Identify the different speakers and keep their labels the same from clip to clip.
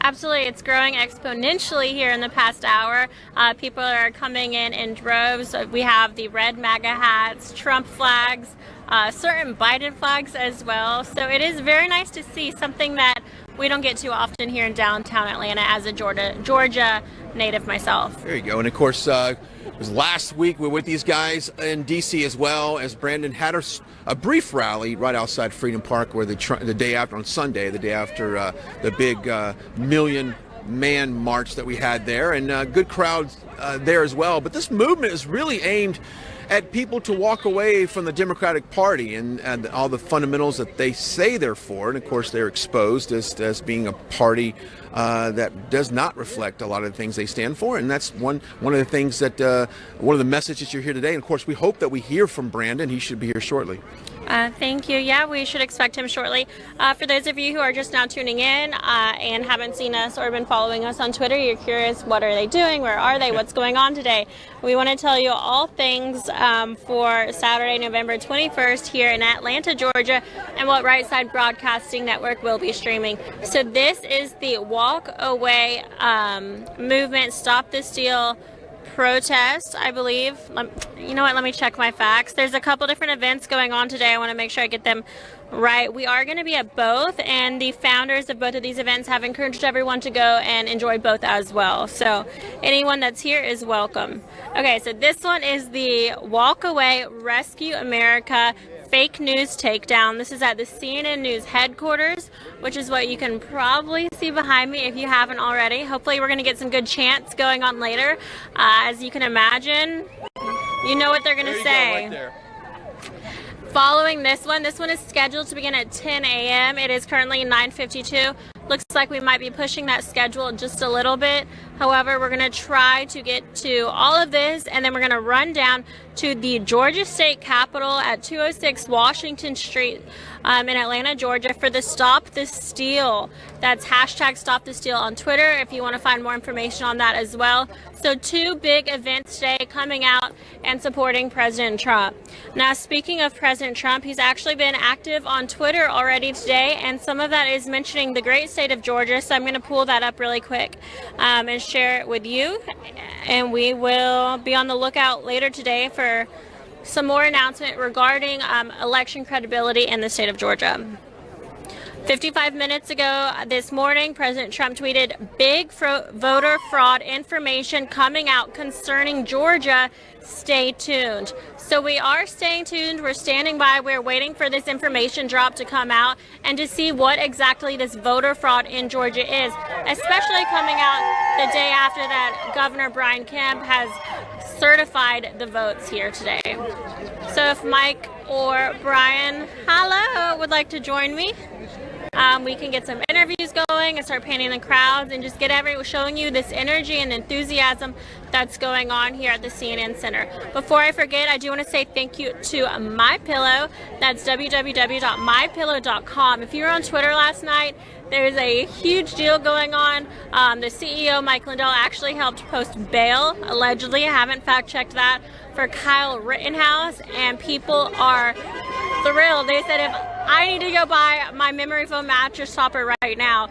Speaker 1: Absolutely. It's growing exponentially here in the past hour. People are coming in droves. We have the red MAGA hats, Trump flags, certain Biden flags as well. So it is very nice to see something that we don't get too often here in downtown Atlanta as a Georgia native myself.
Speaker 2: There you go. And of course, it was last week we were with these guys in D.C. as well, as Brandon had a brief rally right outside Freedom Park where the day after, on Sunday, the day after the big million-man march that we had there, and good crowds there as well. But this movement is really aimed at people to walk away from the Democratic Party and all the fundamentals that they say they're for. And of course, they're exposed as being a party that does not reflect a lot of the things they stand for. And that's one of the things that, one of the messages you're here today. And of course, we hope that we hear from Brandon. He should be here shortly.
Speaker 1: Thank you. Yeah, we should expect him shortly. For those of you who are just now tuning in and haven't seen us or been following us on Twitter, you're curious, what are they doing? Where are they? What's going on today? We want to tell you all things for Saturday, November 21st here in Atlanta, Georgia, and what Right Side Broadcasting Network will be streaming. So this is the Walk Away movement, Stop the Steal protest, I believe. You know what? Let me check my facts. There's a couple different events going on today. I want to make sure I get them right. We are going to be at both, and the founders of both of these events have encouraged everyone to go and enjoy both as well. So anyone that's here is welcome. Okay, so this one is the Walk Away Rescue America Fake News Takedown. This is at the CNN News headquarters, which is what you can probably see behind me if you haven't already. Hopefully we're going to get some good chants going on later. As you can imagine, you know what they're going to say.
Speaker 2: Right there.
Speaker 1: Following this one is scheduled to begin at 10 a.m. It is currently 9:52. Looks like we might be pushing that schedule just a little bit. However, we're going to try to get to all of this, and then we're going to run down to the Georgia State Capitol at 206 Washington Street in Atlanta, Georgia for the Stop the Steal. That's hashtag Stop the Steal on Twitter if you want to find more information on that as well. So two big events today coming out and supporting President Trump. Now, speaking of President Trump, he's actually been active on Twitter already today, and some of that is mentioning the great state of Georgia. So I'm going to pull that up really quick and share it with you. And we will be on the lookout later today for some more announcement regarding election credibility in the state of Georgia. 55 minutes ago this morning, President Trump tweeted, "Big voter fraud information coming out concerning Georgia. Stay tuned." So we are staying tuned. We're standing by. We're waiting for this information drop to come out and to see what exactly this voter fraud in Georgia is, especially coming out the day after that Governor Brian Kemp has certified the votes here today. So if Mike or Brian, would like to join me, we can get some interviews going and start painting the crowds and just get showing you this energy and enthusiasm that's going on here at the CNN Center. Before I forget, I do want to say thank you to MyPillow. That's www.mypillow.com. If you were on Twitter last night, there's a huge deal going on. The CEO, Mike Lindell, actually helped post bail, allegedly. I haven't fact-checked that, for Kyle Rittenhouse, and people are thrilled. They said, if I need to go buy my memory foam mattress topper right now.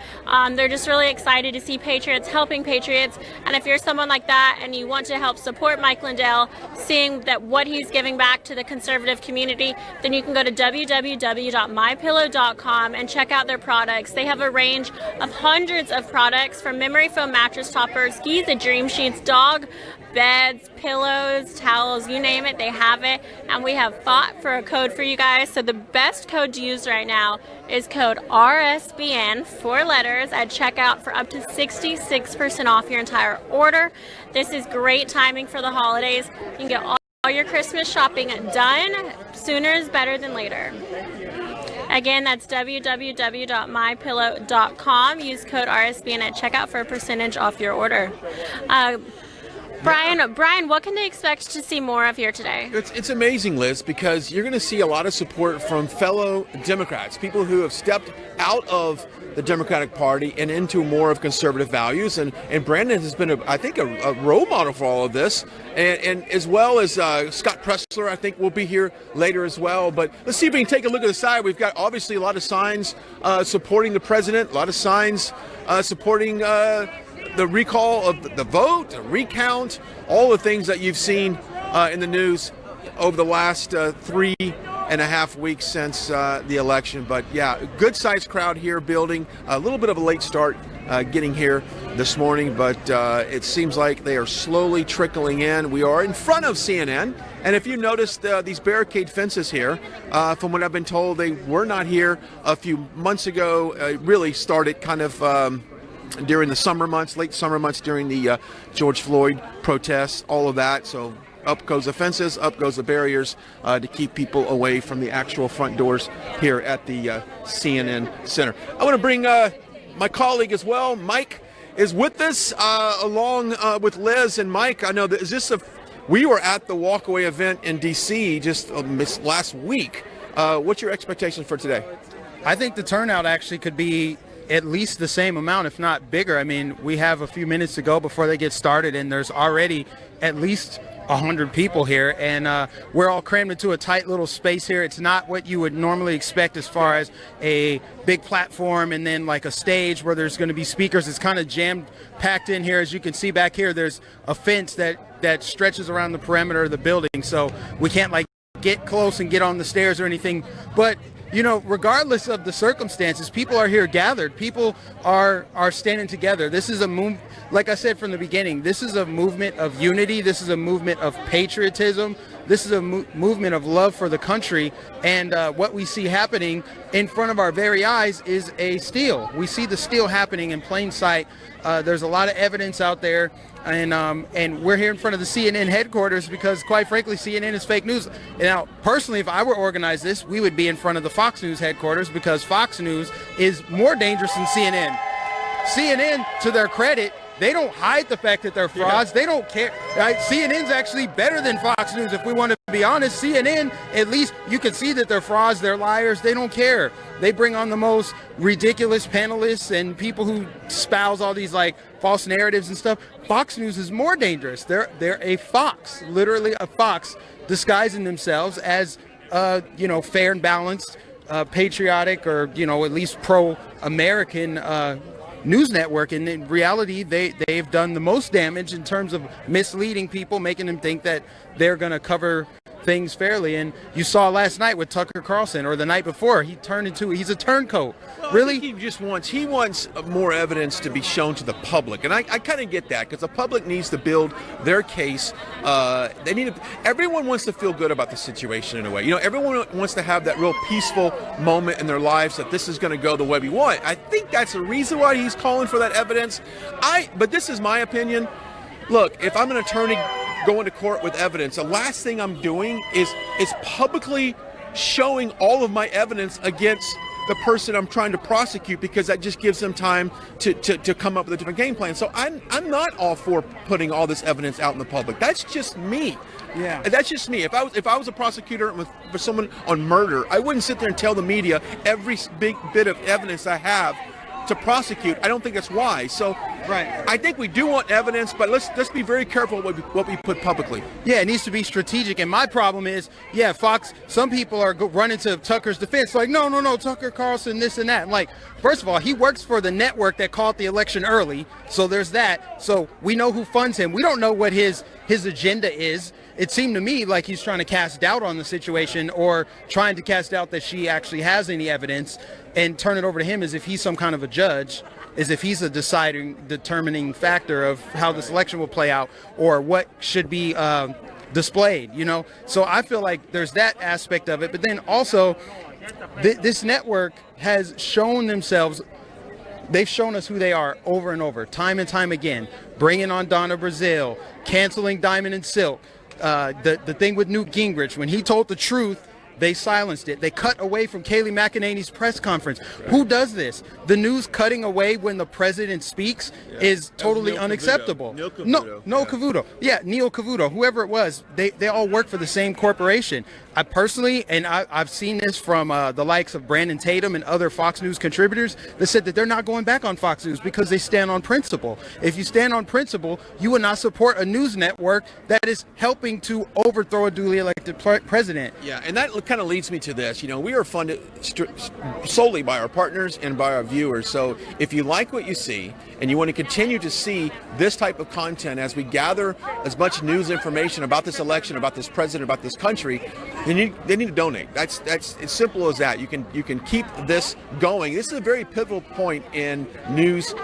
Speaker 1: They're just really excited to see patriots helping patriots. And if you're someone like that and you want to help support Mike Lindell, seeing that what he's giving back to the conservative community, then you can go to www.mypillow.com and check out their products. They have a range of hundreds of products, from memory foam mattress toppers, Giza Dream Sheets, dog beds, pillows, towels, you name it, they have it. And we have fought for a code for you guys. So the best code to use right now is code RSBN, 4 letters, at checkout for up to 66% off your entire order. This is great timing for the holidays. You can get all your Christmas shopping done. Sooner is better than later. Again, that's www.mypillow.com. Use code RSBN at checkout for a percentage off your order. Brian, what can they expect to see more of here today?
Speaker 2: It's amazing, Liz, because you're going to see a lot of support from fellow Democrats, people who have stepped out of the Democratic Party and into more of conservative values. And Brandon has been, I think, a role model for all of this. And as well as Scott Pressler, I think, will be here later as well. But let's see if we can take a look at the side. We've got obviously a lot of signs supporting the president, a lot of signs supporting the recall of the vote, the recount, all the things that you've seen in the news over the last 3.5 weeks since the election. But yeah, good sized crowd here building. A little bit of a late start getting here this morning, but it seems like they are slowly trickling in. We are in front of CNN, and if you noticed these barricade fences here, from what I've been told, they were not here a few months ago. Really started kind of during the summer months, late summer months, during the George Floyd protests, all of that. So up goes the fences, up goes the barriers to keep people away from the actual front doors here at the CNN Center. I want to bring my colleague as well. Mike is with us along with Liz. And Mike, I know that we were at the walkaway event in D.C. just last week. What's your expectations for today?
Speaker 3: I think the turnout actually could be at least the same amount, if not bigger. I mean, we have a few minutes to go before they get started, and there's already at least 100 people here, and we're all crammed into a tight little space here. It's not what you would normally expect as far as a big platform and then like a stage where there's going to be speakers. It's kind of jammed packed in here. As you can see back here, there's a fence that stretches around the perimeter of the building, so we can't like get close and get on the stairs or anything. But you know, regardless of the circumstances, people are here gathered. People are standing together. This is a move, like I said from the beginning, this is a movement of unity. This is a movement of patriotism. This is a movement of love for the country. And what we see happening in front of our very eyes is a steal. We see the steal happening in plain sight. There's a lot of evidence out there. And we're here in front of the CNN headquarters because, quite frankly, CNN is fake news. Now, personally, if I were organized this, we would be in front of the Fox News headquarters because Fox News is more dangerous than CNN. CNN, to their credit, they don't hide the fact that they're frauds. They don't care. Right? CNN's actually better than Fox News, if we want to be honest. CNN, at least you can see that they're frauds, they're liars, they don't care. They bring on the most ridiculous panelists and people who spouse all these like false narratives and stuff. Fox News is more dangerous. They're a fox, literally a fox, disguising themselves as fair and balanced, patriotic, or at least pro-American news network. And in reality, they've done the most damage in terms of misleading people, making them think that they're going to cover things fairly. And you saw last night with Tucker Carlson, or the night before, he's a turncoat.
Speaker 2: Well,
Speaker 3: really,
Speaker 2: I think he wants more evidence to be shown to the public, and I kind of get that, because the public needs to build their case. Everyone wants to feel good about the situation in a way. Everyone wants to have that real peaceful moment in their lives that this is going to go the way we want. I think that's the reason why he's calling for that evidence. But this is my opinion. Look, if I'm an attorney going to court with evidence, the last thing I'm doing is publicly showing all of my evidence against the person I'm trying to prosecute, because that just gives them time to come up with a different game plan. So I'm not all for putting all this evidence out in the public. That's just me.
Speaker 3: Yeah.
Speaker 2: That's just me. If I was a prosecutor for someone on murder, I wouldn't sit there and tell the media every big bit of evidence I have to prosecute. I don't think that's wise. So
Speaker 3: right.
Speaker 2: I think we do want evidence, but let's be very careful what we put publicly.
Speaker 3: Yeah, it needs to be strategic. And my problem is, Fox, some people are running to Tucker's defense, like, no, Tucker Carlson, this and that. And like, first of all, he works for the network that called the election early, so there's that. So we know who funds him. We don't know what his agenda is. It seemed to me like he's trying to cast doubt on the situation, or trying to cast doubt that she actually has any evidence, and turn it over to him as if he's some kind of a judge, as if he's a determining factor of how this election will play out, or what should be displayed, So I feel like there's that aspect of it. But then also, this network has shown themselves. They've shown us who they are over and over, time and time again. Bringing on Donna Brazile, canceling Diamond and Silk. The thing with Newt Gingrich, when he told the truth they silenced it. They cut away from Kayleigh McEnany's press conference. Who does this? The news cutting away when the president speaks is totally unacceptable.
Speaker 2: Neil Cavuto.
Speaker 3: Cavuto. Yeah, Neil Cavuto, whoever it was, they all work for the same corporation. I personally, and I've seen this from the likes of Brandon Tatum and other Fox News contributors that said that they're not going back on Fox News because they stand on principle. If you stand on principle, you would not support a news network that is helping to overthrow a duly elected president.
Speaker 2: Yeah, and that kind of leads me to this. You know, we are funded solely by our partners and by our viewers. So if you like what you see and you want to continue to see this type of content as we gather as much news information about this election, about this president, about this country, then they need to donate. That's as simple as that. You can keep this going. This is a very pivotal point in news,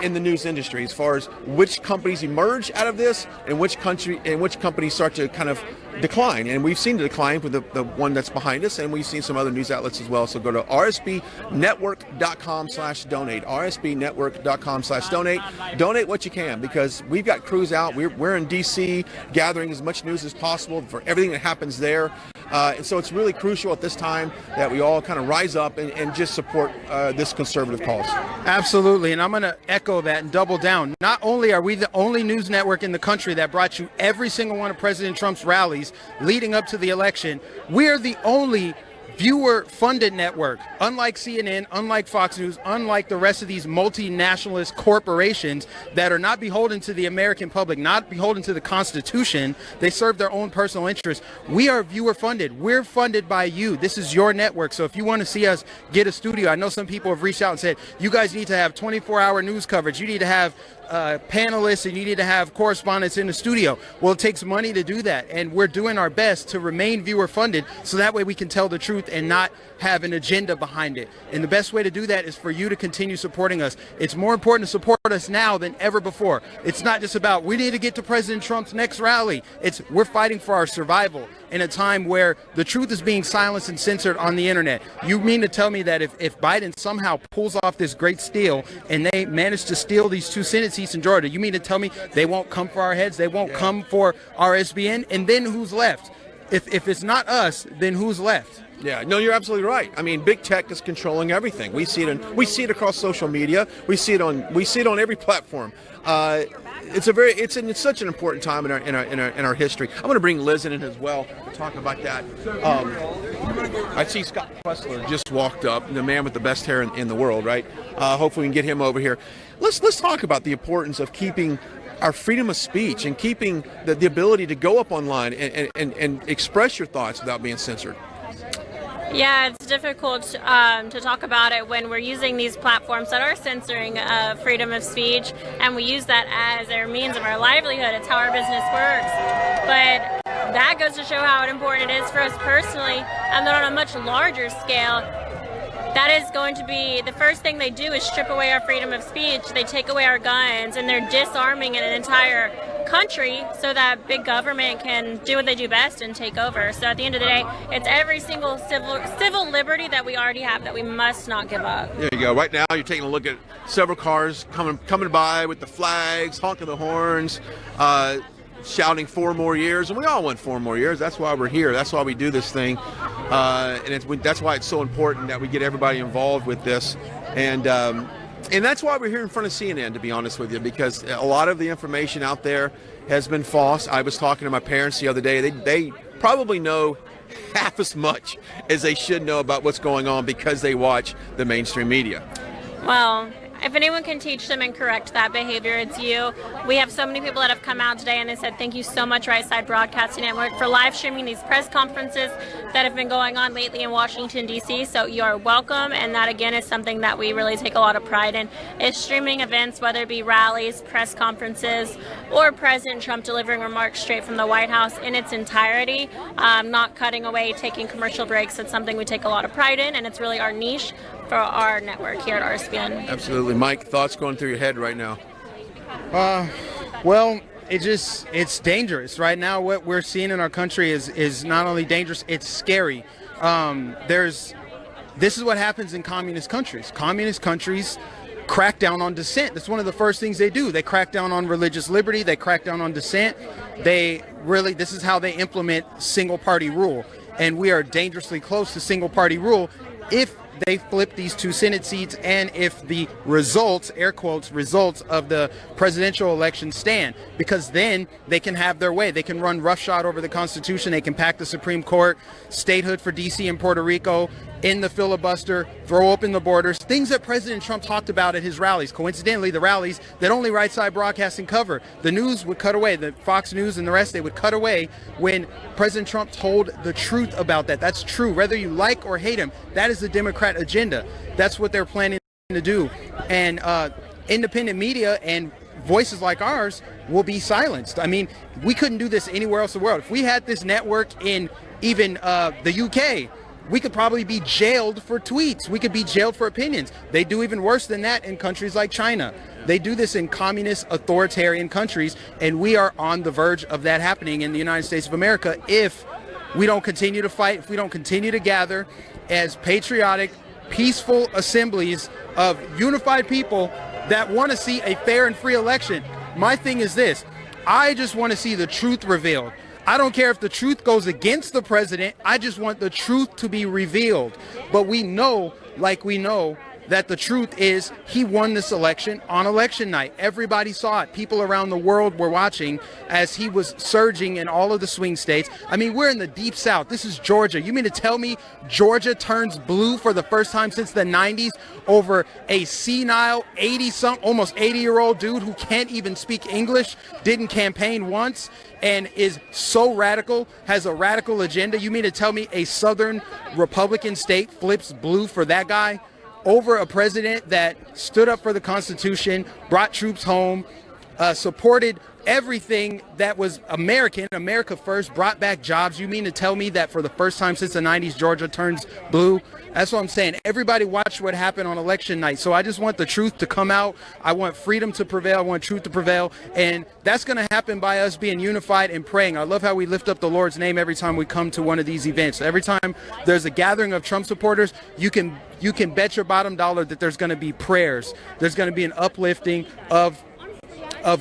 Speaker 2: in the news industry, as far as which companies emerge out of this and which companies start to kind of decline. And we've seen the decline with the one that's behind us, and we've seen some other news outlets as well. So go to rsbnetwork.com/donate. rsbnetwork.com/donate. Donate what you can, because we've got crews out. We're in DC gathering as much news as possible for everything that happens there. And so it's really crucial at this time that we all kind of rise up and just support this conservative cause.
Speaker 3: Absolutely, and I'm going to echo that and double down. Not only are we the only news network in the country that brought you every single one of President Trump's rallies leading up to the election, we're the only viewer-funded network. Unlike CNN, unlike Fox News, unlike the rest of these multinationalist corporations that are not beholden to the American public, not beholden to the Constitution, they serve their own personal interests. We are viewer-funded. We're funded by you. This is your network. So if you want to see us get a studio, I know some people have reached out and said, you guys need to have 24-hour news coverage. You need to have panelists, and you need to have correspondents in the studio. Well, it takes money to do that, and we're doing our best to remain viewer funded so that way we can tell the truth and not have an agenda behind it. And the best way to do that is for you to continue supporting us. It's more important to support us now than ever before. It's not just about we need to get to President Trump's next rally. It's we're fighting for our survival in a time where the truth is being silenced and censored on the internet. You mean to tell me that if Biden somehow pulls off this great steal and they manage to steal these 2 Senate seats in Georgia, you mean to tell me they won't come for our heads? They won't come for RSBN? And then who's left? If it's not us, then who's left?
Speaker 2: Yeah, no, you're absolutely right. I mean, big tech is controlling everything. We see it across social media. We see it on every platform. It's such an important time in our history. I'm going to bring Liz in as well to talk about that. I see Scott Pressler just walked up, the man with the best hair in the world, right? Hopefully we can get him over here. Let's talk about the importance of keeping our freedom of speech and keeping the ability to go up online and express your thoughts without being censored.
Speaker 1: Yeah, it's difficult to talk about it when we're using these platforms that are censoring freedom of speech, and we use that as our means of our livelihood. It's how our business works. But that goes to show how important it is for us personally, and then on a much larger scale, that is going to be the first thing they do is strip away our freedom of speech. They take away our guns, and they're disarming an entire country so that big government can do what they do best and take over. So at the end of the day, it's every single civil liberty that we already have that we must not give up.
Speaker 2: There you go. Right now you're taking a look at several cars coming by with the flags, honking the horns, shouting 4 more years, and we all want 4 more years. That's why we're here. That's why we do this thing, and that's why it's so important that we get everybody involved with this, and that's why we're here in front of CNN, to be honest with you, because a lot of the information out there has been false. I was talking to my parents the other day. They probably know half as much as they should know about what's going on because they watch the mainstream media.
Speaker 1: Well, if anyone can teach them and correct that behavior, it's you. We have so many people that have come out today and they said, thank you so much, Right Side Broadcasting Network, for live streaming these press conferences that have been going on lately in Washington, D.C. So you are welcome. And that, again, is something that we really take a lot of pride in, is streaming events, whether it be rallies, press conferences, or President Trump delivering remarks straight from the White House in its entirety, not cutting away, taking commercial breaks. It's something we take a lot of pride in, and it's really our niche for our network here at RSBN.
Speaker 2: Absolutely. Mike, thoughts going through your head right now?
Speaker 3: Well, it's dangerous right now. What we're seeing in our country is not only dangerous, it's scary. This is what happens in communist countries. Communist countries crack down on dissent. That's one of the first things they do. They crack down on religious liberty. They crack down on dissent. This is how they implement single party rule. and we are dangerously close to single party rule if they flip these 2 Senate seats and if the results, air quotes, results of the presidential election stand, because then they can have their way. They can run roughshod over the Constitution. They can pack the Supreme Court, statehood for DC and Puerto Rico, end the filibuster, throw open the borders, things that President Trump talked about at his rallies. Coincidentally, the rallies that only Right Side Broadcasting cover. The news would cut away, the Fox News and the rest, they would cut away when President Trump told the truth about that. That's true. Whether you like or hate him, that is the Democrat agenda. That's what they're planning to do. And independent media and voices like ours will be silenced. I mean, we couldn't do this anywhere else in the world. If we had this network in even the UK, we could probably be jailed for tweets. We could be jailed for opinions. They do even worse than that in countries like China. They do this in communist, authoritarian countries, and we are on the verge of that happening in the United States of America if we don't continue to fight, if we don't continue to gather as patriotic, peaceful assemblies of unified people that want to see a fair and free election. My thing is this: I just want to see the truth revealed. I don't care if the truth goes against the president. I just want the truth to be revealed. But we know, like we know, that the truth is he won this election on election night. Everybody saw it. People around the world were watching as he was surging in all of the swing states. I mean, we're in the deep south. This is Georgia. You mean to tell me Georgia turns blue for the first time since the 90s over a senile 80-something, almost 80-year-old dude who can't even speak English, didn't campaign once, and is so radical, has a radical agenda? You mean to tell me a Southern Republican state flips blue for that guy over a president that stood up for the Constitution, brought troops home, supported everything that was American, America first, brought back jobs? You mean to tell me that for the first time since the 90s, Georgia turns blue? That's what I'm saying. Everybody watched what happened on election night. So I just want the truth to come out. I want freedom to prevail. I want truth to prevail. And that's going to happen by us being unified and praying. I love how we lift up the Lord's name every time we come to one of these events. Every time there's a gathering of Trump supporters, you can bet your bottom dollar that there's going to be prayers. There's going to be an uplifting of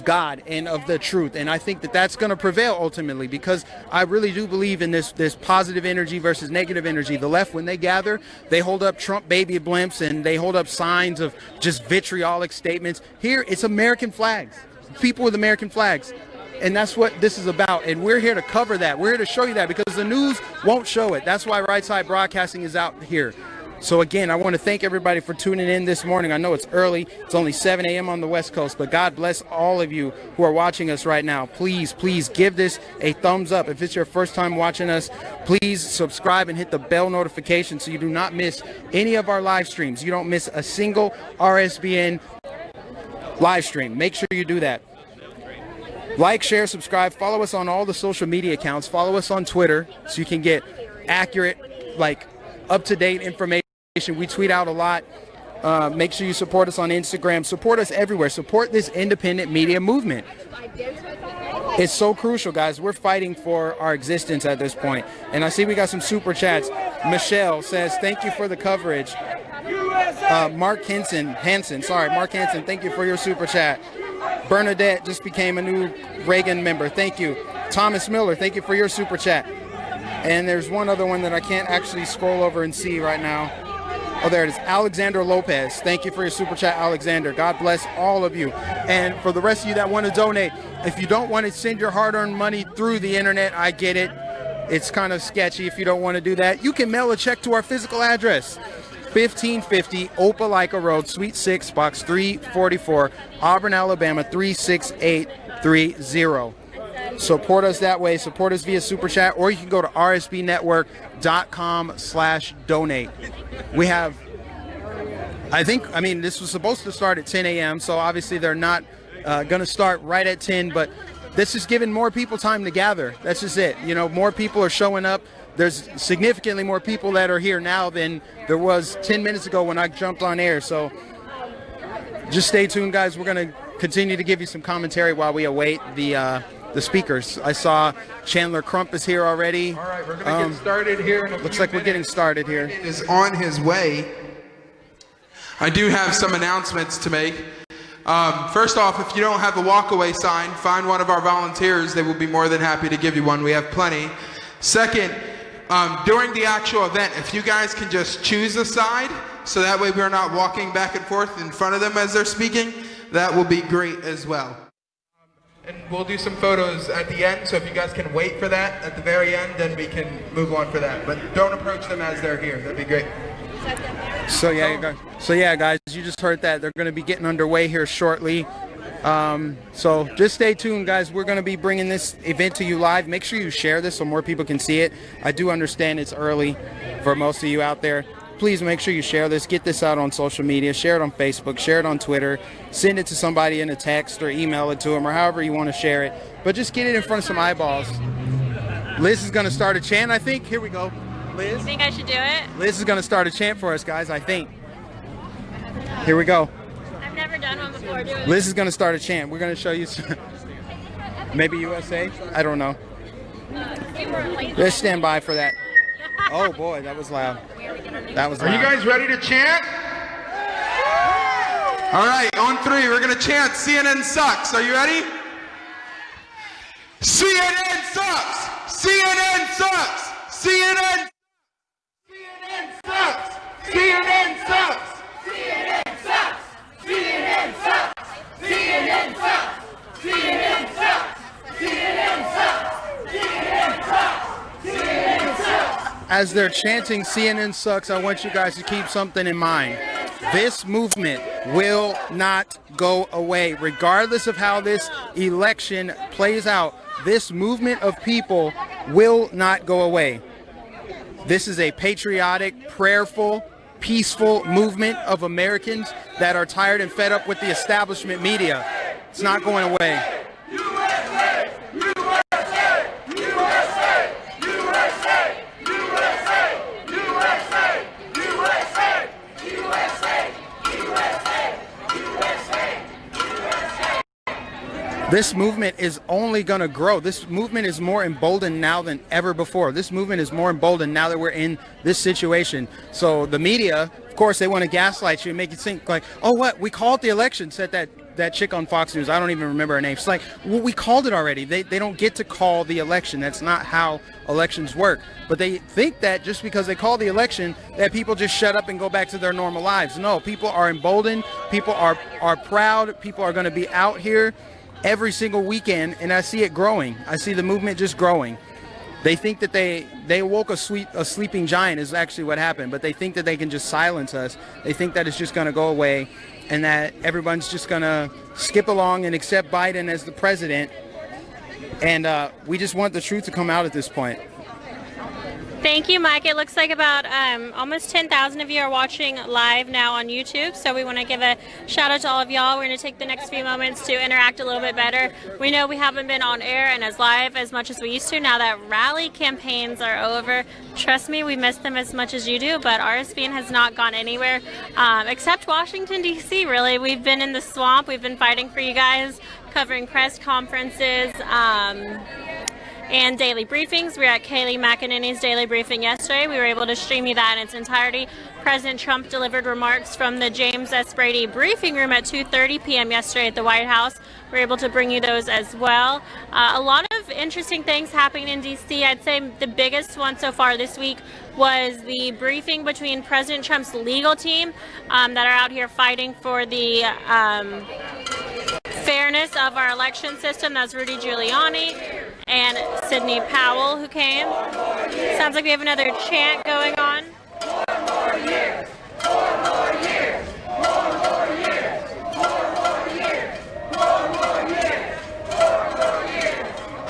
Speaker 3: God and of the truth. And I think that that's going to prevail ultimately, because I really do believe in this positive energy versus negative energy. The left, when they gather, they hold up Trump baby blimps and they hold up signs of just vitriolic statements. Here, it's American flags, people with American flags. And that's what this is about. And we're here to cover that. We're here to show you that, because the news won't show it. That's why Right Side Broadcasting is out here. So again, I want to thank everybody for tuning in this morning. I know it's early. It's only 7 a.m. on the West Coast, but God bless all of you who are watching us right now. Please, please give this a thumbs up. If it's your first time watching us, please subscribe and hit the bell notification so you do not miss any of our live streams. You don't miss a single RSBN live stream. Make sure you do that. Like, share, subscribe. Follow us on all the social media accounts. Follow us on Twitter so you can get accurate, up-to-date information. We tweet out a lot. Make sure you support us on Instagram. Support us everywhere. Support this independent media movement. It's so crucial, guys. We're fighting for our existence at this point. And I see we got some super chats. Michelle says, thank you for the coverage. Mark Hansen, thank you for your super chat. Bernadette just became a new Reagan member. Thank you. Thomas Miller, thank you for your super chat. And there's one other one that I can't actually scroll over and see right now. Oh, there it is. Alexander Lopez. Thank you for your super chat, Alexander. God bless all of you. And for the rest of you that want to donate, if you don't want to send your hard-earned money through the internet, I get it. It's kind of sketchy if you don't want to do that. You can mail a check to our physical address. 1550 Opelika Road, Suite 6, Box 344, Auburn, Alabama 36830. Support us that way. Support us via Super Chat, or you can go to rsbnetwork.com/donate. We have, this was supposed to start at 10 a.m., so obviously they're not going to start right at 10, but this is giving more people time to gather. That's just it. More people are showing up. There's significantly more people that are here now than there was 10 minutes ago when I jumped on air. So just stay tuned, guys. We're going to continue to give you some commentary while we await the speakers. I saw Chandler Crump is here already.
Speaker 4: All right, we're going to get started here.
Speaker 3: Looks like we're getting started here.
Speaker 4: It is on his way. I do have some announcements to make. First off, if you don't have the walkaway sign, find one of our volunteers. They will be more than happy to give you one. We have plenty. Second, During the actual event, if you guys can just choose a side, so that way we're not walking back and forth in front of them as they're speaking, that will be great as well. And we'll do some photos at the end, so if you guys can wait for that at the very end, then we can move on for that. But don't approach them as they're here. That'd be great.
Speaker 3: So yeah, guys, you just heard that. They're going to be getting underway here shortly. So just stay tuned, guys. We're going to be bringing this event to you live. Make sure you share this so more people can see it. I do understand it's early for most of you out there. Please make sure you share this. Get this out on social media. Share it on Facebook. Share it on Twitter. Send it to somebody in a text or email it to them or however you want to share it. But just get it in front of some eyeballs. Liz is going to start a chant, I think. Here we go. Liz?
Speaker 1: You think I should do it?
Speaker 3: Liz is going to start a chant for us, guys, I think. Here we go.
Speaker 1: I've never done one before. Do it.
Speaker 3: Liz is going to start a chant. We're going to show you maybe USA? I don't know. Let's stand by for that. Oh boy, that was loud. That was loud.
Speaker 4: Are you guys ready to chant? All right, on 3, we're going to chant CNN sucks. Are you ready? CNN sucks! CNN sucks! CNN! CNN sucks! CNN sucks! CNN sucks! CNN sucks! CNN sucks! CNN sucks! CNN sucks! CNN sucks! CNN sucks!
Speaker 3: As they're chanting CNN sucks, I want you guys to keep something in mind. This movement will not go away. Regardless of how this election plays out, this movement of people will not go away. This is a patriotic, prayerful, peaceful movement of Americans that are tired and fed up with the establishment media. It's not going away.
Speaker 4: USA! USA! USA! USA! USA! USA! USA! USA! USA! USA!
Speaker 3: This movement is only going to grow. This movement is more emboldened now than ever before. This movement is more emboldened now that we're in this situation. So the media, of course, they want to gaslight you and make you think like, oh, what? We called the election, said that chick on Fox News. I don't even remember her name. She's like, well, we called it already. They don't get to call the election. That's not how elections work. But they think that just because they call the election, that people just shut up and go back to their normal lives. No, people are emboldened. People are proud. People are going to be out here every single weekend, and I see it growing. I see the movement just growing. They think that they woke a sleeping giant is actually what happened, but they think that they can just silence us. They think that it's just going to go away and that everyone's just going to skip along and accept Biden as the president. And we just want the truth to come out at this point.
Speaker 1: Thank you, Mike. It looks like about almost 10,000 of you are watching live now on YouTube, so we want to give a shout out to all of y'all. We're going to take the next few moments to interact a little bit better. We know we haven't been on air and as live as much as we used to now that rally campaigns are over. Trust me, we miss them as much as you do, but RSBN has not gone anywhere except Washington, D.C., really. We've been in the swamp. We've been fighting for you guys, covering press conferences, and daily briefings. We were at Kayleigh McEnany's daily briefing yesterday. We were able to stream you that in its entirety. President Trump delivered remarks from the James S. Brady briefing room at 2:30 p.m. yesterday at the White House. We were able to bring you those as well. A lot of interesting things happening in D.C. I'd say the biggest one so far this week was the briefing between President Trump's legal team that are out here fighting for the fairness of our election system. That's Rudy Giuliani and Sidney Powell who came. Sounds like we have another chant going on.
Speaker 4: 4 more years! 4 more years! 4 more years! 4 more years! 4 more years! 4 more years!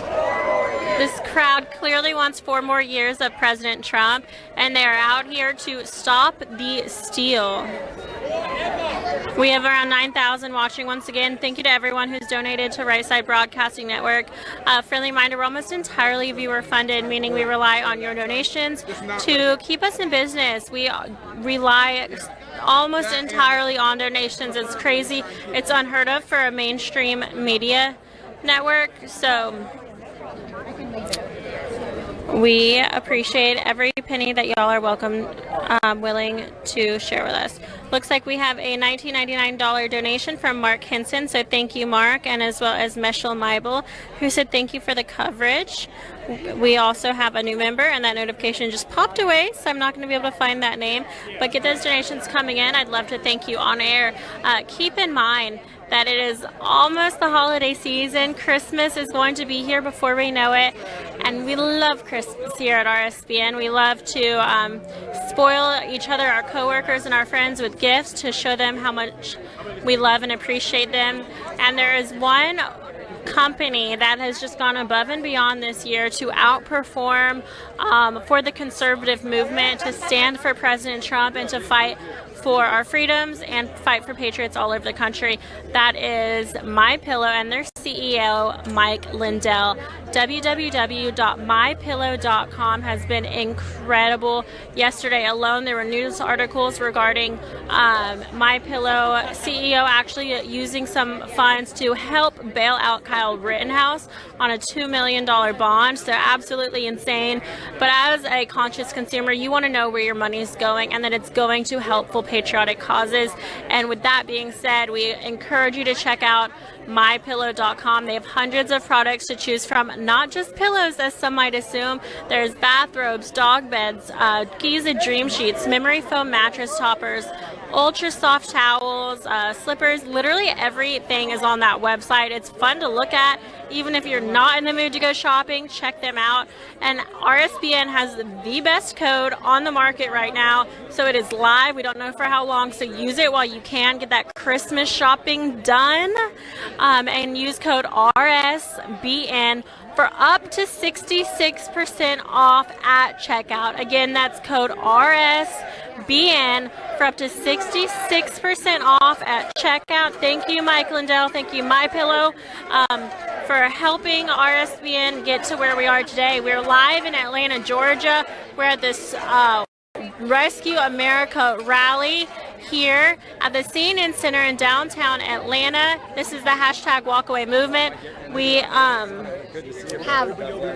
Speaker 4: 4 more years!
Speaker 1: This crowd clearly wants 4 more years of President Trump, and they are out here to stop the steal. We have around 9,000 watching once again. Thank you to everyone who's donated to Right Side Broadcasting Network. Friendly reminder, we're almost entirely viewer funded, meaning we rely on your donations to keep us in business. We rely almost entirely on donations. It's crazy. It's unheard of for a mainstream media network. So We appreciate every penny that y'all are willing to share with us. Looks like we have a $19.99 donation from Mark Henson, so thank you, Mark, and as well as Meshel Meibel, who said thank you for the coverage. We also have a new member, and that notification just popped away, so I'm not going to be able to find that name. But get those donations coming in. I'd love to thank you on air. Keep in mind that it is almost the holiday season. Christmas is going to be here before we know it, and we love Christmas here at RSBN. We love to spoil each other, our coworkers and our friends, with gifts to show them how much we love and appreciate them. And there is one company that has just gone above and beyond this year to outperform for the conservative movement, to stand for President Trump and to fight for our freedoms and fight for patriots all over the country. That is MyPillow and their CEO, Mike Lindell. www.mypillow.com has been incredible. Yesterday alone, there were news articles regarding MyPillow CEO actually using some funds to help bail out Kyle Rittenhouse on a $2 million bond. So absolutely insane. But as a conscious consumer, you want to know where your money is going and that it's going to helpful patriotic causes. And with that being said, we encourage you to check out mypillow.com. They have hundreds of products to choose from, not just pillows as some might assume. There's bathrobes, dog beds, Giza dream sheets, memory foam mattress toppers, ultra soft towels, slippers. Literally everything is on that website. It's fun to look at. Even if you're not in the mood to go shopping, check them out. And RSBN has the best code on the market right now. So it is live. We don't know for how long. So use it while you can. Get that Christmas shopping done. And use code RSBN for up to 66% off at checkout. Again, that's code RSBN for up to 66% off at checkout. Thank you, Mike Lindell. Thank you, MyPillow, for helping RSBN get to where we are today. We're live in Atlanta, Georgia. We're at this Rescue America rally here at the CNN Center in downtown Atlanta. This is the hashtag walkaway movement. We have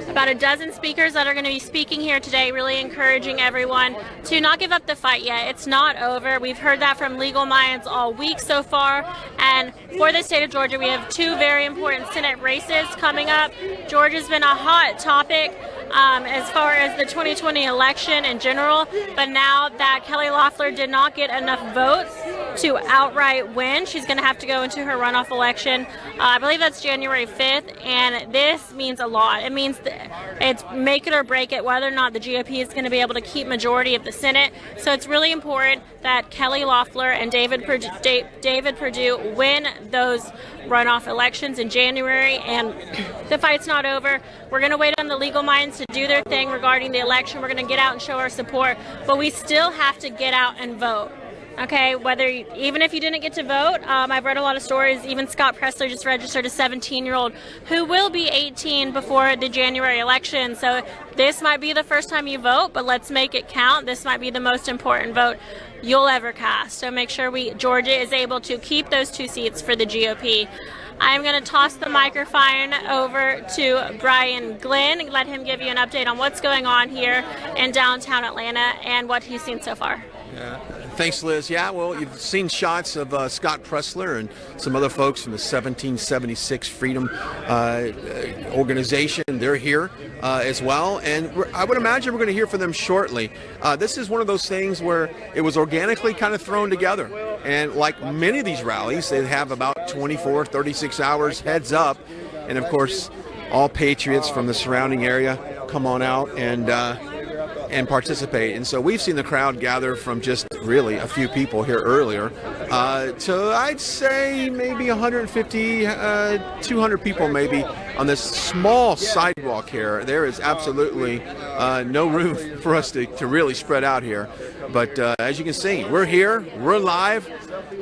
Speaker 1: about a dozen speakers that are going to be speaking here today, really encouraging everyone to not give up the fight yet. It's not over. We've heard that from legal minds all week so far. And for the state of Georgia, we have two very important Senate races coming up. Georgia's been a hot topic as far as the 2020 election in general, but now that Kelly Loeffler did not get enough votes to outright win, she's going to have to go into her runoff election. I believe that's January 5th, and this means a lot. It means it's make it or break it whether or not the GOP is going to be able to keep majority of the Senate. So it's really important that Kelly Loeffler and David Perdue win those runoff elections in January, and the fight's not over. We're going to wait on the legal minds to do their thing regarding the election. We're going to get out and show our support, but we still have to get out and vote. Okay, even if you didn't get to vote, I've read a lot of stories. Even Scott Pressler just registered a 17-year-old who will be 18 before the January election. So this might be the first time you vote, but let's make it count. This might be the most important vote you'll ever cast. So make sure Georgia is able to keep those two seats for the GOP. I'm going to toss the microphone over to Brian Glenn and let him give you an update on what's going on here in downtown Atlanta and what he's seen so far.
Speaker 2: Yeah. Thanks, Liz. Yeah, well, you've seen shots of Scott Pressler and some other folks from the 1776 Freedom organization. They're here as well, and I would imagine we're going to hear from them shortly. This is one of those things where it was organically kind of thrown together, and like many of these rallies, they have about 24, 36 hours heads up, and of course, all patriots from the surrounding area come on out and participate. And so we've seen the crowd gather from just really a few people here earlier to I'd say maybe 150, 200 people maybe on this small sidewalk here. There is absolutely no room for us to really spread out here. But as you can see, we're here, we're live,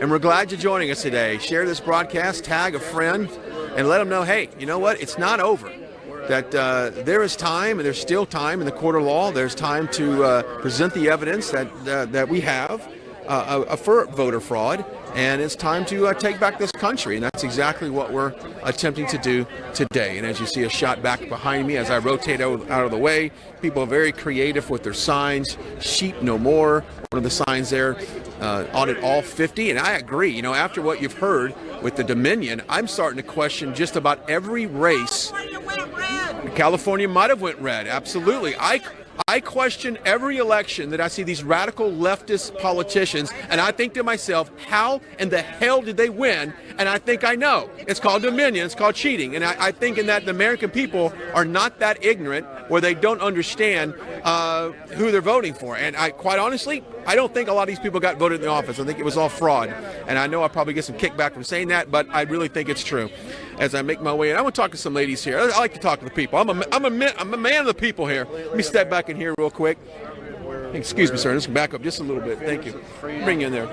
Speaker 2: and we're glad you're joining us today. Share this broadcast, tag a friend, and let them know, hey, you know what? It's not over. That there is time, and there's still time in the court of law. There's time to present the evidence that we have for voter fraud, and it's time to take back this country, and that's exactly what we're attempting to do today. And as you see a shot back behind me as I rotate out of the way, people are very creative with their signs. Sheep no more, one of the signs there, audit all 50, and I agree. You know, after what you've heard with the Dominion, I'm starting to question just about every race. California might have went red, absolutely. I question every election that I see these radical leftist politicians, and I think to myself, how in the hell did they win? And I think I know. It's called Dominion. It's called cheating. And I think in that the American people are not that ignorant where they don't understand who they're voting for. And quite honestly, I don't think a lot of these people got voted in the office. I think it was all fraud. And I know I'll probably get some kickback from saying that, but I really think it's true. As I make my way in, I want to talk to some ladies here. I like to talk to the people. I'm a man of the people here. Let me step back in here real quick. Excuse me, sir. Let's back up just a little bit. Thank you. Bring you in there.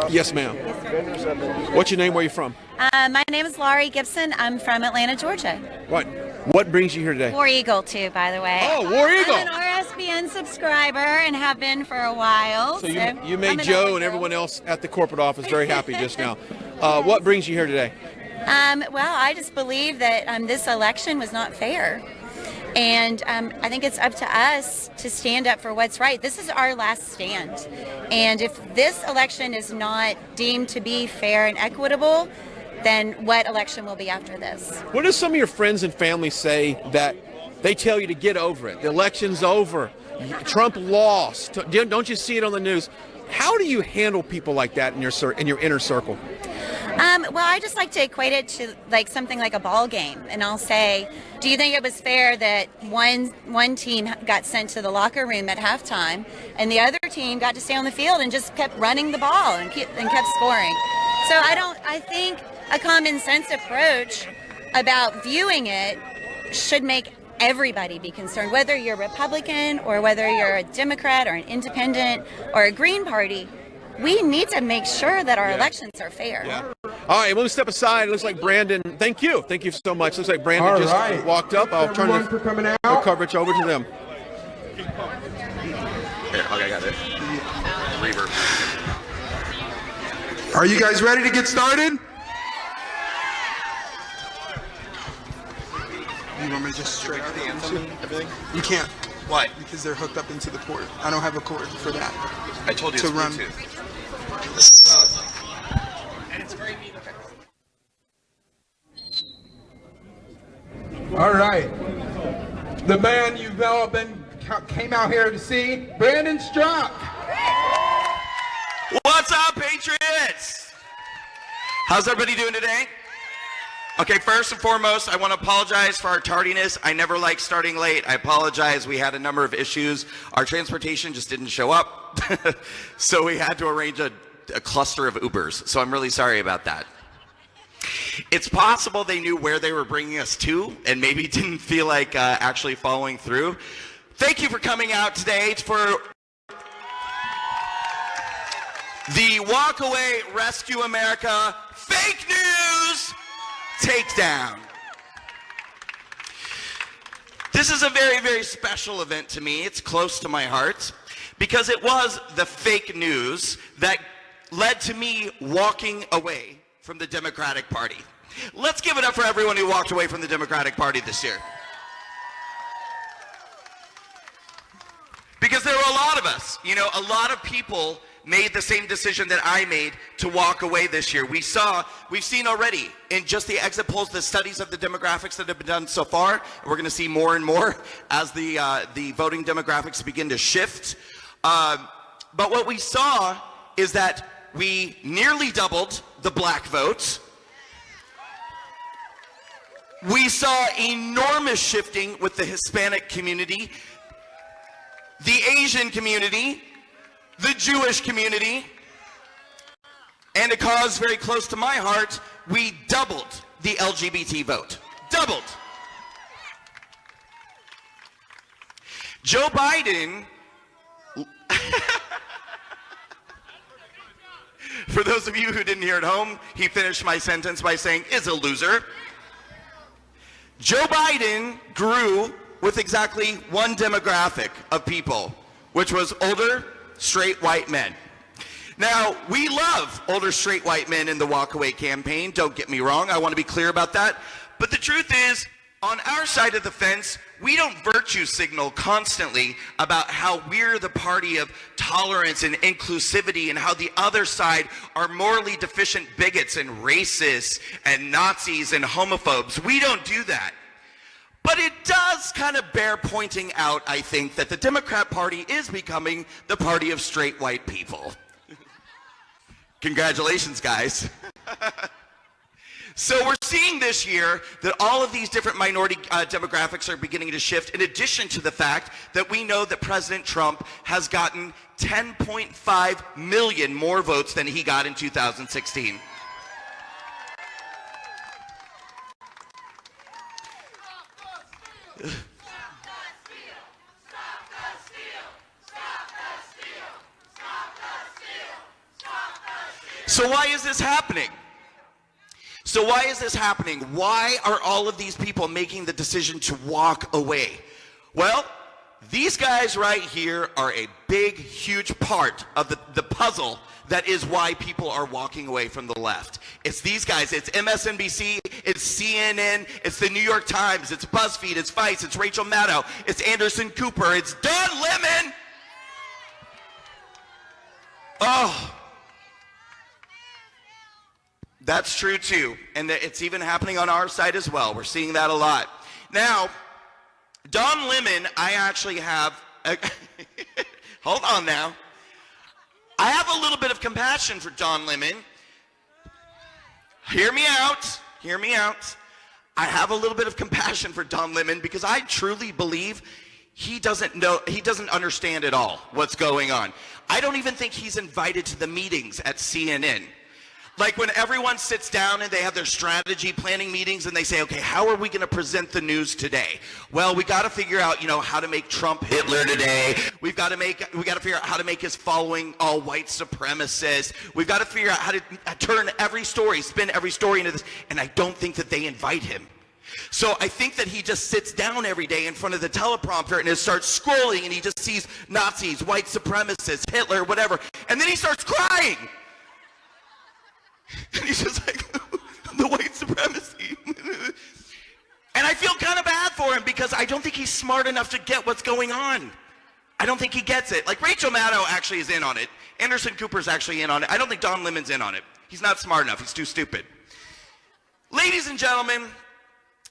Speaker 2: Yes, ma'am. What's your name? Where are you from?
Speaker 5: My name is Laurie Gibson. I'm from Atlanta, Georgia.
Speaker 2: What brings you here today?
Speaker 5: War Eagle, too, by the way.
Speaker 2: Oh, War Eagle.
Speaker 5: I'm an RSBN subscriber and have been for a while.
Speaker 2: So you made Joe and everyone else at the corporate office very happy just now. What brings you here today?
Speaker 5: Well, I just believe that this election was not fair. And I think it's up to us to stand up for what's right. This is our last stand. And if this election is not deemed to be fair and equitable, then what election will be after this?
Speaker 2: What do some of your friends and family say that they tell you to get over it? The election's over. Trump lost. Don't you see it on the news? How do you handle people like that in your inner circle?
Speaker 5: Well, I just like to equate it to like something like a ball game, and I'll say, do you think it was fair that one team got sent to the locker room at halftime, and the other team got to stay on the field and just kept running the ball and kept scoring? So I think a common sense approach about viewing it should make everybody be concerned, whether you're Republican or whether you're a Democrat or an independent or a Green Party. We need to make sure that our elections are fair.
Speaker 2: Yeah. All right, we'll step aside. It looks like Brandon. Thank you so much. Looks like Brandon just walked up. I'll turn the coverage over to them.
Speaker 6: Here, I got it. Reverb.
Speaker 4: Are you guys ready to get started? You want me to just strike the anthem? Everything? You can't.
Speaker 6: Why?
Speaker 4: Because they're hooked up into the cord. I don't have a cord for that.
Speaker 6: I told you
Speaker 4: to
Speaker 6: it's
Speaker 4: run.
Speaker 6: Bluetooth. And it's very neat.
Speaker 7: All right. The man you've all came out here to see, Brandon Strzok.
Speaker 6: What's up, Patriots? How's everybody doing today? Okay, first and foremost, I want to apologize for our tardiness. I never like starting late. I apologize. We had a number of issues. Our transportation just didn't show up. So we had to arrange a cluster of Ubers. So I'm really sorry about that. It's possible they knew where they were bringing us to and maybe didn't feel like actually following through. Thank you for coming out today for the Walk Away Rescue America Fake News Takedown. This is a very, very special event to me. It's close to my heart because it was the fake news that led to me walking away from the Democratic Party. Let's give it up for everyone who walked away from the Democratic Party this year. Because there were a lot of us, a lot of people made the same decision that I made to walk away this year. We've seen already in just the exit polls, the studies of the demographics that have been done so far, and we're going to see more and more as the voting demographics begin to shift. But what we saw is that we nearly doubled the black vote. We saw enormous shifting with the Hispanic community, the Asian community, the Jewish community, and a cause very close to my heart, we doubled the LGBT vote. Doubled. Joe Biden, for those of you who didn't hear at home, he finished my sentence by saying, is a loser. Joe Biden grew with exactly one demographic of people, which was older, straight white men. Now, we love older straight white men in the walkaway campaign. Don't get me wrong. I want to be clear about that. But the truth is, on our side of the fence, we don't virtue signal constantly about how we're the party of tolerance and inclusivity and how the other side are morally deficient bigots and racists and Nazis and homophobes. We don't do that. But it does kind of bear pointing out, I think, that the Democrat Party is becoming the party of straight white people. Congratulations, guys. So we're seeing this year that all of these different minority demographics are beginning to shift, in addition to the fact that we know that President Trump has gotten 10.5 million more votes than he got in 2016. So why is this happening? Why are all of these people making the decision to walk away? Well, these guys right here are a big, huge part of the puzzle that is why people are walking away from the left. It's these guys. It's MSNBC, it's CNN, it's the New York Times, it's BuzzFeed, it's Vice, it's Rachel Maddow, it's Anderson Cooper, it's Don Lemon. Oh. That's true too, and it's even happening on our side as well. We're seeing that a lot. Now, Don Lemon, I actually have, hold on now. I have a little bit of compassion for Don Lemon. Hear me out, hear me out. I have a little bit of compassion for Don Lemon because I truly believe he doesn't understand at all what's going on. I don't even think he's invited to the meetings at CNN. Like when everyone sits down and they have their strategy planning meetings and they say, okay, how are we going to present the news today? Well, we got to figure out, how to make Trump Hitler today. We got to figure out how to make his following all white supremacists. We've got to figure out how to turn every story, spin every story into this. And I don't think that they invite him. So I think that he just sits down every day in front of the teleprompter and starts scrolling and he just sees Nazis, white supremacists, Hitler, whatever. And then he starts crying. And he's just like, the white supremacy. And I feel kind of bad for him because I don't think he's smart enough to get what's going on. I don't think he gets it. Like Rachel Maddow actually is in on it. Anderson Cooper's actually in on it. I don't think Don Lemon's in on it. He's not smart enough. He's too stupid. Ladies and gentlemen,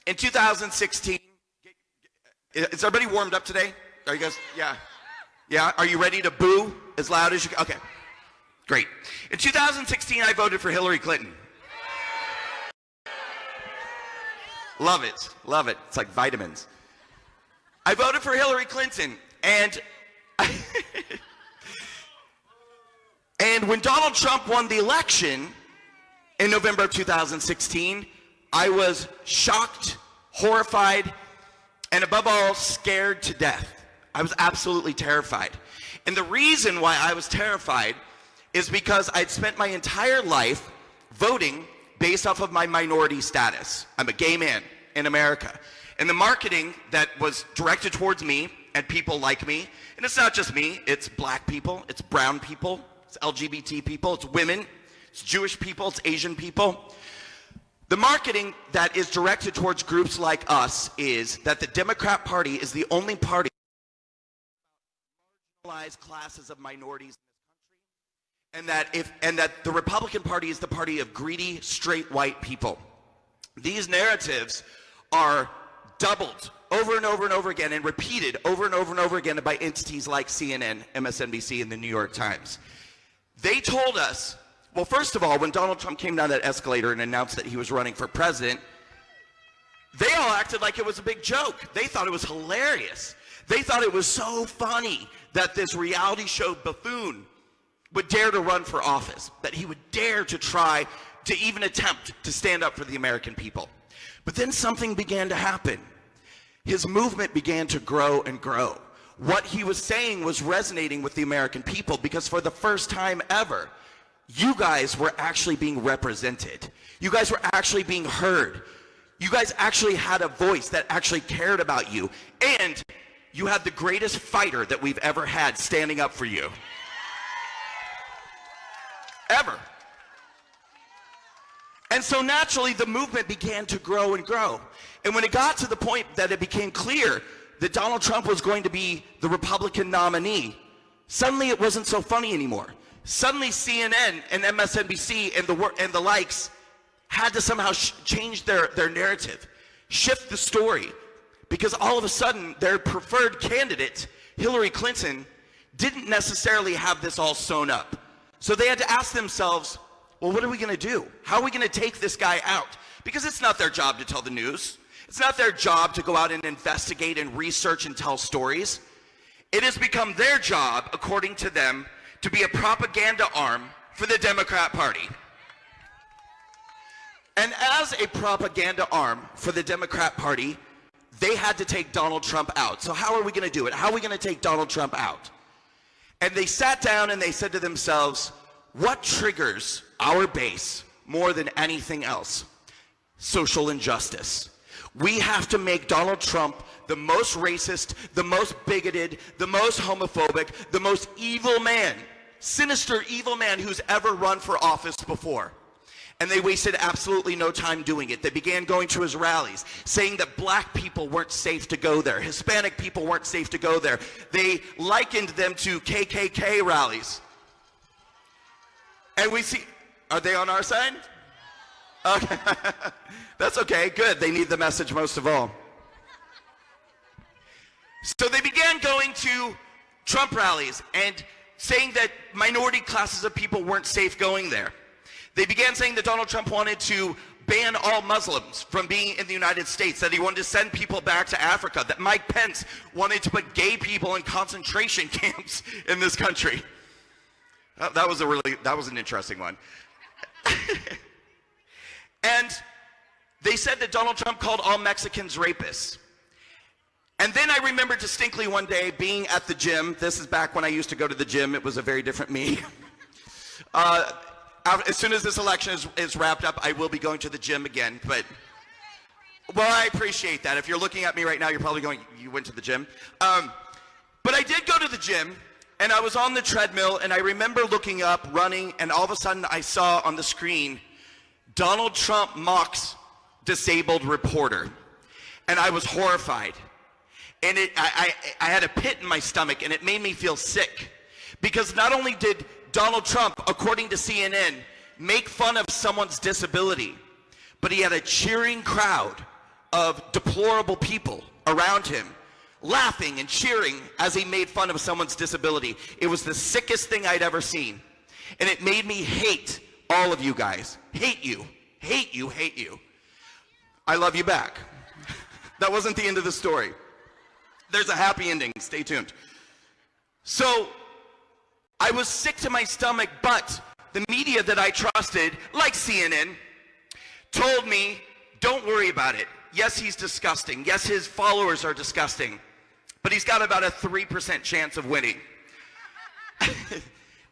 Speaker 6: in 2016, is everybody warmed up today? Are you guys, yeah? Yeah, are you ready to boo as loud as you can? Okay. Great. In 2016, I voted for Hillary Clinton. Love it. Love it. It's like vitamins. I voted for Hillary Clinton, and and when Donald Trump won the election in November of 2016, I was shocked, horrified, and above all, scared to death. I was absolutely terrified. And the reason why I was terrified is because I'd spent my entire life voting based off of my minority status. I'm a gay man in America. And the marketing that was directed towards me and people like me, and it's not just me, it's black people, it's brown people, it's LGBT people, it's women, it's Jewish people, it's Asian people. The marketing that is directed towards groups like us is that the Democrat Party is the only party that marginalized classes of minorities. And that the Republican Party is the party of greedy, straight white people. These narratives are doubled over and over and over again and repeated over and over and over again by entities like CNN, MSNBC, and the New York Times. They told us, well, first of all, when Donald Trump came down that escalator and announced that he was running for president, they all acted like it was a big joke. They thought it was hilarious. They thought it was so funny that this reality show buffoon would dare to run for office, that he would dare to try to even attempt to stand up for the American people. But then something began to happen. His movement began to grow and grow. What he was saying was resonating with the American people because for the first time ever, you guys were actually being represented. You guys were actually being heard. You guys actually had a voice that actually cared about you. And you had the greatest fighter that we've ever had standing up for you. ever. And so naturally, the movement began to grow and grow. And when it got to the point that it became clear that Donald Trump was going to be the Republican nominee, suddenly it wasn't so funny anymore. Suddenly CNN and MSNBC and the likes had to somehow change their narrative, shift the story, because all of a sudden their preferred candidate, Hillary Clinton, didn't necessarily have this all sewn up. So they had to ask themselves, well, what are we going to do? How are we going to take this guy out? Because it's not their job to tell the news. It's not their job to go out and investigate and research and tell stories. It has become their job, according to them, to be a propaganda arm for the Democrat Party. And as a propaganda arm for the Democrat Party, they had to take Donald Trump out. So how are we going to do it? How are we going to take Donald Trump out? And they sat down and they said to themselves, what triggers our base more than anything else? Social injustice. We have to make Donald Trump the most racist, the most bigoted, the most homophobic, the most evil man, sinister evil man who's ever run for office before. And they wasted absolutely no time doing it. They began going to his rallies, saying that black people weren't safe to go there, Hispanic people weren't safe to go there. They likened them to KKK rallies. And we see, are they on our side? Okay. That's okay, good. They need the message most of all. So they began going to Trump rallies and saying that minority classes of people weren't safe going there. They began saying that Donald Trump wanted to ban all Muslims from being in the United States, that he wanted to send people back to Africa, that Mike Pence wanted to put gay people in concentration camps in this country. That was an interesting one. And they said that Donald Trump called all Mexicans rapists. And then I remember distinctly one day being at the gym. This is back when I used to go to the gym. It was a very different me. As soon as this election is wrapped up, I will be going to the gym again. But, well, I appreciate that. If you're looking at me right now, you're probably going, you went to the gym. But I did go to the gym, and I was on the treadmill, and I remember looking up, running, and all of a sudden I saw on the screen, Donald Trump mocks disabled reporter. And I was horrified. And I had a pit in my stomach, and it made me feel sick. Because not only did Donald Trump, according to CNN, make fun of someone's disability, but he had a cheering crowd of deplorable people around him, laughing and cheering as he made fun of someone's disability. It was the sickest thing I'd ever seen. And it made me hate all of you guys. Hate you. Hate you. Hate you. I love you back. That wasn't the end of the story. There's a happy ending. Stay tuned. So I was sick to my stomach, but the media that I trusted, like CNN, told me, don't worry about it. Yes, he's disgusting. Yes, his followers are disgusting. But he's got about a 3% chance of winning.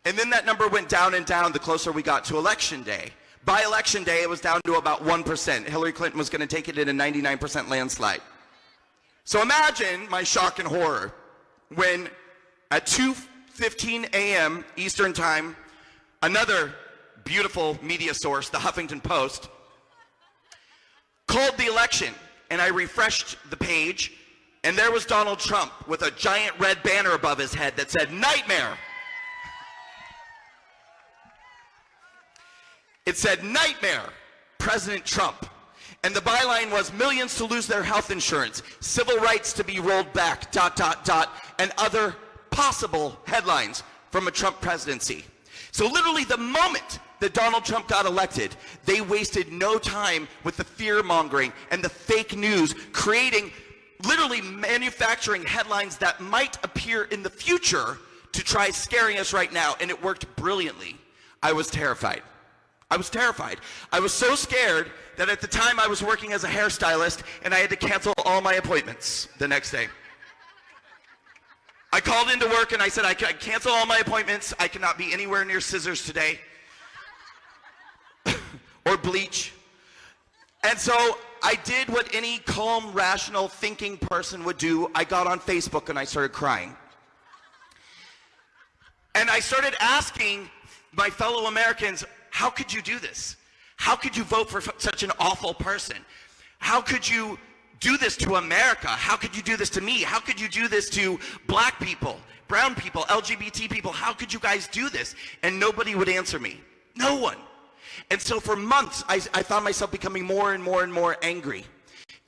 Speaker 6: And then that number went down and down the closer we got to election day. By election day, it was down to about 1%. Hillary Clinton was going to take it in a 99% landslide. So imagine my shock and horror when at 2:15 a.m. Eastern Time, another beautiful media source, the Huffington Post, called the election, and I refreshed the page, and there was Donald Trump with a giant red banner above his head that said, "Nightmare." It said, "Nightmare, President Trump." And the byline was, "Millions to lose their health insurance, civil rights to be rolled back, ... and other possible headlines from a Trump presidency. So literally the moment that Donald Trump got elected, they wasted no time with the fear-mongering and the fake news, creating, literally manufacturing headlines that might appear in the future to try scaring us right now, and it worked brilliantly. I was terrified. I was terrified. I was so scared that at the time I was working as a hairstylist and I had to cancel all my appointments the next day. I called into work and I said, I cancel all my appointments. I cannot be anywhere near scissors today. Or bleach. And so I did what any calm, rational, thinking person would do. I got on Facebook and I started crying. And I started asking My fellow Americans, how could you do this? How could you vote for such an awful person? How could you do this to America? How could you do this to me? How could you do this to black people, brown people, LGBT people? How could you guys do this? And nobody would answer me. No one. And so for months, I found myself becoming more and more and more angry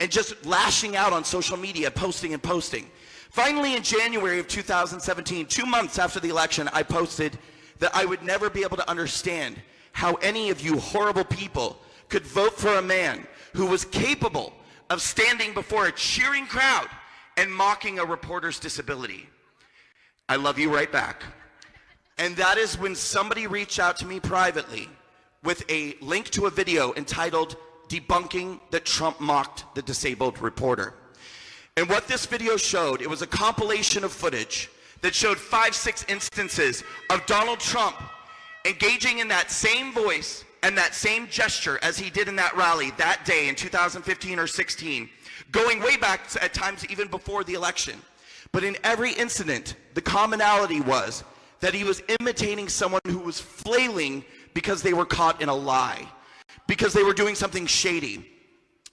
Speaker 6: and just lashing out on social media, posting and posting. Finally, in January of 2017, 2 months after the election, I posted that I would never be able to understand how any of you horrible people could vote for a man who was capable of standing before a cheering crowd and mocking a reporter's disability. I love you right back. And that is when somebody reached out to me privately with a link to a video entitled "Debunking that Trump Mocked the Disabled Reporter." And what this video showed, it was a compilation of footage that showed 5-6 instances of Donald Trump engaging in that same voice and that same gesture as he did in that rally that day in 2015 or 16, going way back at times even before the election. But in every incident, the commonality was that he was imitating someone who was flailing because they were caught in a lie, because they were doing something shady,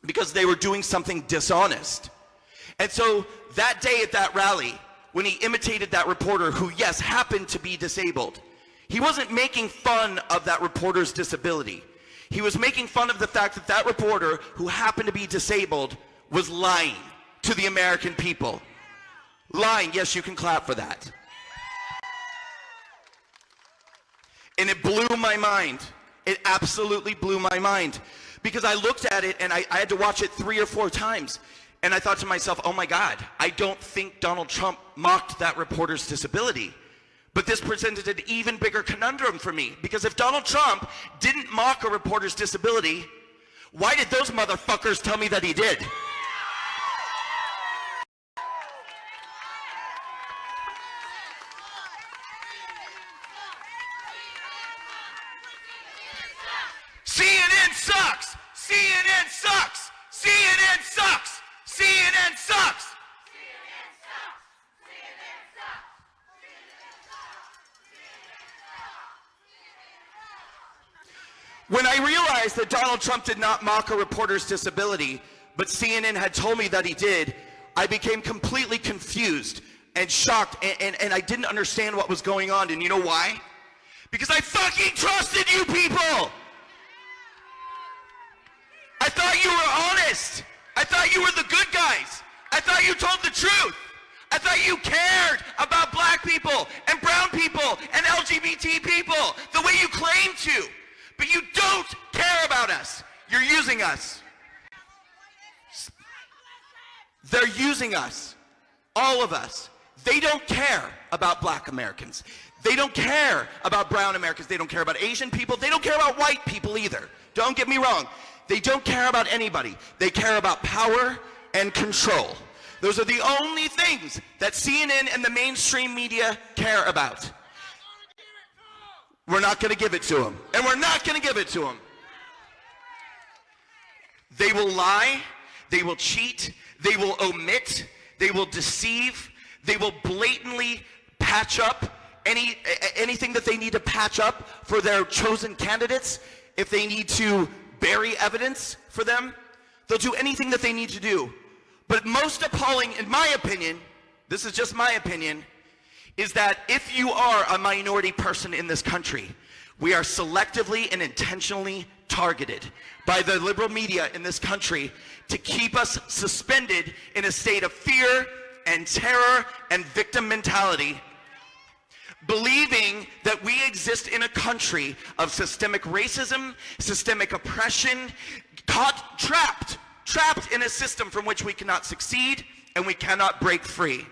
Speaker 6: because they were doing something dishonest. And so that day at that rally, when he imitated that reporter who, yes, happened to be disabled, he wasn't making fun of that reporter's disability. He was making fun of the fact that that reporter who happened to be disabled was lying to the American people. Lying, yes, you can clap for that. And it blew my mind. It absolutely blew my mind. Because I looked at it and I had to watch it 3 or 4 times. And I thought to myself, oh my God, I don't think Donald Trump mocked that reporter's disability. But this presented an even bigger conundrum for me. Because if Donald Trump didn't mock a reporter's disability, why did those motherfuckers tell me that he did? CNN sucks! CNN sucks! CNN sucks! CNN sucks! When I realized that Donald Trump did not mock a reporter's disability, but CNN had told me that he did, I became completely confused and shocked, and I didn't understand what was going on. And you know why? Because I fucking trusted you people! I thought you were honest. I thought you were the good guys. I thought you told the truth. I thought you cared about black people and brown people and LGBT people the way you claim to. But you don't care about us. You're using us. They're using us. All of us. They don't care about black Americans. They don't care about brown Americans. They don't care about Asian people. They don't care about white people either. Don't get me wrong. They don't care about anybody. They care about power and control. Those are the only things that CNN and the mainstream media care about. We're not going to give it to them. And we're not going to give it to them. They will lie. They will cheat. They will omit. They will deceive. They will blatantly patch up anything that they need to patch up for their chosen candidates. If they need to bury evidence for them, they'll do anything that they need to do. But most appalling, in my opinion, this is just my opinion, is that if you are a minority person in this country, we are selectively and intentionally targeted by the liberal media in this country to keep us suspended in a state of fear and terror and victim mentality, believing that we exist in a country of systemic racism, systemic oppression, trapped in a system from which we cannot succeed and we cannot break free.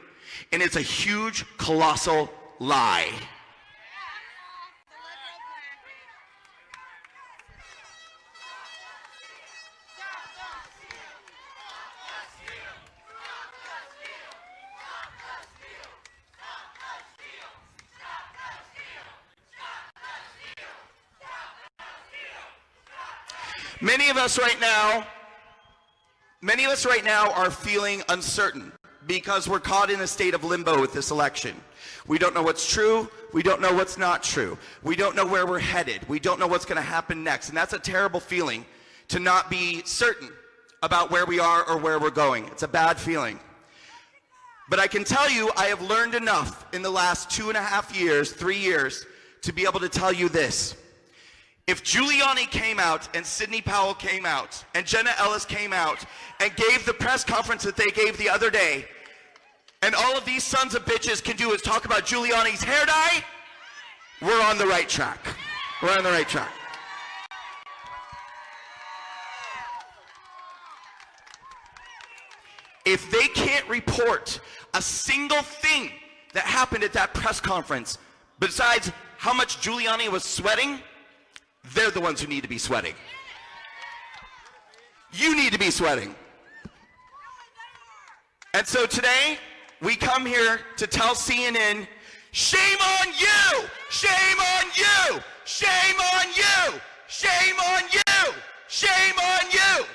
Speaker 6: And it's a huge, colossal lie. Many of us right now are feeling uncertain because we're caught in a state of limbo with this election. We don't know what's true. We don't know what's not true. We don't know where we're headed. We don't know what's going to happen next. And that's a terrible feeling, to not be certain about where we are or where we're going. It's a bad feeling. But I can tell you, I have learned enough in the last 2.5 years, 3 years, to be able to tell you this. If Giuliani came out and Sidney Powell came out and Jenna Ellis came out and gave the press conference that they gave the other day, and all of these sons of bitches can do is talk about Giuliani's hair dye, we're on the right track. We're on the right track. If they can't report a single thing that happened at that press conference besides how much Giuliani was sweating, they're the ones who need to be sweating. You need to be sweating. And so today, we come here to tell CNN, shame on you! Shame on you! Shame on you! Shame on you! Shame on you!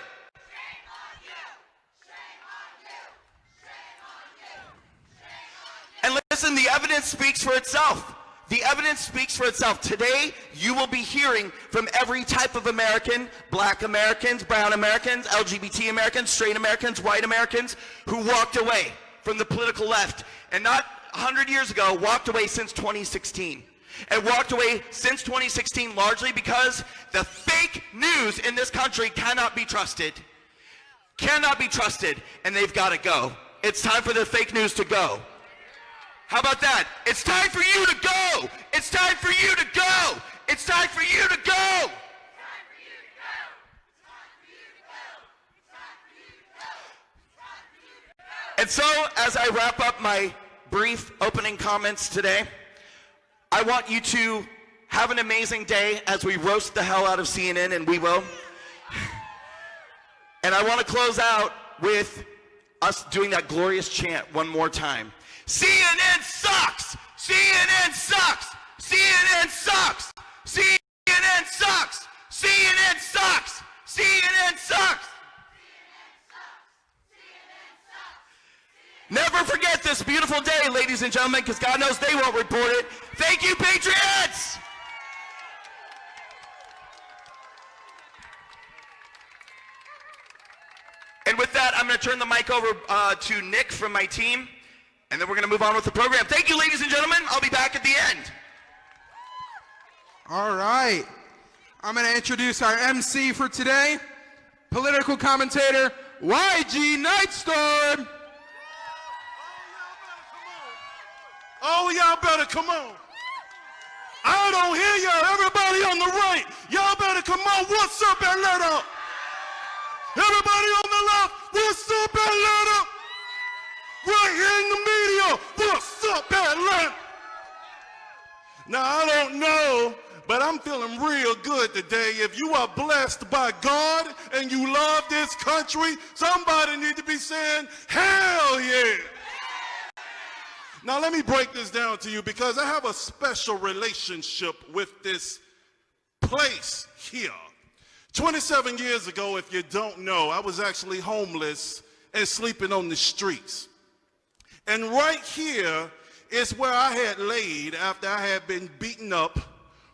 Speaker 6: And listen, the evidence speaks for itself. The evidence speaks for itself. Today, you will be hearing from every type of American, black Americans, brown Americans, LGBT Americans, straight Americans, white Americans, who walked away from the political left, and not 100 years ago, walked away since 2016. And walked away since 2016 largely because the fake news in this country cannot be trusted. Cannot be trusted, and they've got to go. It's time for the fake news to go. How about that? It's time for you to go. It's time for you to go. It's time for you to go. And so, as I wrap up my brief opening comments today, I want you to have an amazing day as we roast the hell out of CNN, and we will. And I want to close out with us doing that glorious chant one more time. CNN sucks! CNN sucks! CNN sucks! CNN sucks! CNN sucks! CNN sucks! Never forget this beautiful day, ladies and gentlemen, because God knows they won't report it. Thank you, Patriots! And with that, I'm going to turn the mic over to Nick from my team. And then we're going to move on with the program. Thank you, ladies and gentlemen. I'll be back at the end.
Speaker 4: All right. I'm going to introduce our MC for today, political commentator YG Nightstorm.
Speaker 8: Oh, y'all better come on. I don't hear y'all. Everybody on the right, y'all better come on. What's up, Atlanta? Everybody on the left, what's up, Atlanta? Right here in the media, what's up, Atlanta? Now, I don't know, but I'm feeling real good today. If you are blessed by God and you love this country, somebody need to be saying, hell yeah. Now, let me break this down to you because I have a special relationship with this place here. 27 years ago, if you don't know, I was actually homeless and sleeping on the streets. And right here is where I had laid after I had been beaten up,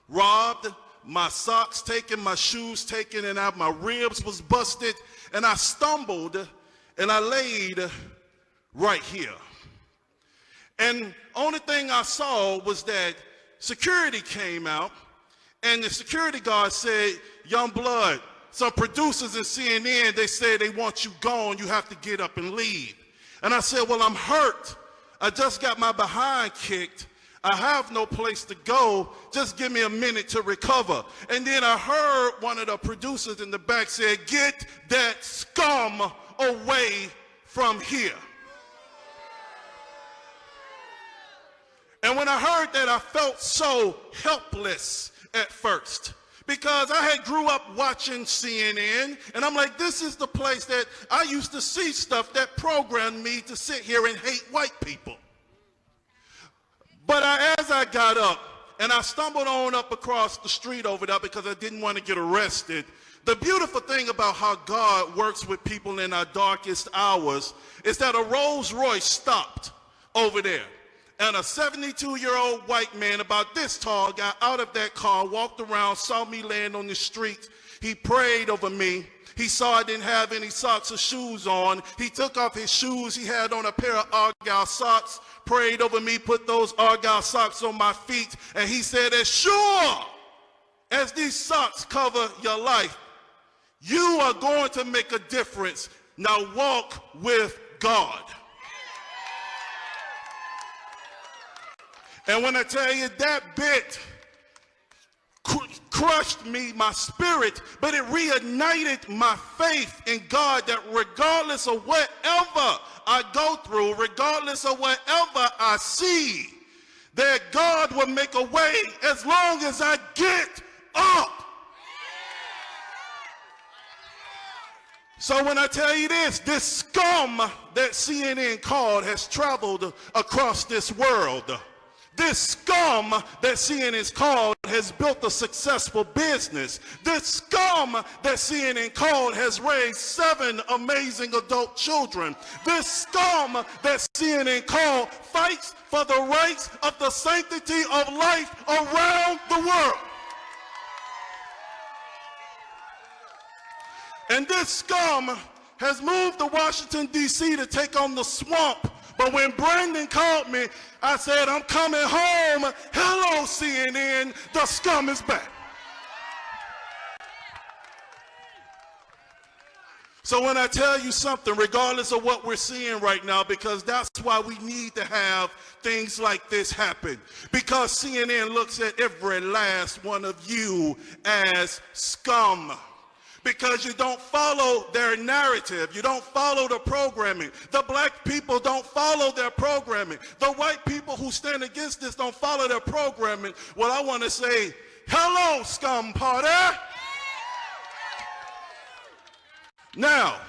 Speaker 8: robbed, my socks taken, my shoes taken, and my ribs was busted, and I stumbled and I laid right here. And only thing I saw was that security came out, and the security guard said, young blood, some producers in CNN, they said they want you gone, you have to get up and leave. And I said, well, I'm hurt. I just got my behind kicked. I have no place to go. Just give me a minute to recover. And then I heard one of the producers in the back say, get that scum away from here. And when I heard that, I felt so helpless at first because I had grew up watching CNN, and I'm like, this is the place that I used to see stuff that programmed me to sit here and hate white people. But as I got up, and I stumbled on up across the street over there because I didn't want to get arrested, The beautiful thing about how God works with people in our darkest hours is that a Rolls Royce stopped over there. And a 72-year-old white man about this tall got out of that car, walked around, saw me laying on the street. He prayed over me. He saw I didn't have any socks or shoes on. He took off his shoes. He had on a pair of Argyle socks, prayed over me, put those Argyle socks on my feet, and he said, as sure as these socks cover your life, you are going to make a difference. Now walk with God. And when I tell you that bit crushed me, my spirit, but it reignited my faith in God that regardless of whatever I go through, regardless of whatever I see, that God will make a way as long as I get up. So when I tell you this scum that CNN called has traveled across this world. This scum that CNN called has built a successful business. This scum that CNN called has raised 7 amazing adult children. This scum that CNN called fights for the rights of the sanctity of life around the world. And this scum has moved to Washington, D.C. to take on the swamp. But when Brandon called me, I said, I'm coming home. Hello, CNN. The scum is back. So when I tell you something, regardless of what we're seeing right now, because that's why we need to have things like this happen. Because CNN looks at every last one of you as scum. Because you don't follow their narrative. You don't follow the programming. The black people don't follow their programming. The white people who stand against this don't follow their programming. Well, I want to say, hello, scum party. Now,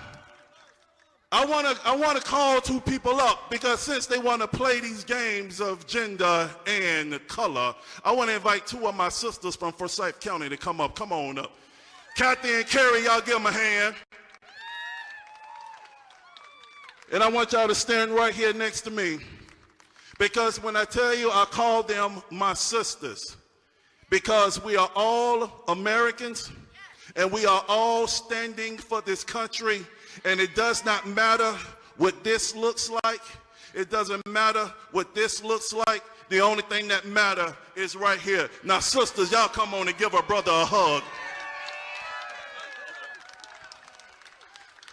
Speaker 8: I want to call 2 people up because since they want to play these games of gender and color, I want to invite 2 of my sisters from Forsyth County to come up. Come on up. Kathy and Carrie, y'all give them a hand. And I want y'all to stand right here next to me. Because when I tell you, I call them my sisters. Because we are all Americans. And we are all standing for this country. And it does not matter what this looks like. It doesn't matter what this looks like. The only thing that matters is right here. Now, sisters, y'all come on and give a brother a hug.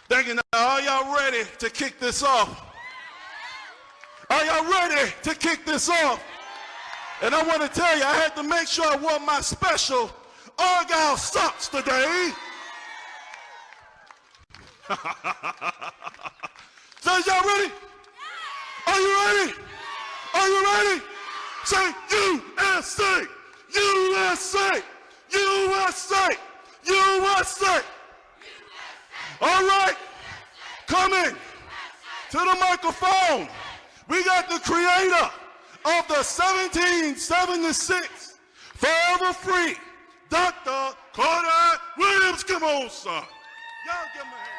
Speaker 8: Thank you. Now, are y'all ready to kick this off? Are y'all ready to kick this off? And I want to tell you, I had to make sure I wore my special Argyle socks today. So y'all ready? Are you ready? Are you ready? Say USA, USA, USA, USA. All right, coming to the microphone, we got the creator of the 1776 Forever Free, Dr. Carter Williams. Come on, son. Y'all give him a hand.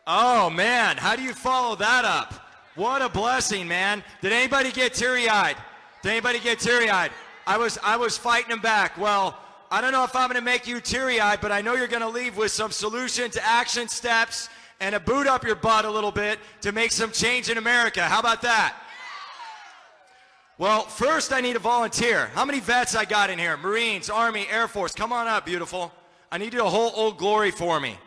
Speaker 9: Oh, man, how do you follow that up? What a blessing, man. Did anybody get teary-eyed? Did anybody get teary-eyed? I was fighting them back. Well, I don't know if I'm going to make you teary-eyed, but I know you're going to leave with some solution to action steps and a boot up your butt a little bit to make some change in America. How about that? Well, first I need a volunteer. How many vets I got in here? Marines, Army, Air Force. Come on up, beautiful. I need you to hold Old Glory for me.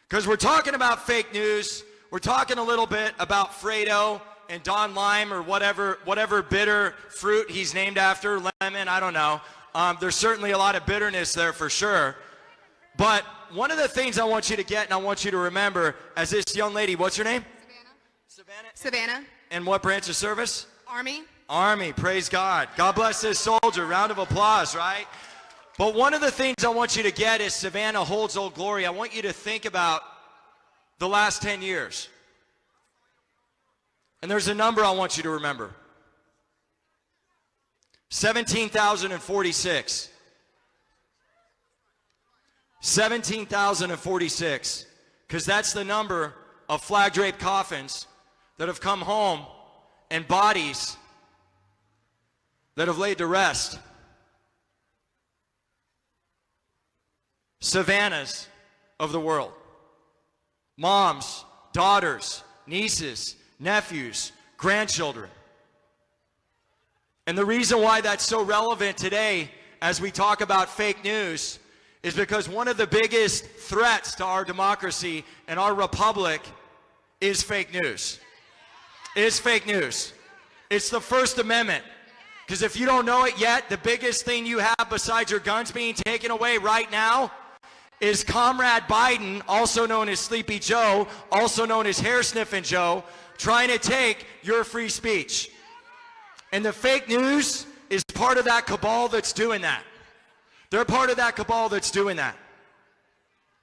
Speaker 9: Because we're talking about fake news. We're talking a little bit about Fredo and Don Lime or whatever bitter fruit he's named after, lemon, I don't know. There's certainly a lot of bitterness there for sure. But one of the things I want you to get and I want you to remember as this young lady, what's your name?
Speaker 10: Savannah. Savannah.
Speaker 9: And what branch of service?
Speaker 10: Army.
Speaker 9: Army, praise God. God bless this soldier. Round of applause, right? But one of the things I want you to get is Savannah holds Old Glory. I want you to think about the last 10 years. And there's a number I want you to remember. 17,046. 17,046, because that's the number of flag-draped coffins that have come home and bodies that have laid to rest. Savannahs of the world. Moms, daughters, nieces, nephews, grandchildren. And the reason why that's so relevant today as we talk about fake news is because one of the biggest threats to our democracy and our republic is fake news. It's fake news. It's the First Amendment. Because if you don't know it yet, the biggest thing you have besides your guns being taken away right now is Comrade Biden, also known as Sleepy Joe, also known as Hair Sniffing Joe, trying to take your free speech. And the fake news is part of that cabal that's doing that. They're part of that cabal that's doing that.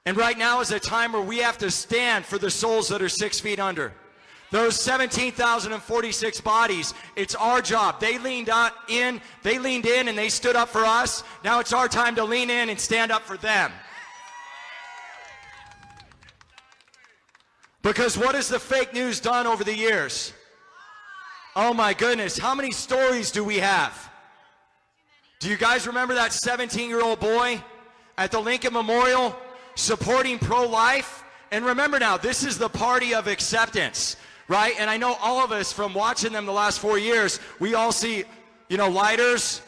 Speaker 9: And right now is a time where we have to stand for the souls that are 6 feet under. Those 17,046 bodies, it's our job. They leaned in and they stood up for us. Now it's our time to lean in and stand up for them. Because what has the fake news done over the years? Oh my goodness, how many stories do we have? Do you guys remember that 17-year-old boy at the Lincoln Memorial supporting pro-life? And remember now, this is the party of acceptance, right? And I know all of us from watching them the last 4 years, we all see, lighters,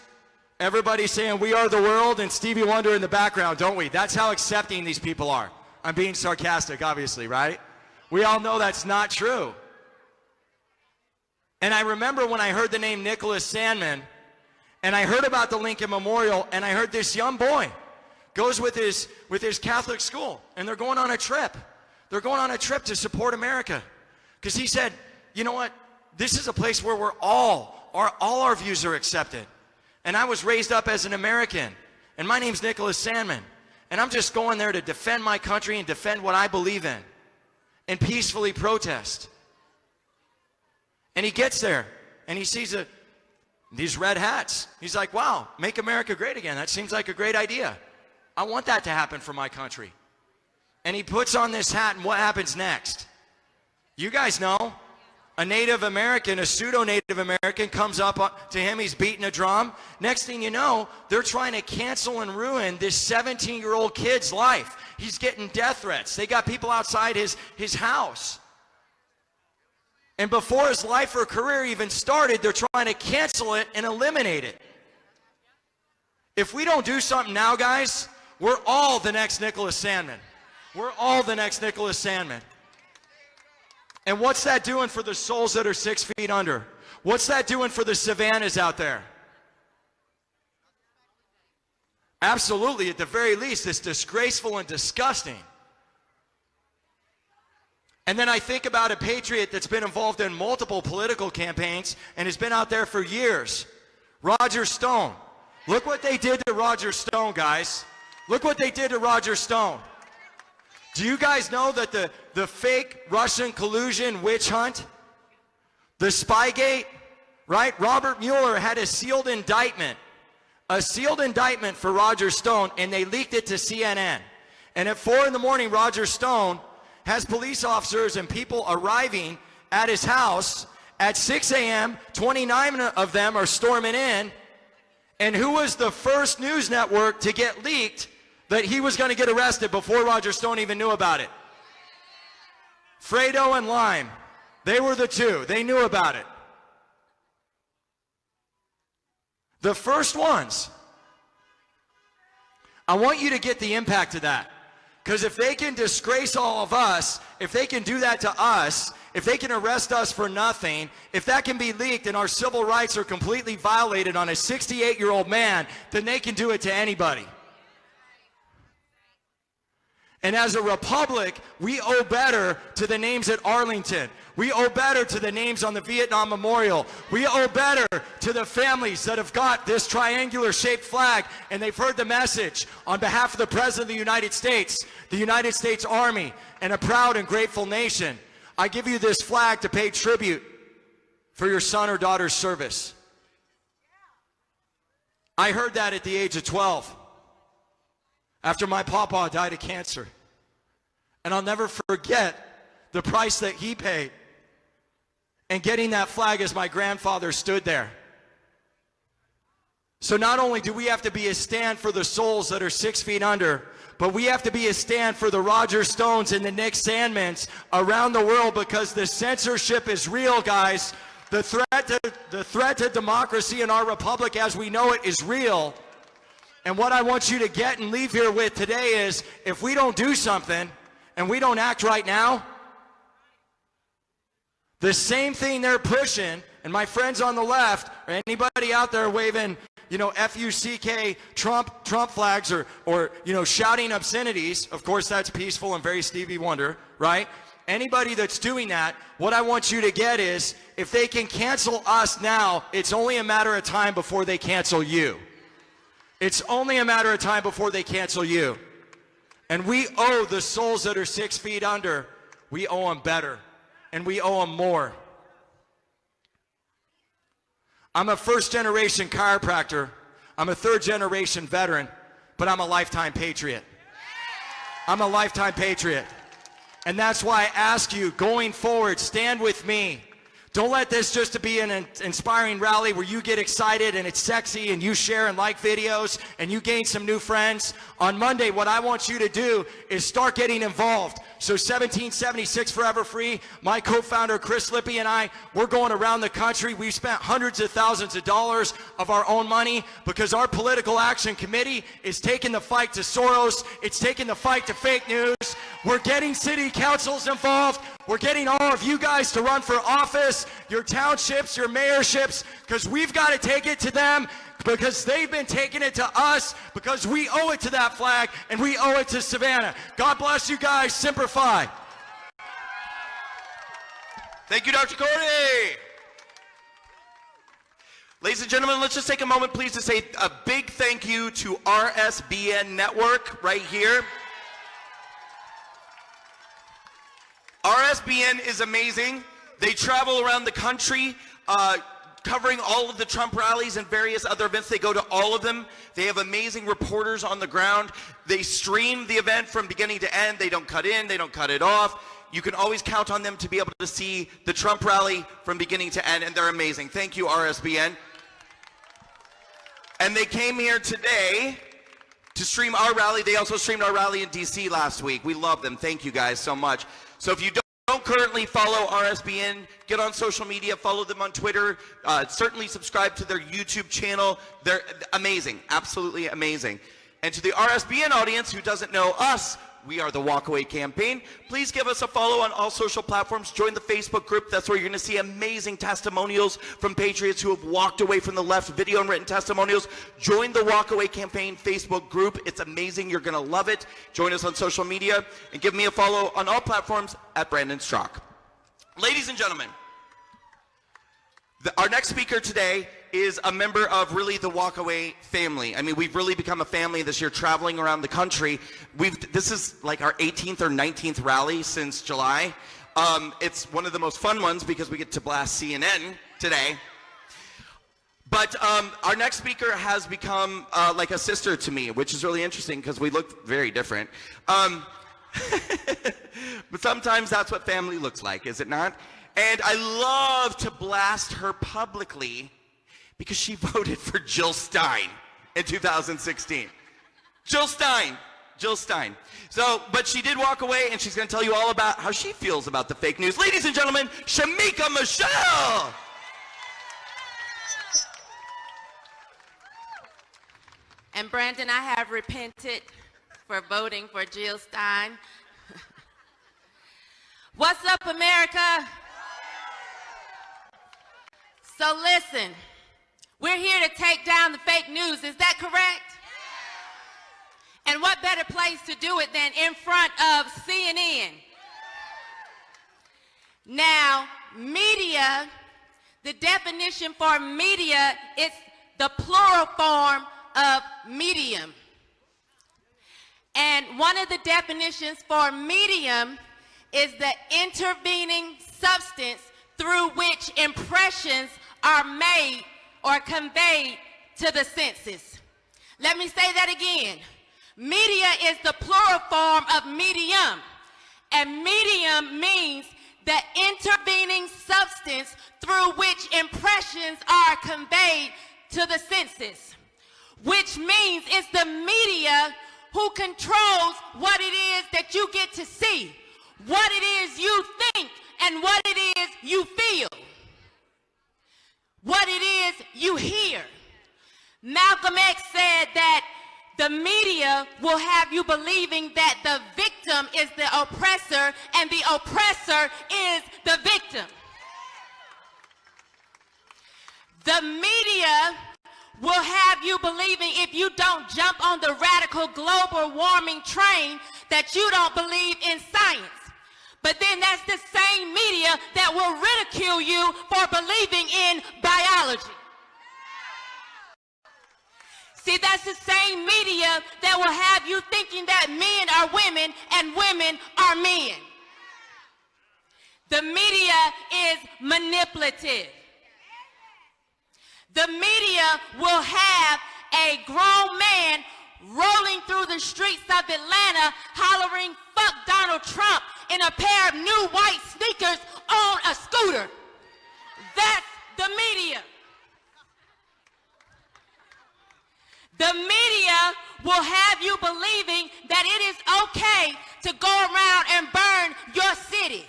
Speaker 9: everybody saying we are the world, and Stevie Wonder in the background, don't we? That's how accepting these people are. I'm being sarcastic, obviously, right? We all know that's not true. And I remember when I heard the name Nicholas Sandmann, and I heard about the Lincoln Memorial, and I heard this young boy goes with his Catholic school, and they're going on a trip. They're going on a trip to support America. Because he said, you know what? This is a place where all our views are accepted. And I was raised up as an American, and my name's Nicholas Sandmann. And I'm just going there to defend my country and defend what I believe in and peacefully protest. And he gets there, and he sees these red hats. He's like, wow, make America great again. That seems like a great idea. I want that to happen for my country. And he puts on this hat, and what happens next? You guys know. A Native American, a pseudo-Native American comes up to him. He's beating a drum. Next thing you know, they're trying to cancel and ruin this 17-year-old kid's life. He's getting death threats. They got people outside his house. And before his life or career even started, they're trying to cancel it and eliminate it. If we don't do something now, guys, we're all the next Nicholas Sandmann. We're all the next Nicholas Sandmann. And what's that doing for the souls that are 6 feet under? What's that doing for the Savannahs out there? Absolutely, at the very least, it's disgraceful and disgusting. And then I think about a patriot that's been involved in multiple political campaigns and has been out there for years. Roger Stone. Look what they did to Roger Stone, guys. Look what they did to Roger Stone. Do you guys know that the fake Russian collusion witch hunt, the Spygate, right? Robert Mueller had a sealed indictment for Roger Stone, and they leaked it to CNN. And at 4 in the morning, Roger Stone has police officers and people arriving at his house. At 6 a.m., 29 of them are storming in. And who was the first news network to get leaked that he was going to get arrested before Roger Stone even knew about it? Fredo and Lime. They were the two. They knew about it. The first ones. I want you to get the impact of that. Because if they can disgrace all of us, if they can do that to us, if they can arrest us for nothing, if that can be leaked and our civil rights are completely violated on a 68-year-old man, then they can do it to anybody. And as a republic, we owe better to the names at Arlington. We owe better to the names on the Vietnam Memorial. We owe better to the families that have got this triangular-shaped flag, and they've heard the message on behalf of the President of the United States Army, and a proud and grateful nation. I give you this flag to pay tribute for your son or daughter's service. I heard that at the age of 12. after my papa died of cancer. And I'll never forget the price that he paid and getting that flag as my grandfather stood there. So not only do we have to be a stand for the souls that are 6 feet under, but we have to be a stand for the Roger Stones and the Nick Sandmans around the world, because the censorship is real, guys. The threat to democracy in our republic as we know it is real. And what I want you to get and leave here with today is, if we don't do something and we don't act right now, the same thing they're pushing, and my friends on the left, or anybody out there waving, you know, F-U-C-K Trump flags, or you know, shouting obscenities, of course that's peaceful and very Stevie Wonder, right? Anybody that's doing that, what I want you to get is, if they can cancel us now, it's only a matter of time before they cancel you. It's only a matter of time before they cancel you. And we owe the souls that are 6 feet under, we owe them better. And we owe them more. I'm a first-generation chiropractor. I'm a third-generation veteran, but I'm a lifetime patriot. I'm a lifetime patriot. And that's why I ask you, going forward, stand with me. Don't let this just be an inspiring rally where you get excited and it's sexy and you share and like videos and you gain some new friends. On Monday, what I want you to do is start getting involved. So 1776 Forever Free, my co-founder Chris Lippy and I, we're going around the country. We've spent hundreds of thousands of dollars of our own money because our political action committee is taking the fight to Soros. It's taking the fight to fake news. We're getting city councils involved. We're getting all of you guys to run for office, your townships, your mayorships, because we've got to take it to them, because they've been taking it to us, because we owe it to that flag and we owe it to Savannah. God bless you guys. Semper Fi.
Speaker 6: Thank you, Dr. Corey. Ladies and gentlemen, let's just take a moment, please, to say a big thank you to RSBN Network right here. RSBN is amazing. They travel around the country covering all of the Trump rallies and various other events. They go to all of them. They have amazing reporters on the ground. They stream the event from beginning to end. They don't cut in, they don't cut it off. You can always count on them to be able to see the Trump rally from beginning to end, and they're amazing. Thank you, RSBN. And they came here today to stream our rally. They also streamed our rally in DC last week. We love them. Thank you guys so much. So if you don't currently follow RSBN, get on social media, follow them on Twitter, certainly subscribe to their YouTube channel. They're amazing, absolutely amazing. And to the RSBN audience who doesn't know us, we are the Walkaway Campaign. Please give us a follow on all social platforms. Join the Facebook group. That's where you're going to see amazing testimonials from patriots who have walked away from the left, video and written testimonials. Join the Walkaway Campaign Facebook group. It's amazing. You're going to love it. Join us on social media and give me a follow on all platforms at Brandon Strzok. Ladies and gentlemen, our next speaker today is a member of really the Walkaway family. I mean, we've really become a family this year, traveling around the country. This is like our 18th or 19th rally since July. It's one of the most fun ones because we get to blast CNN today. But our next speaker has become like a sister to me, which is really interesting because we look very different. But sometimes that's what family looks like, is it not? And I love to blast her publicly because she voted for Jill Stein in 2016. Jill Stein. So, but she did walk away, and she's going to tell you all about how she feels about the fake news. Ladies and gentlemen, Shamika Michelle.
Speaker 11: And Brandon, I have repented for voting for Jill Stein. What's up, America? So listen, we're here to take down the fake news. Is that correct? And what better place to do it than in front of CNN? Now, media, the definition for media is the plural form of medium. And one of the definitions for medium is the intervening substance through which impressions are made or conveyed to the senses. Let me say that again. Media is the plural form of medium, and medium means the intervening substance through which impressions are conveyed to the senses, which means it's the media who controls what it is that you get to see, what it is you think, and what it is you feel, what it is you hear. Malcolm X said that the media will have you believing that the victim is the oppressor and the oppressor is the victim. The media will have you believing, if you don't jump on the radical global warming train, that you don't believe in science. But then that's the same media that will ridicule you for believing in biology. See, that's the same media that will have you thinking that men are women and women are men. The media is manipulative. The media will have a grown man rolling through the streets of Atlanta hollering, "Fuck Donald Trump," in a pair of new white sneakers on a scooter. That's the media. The media will have you believing that it is okay to go around and burn your city.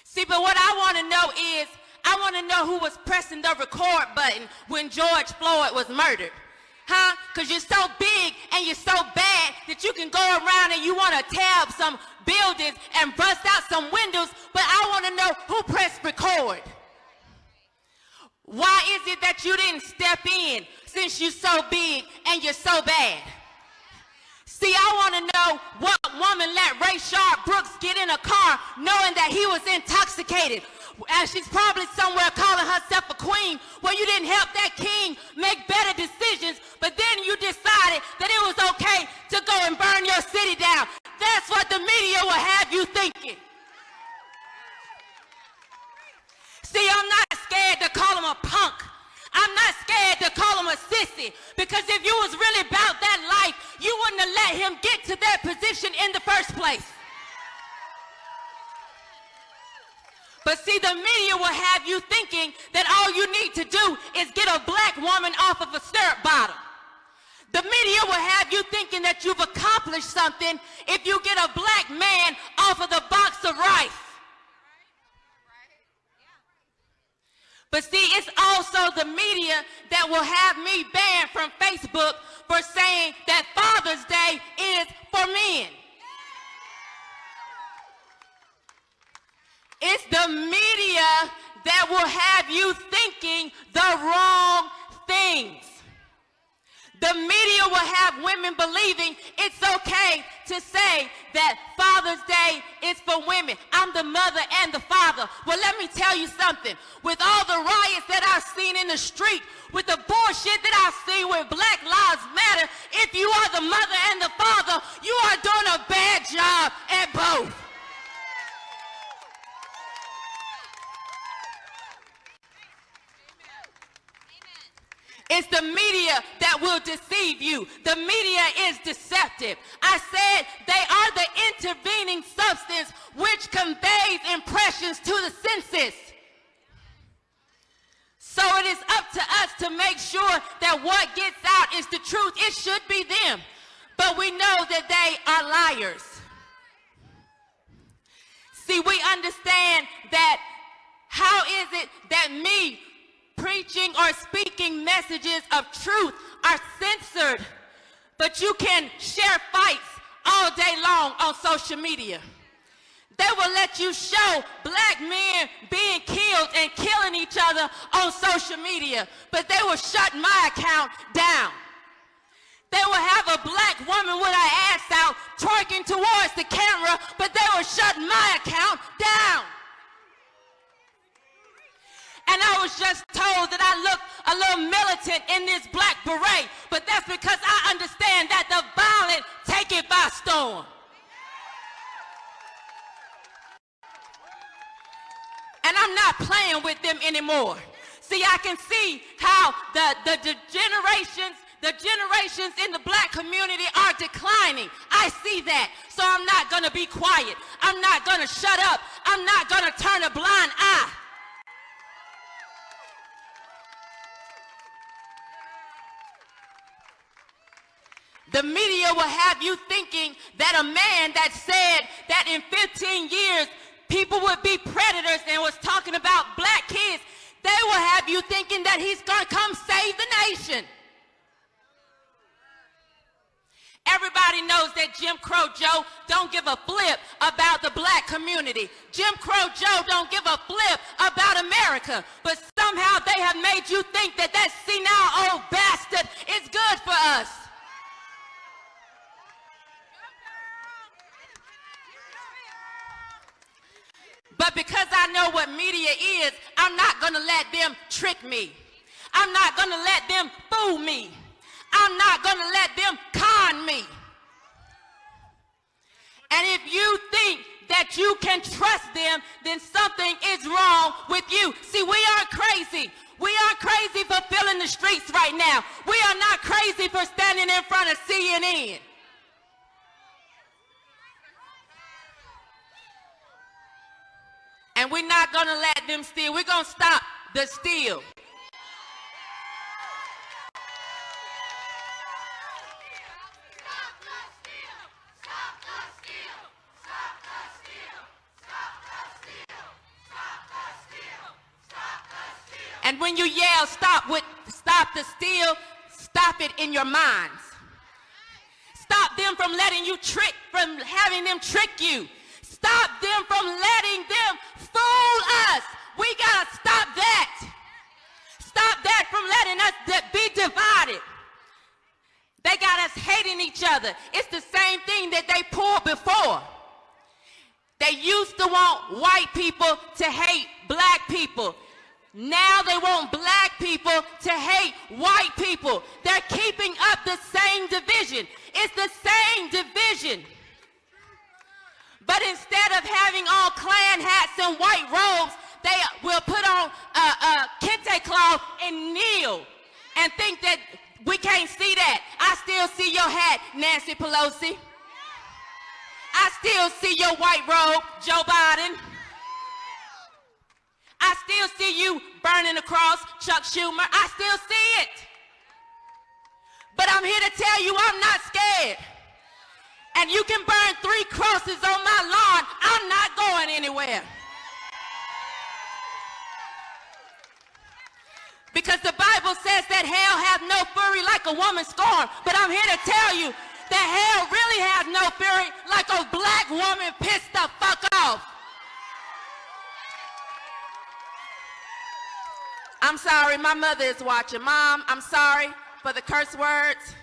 Speaker 11: See, but what I want to know is, I want to know who was pressing the record button when George Floyd was murdered. Huh? Because you're so big and you're so bad that you can go around and you want to tear up some buildings and bust out some windows, but I want to know who pressed record. Why is it that you didn't step in since you're so big and you're so bad? See, I want to know what woman let Rayshard Brooks get in a car knowing that he was intoxicated. And she's probably somewhere calling herself a queen. Well, you didn't help that king make better decisions, but then you decided that it was okay to go and burn your city down. That's what the media will have you thinking. See, I'm not scared to call him a punk. I'm not scared to call him a sissy, because if you was really about that life, you wouldn't have let him get to that position in the first place. But see, the media will have you thinking that all you need to do is get a black woman off of a syrup bottle. The media will have you thinking that you've accomplished something if you get a black man off of the box of rice. But see, it's also the media that will have me banned from Facebook for saying that Father's Day is for men. It's the media that will have you thinking the wrong things. The media will have women believing it's okay to say that Father's Day is for women. I'm the mother and the father. Well, let me tell you something. With all the riots that I've seen in the street, with the bullshit that I've seen with Black Lives Matter, if you are the mother and the father, you are doing a bad job at both. It's the media that will deceive you. The media is deceptive. I said they are the intervening substance which conveys impressions to the senses. So it is up to us to make sure that what gets out is the truth. It should be them. But we know that they are liars. See, we understand that how is it that me preaching or speaking messages of truth are censored, but you can share fights all day long on social media? They will let you show black men being killed and killing each other on social media, but they will shut my account down. They will have a black woman with her ass out twerking towards the camera, but they will shut my account down. And I was just told that I look a little militant in this black beret, but that's because I understand that the violent take it by storm. And I'm not playing with them anymore. See, I can see how the generations The generations in the black community are declining. I see that. So I'm not going to be quiet. I'm not going to shut up. I'm not going to turn a blind eye. The media will have you thinking that a man that said that in 15 years people would be predators and was talking about black kids, they will have you thinking that he's going to come save the nation. Everybody knows that Jim Crow Joe don't give a flip about the black community. Jim Crow Joe don't give a flip about America. But somehow they have made you think that that senile old bastard is good for us. But because I know what media is, I'm not going to let them trick me. I'm not going to let them fool me. I'm not going to let them con me. And if you think that you can trust them, then something is wrong with you. See, we aren't crazy. We aren't crazy for filling the streets right now. We are not crazy for standing in front of CNN. And we're not going to let them steal. We're going to stop the steal. And when you yell, stop the steal, stop it in your minds. Stop them from letting you from having them trick you. Stop them from letting them fool us. We gotta stop that. Stop that from letting us be divided. They got us hating each other. It's the same thing that they pulled before. They used to want white people to hate black people. Now they want black people to hate white people. They're keeping up the same division. It's the same division. But instead of having all Klan hats and white robes, they will put on a kente cloth and kneel and think that we can't see that. I still see your hat, Nancy Pelosi. I still see your white robe, Joe Biden. I still see you burning the cross, Chuck Schumer. I still see it. But I'm here to tell you I'm not scared. And you can burn 3 crosses on my lawn. I'm not going anywhere. Because the Bible says that hell hath no fury like a woman scorned. But I'm here to tell you that hell really has no fury like a black woman pissed the fuck off. I'm sorry, my mother is watching. Mom, I'm sorry for the curse words.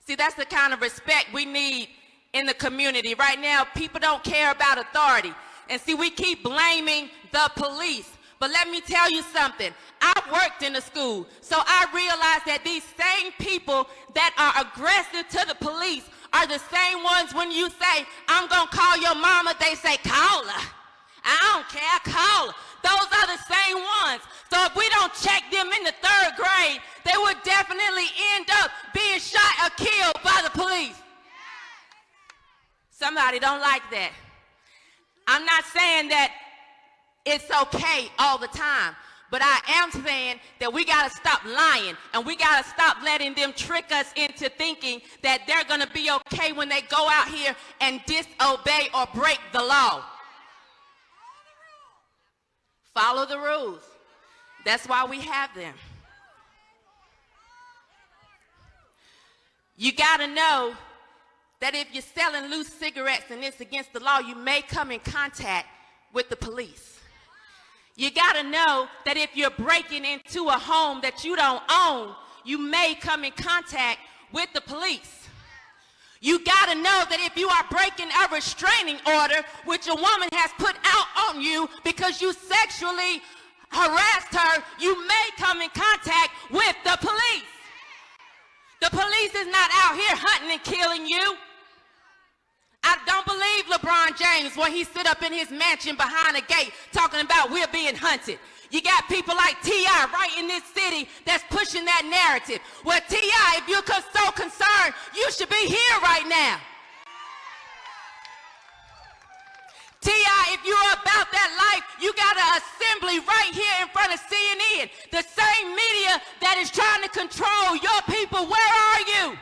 Speaker 11: See, that's the kind of respect we need in the community. Right now, people don't care about authority. And see, we keep blaming the police. But let me tell you something. I worked in a school, so I realized that these same people that are aggressive to the police are the same ones when you say, I'm going to call your mama, they say, call her. I don't care, call her. Those are the same ones. So if we don't check them in the 3rd grade, they would definitely end up being shot or killed by the police. Somebody don't like that. I'm not saying that it's okay all the time, but I am saying that we got to stop lying, and we got to stop letting them trick us into thinking that they're going to be okay when they go out here and disobey or break the law. Follow the rules. That's why we have them. You got to know that if you're selling loose cigarettes and it's against the law, you may come in contact with the police. You got to know that if you're breaking into a home that you don't own, you may come in contact with the police. You got to know that if you are breaking a restraining order, which a woman has put out on you because you sexually harassed her, you may come in contact with the police. The police is not out here hunting and killing you. I don't believe LeBron James when he sit up in his mansion behind a gate talking about we're being hunted. You got people like T.I. right in this city that's pushing that narrative. Well, T.I., if you're so concerned, you should be here right now. T.I., if you're about that life, you got an assembly right here in front of CNN. The same media that is trying to control your people, where are you?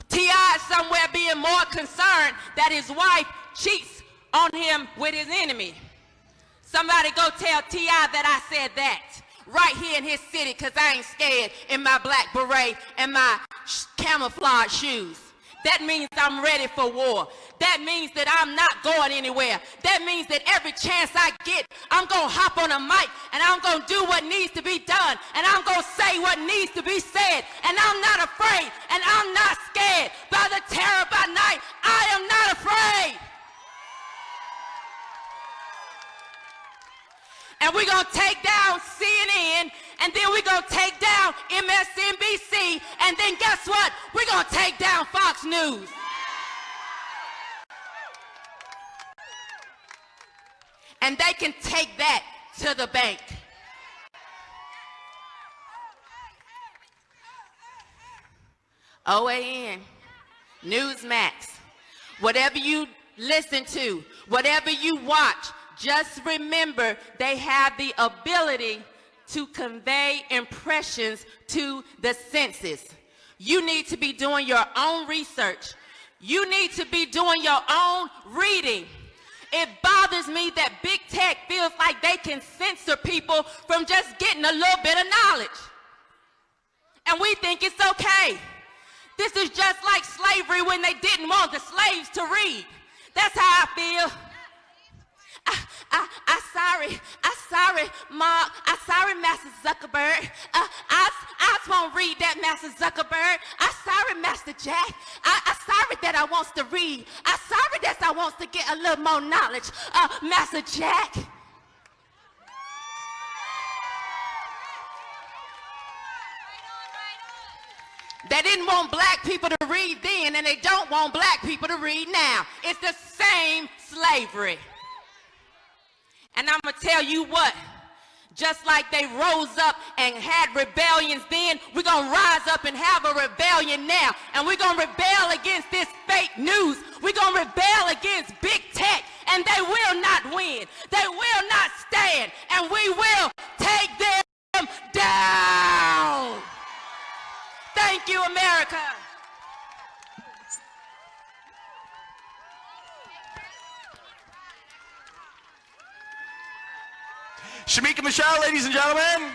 Speaker 11: T.I. is somewhere being more concerned that his wife cheats on him with his enemy. Somebody go tell T.I. that I said that right here in his city, because I ain't scared in my black beret and my camouflage shoes. That means I'm ready for war. That means that I'm not going anywhere. That means that every chance I get, I'm going to hop on a mic and I'm going to do what needs to be done. And I'm going to say what needs to be said. And I'm not afraid and I'm not scared. By the terror by night, I am not afraid. And we're going to take down CNN, and then we're going to take down MSNBC, and then guess what? We're going to take down Fox News. And they can take that to the bank. OAN, Newsmax, whatever you listen to, whatever you watch, just remember they have the ability to convey impressions to the senses. You need to be doing your own research. You need to be doing your own reading. It bothers me that big tech feels like they can censor people from just getting a little bit of knowledge. And we think it's okay. This is just like slavery when they didn't want the slaves to read. That's how I feel. I'm sorry, Mark. I'm sorry, Master Zuckerberg. I won't read that, Master Zuckerberg. I'm sorry, Master Jack. I'm sorry that I wants to read. I'm sorry that I wants to get a little more knowledge, Master Jack. They didn't want black people to read then, and they don't want black people to read now. It's the same slavery. And I'm going to tell you what, just like they rose up and had rebellions then, we're going to rise up and have a rebellion now. And we're going to rebel against this fake news. We're going to rebel against big tech, and they will not win. They will not stand, and we will take them down. Thank you, America.
Speaker 6: Shamika Michelle, ladies and gentlemen.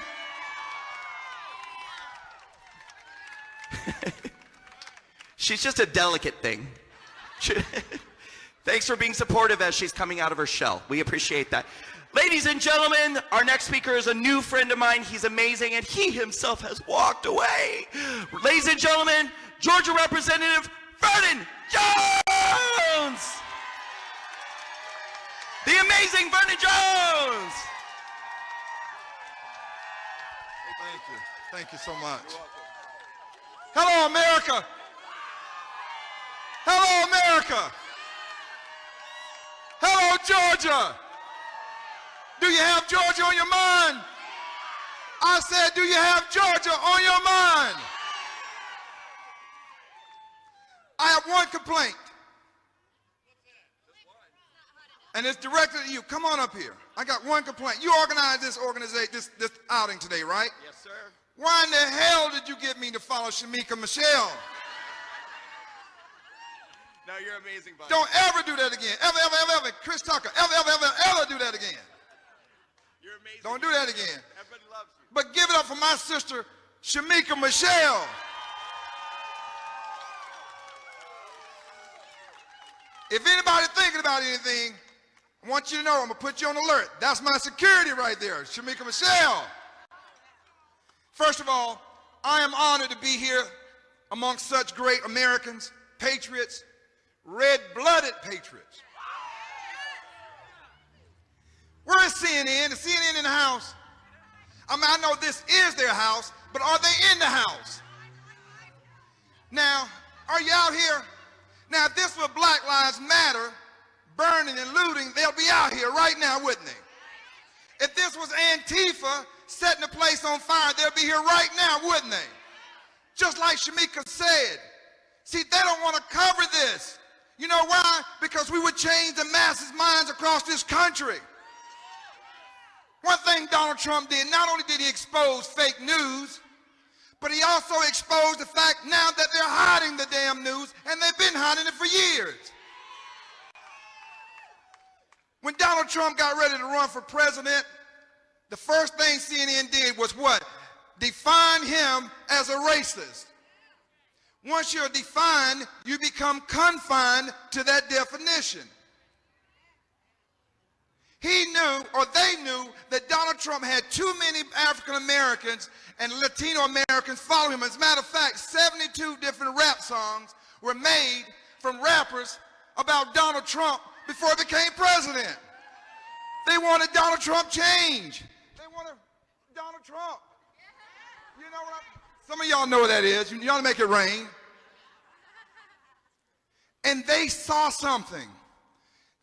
Speaker 6: She's just a delicate thing. Thanks for being supportive as she's coming out of her shell. We appreciate that. Ladies and gentlemen, our next speaker is a new friend of mine. He's amazing, and he himself has walked away. Ladies and gentlemen, Georgia Representative Vernon Jones. The amazing Vernon Jones.
Speaker 12: Thank you. Thank you so much. Hello, America. Hello, America. Hello, Georgia. Do you have Georgia on your mind? I said, do you have Georgia on your mind? I have one complaint. And it's directed at you. Come on up here. I got one complaint. You organized this this outing today, right?
Speaker 6: Yes, sir.
Speaker 12: Why in the hell did you get me to follow Shamika Michelle?
Speaker 6: No, you're amazing, buddy.
Speaker 12: Don't ever do that again. Ever. Chris Tucker, ever do that again.
Speaker 6: You're amazing.
Speaker 12: Don't do that again.
Speaker 6: Everybody loves you.
Speaker 12: But give it up for my sister, Shamika Michelle. If anybody's thinking about anything, I want you to know I'm going to put you on alert. That's my security right there, Shamika Michelle. First of all, I am honored to be here amongst such great Americans, patriots, red-blooded patriots. Where is CNN? Is CNN in the house? I mean, I know this is their house, but are they in the house? Now, are you out here? Now, if this were Black Lives Matter, burning and looting, they'll be out here right now, wouldn't they? If this was Antifa setting the place on fire, they'll be here right now, wouldn't they? Just like Shamika said. See, they don't want to cover this. You know why? Because we would change the masses' minds across this country. One thing Donald Trump did, not only did he expose fake news, but he also exposed the fact now that they're hiding the damn news, and they've been hiding it for years. When Donald Trump got ready to run for president, the first thing CNN did was what? Define him as a racist. Once you're defined, you become confined to that definition. He knew, or they knew, that Donald Trump had too many African Americans and Latino Americans follow him. As a matter of fact, 72 different rap songs were made from rappers about Donald Trump before he became president. They wanted Donald Trump change. They wanted Donald Trump. You know what some of y'all know what that is. You ought to make it rain. And they saw something.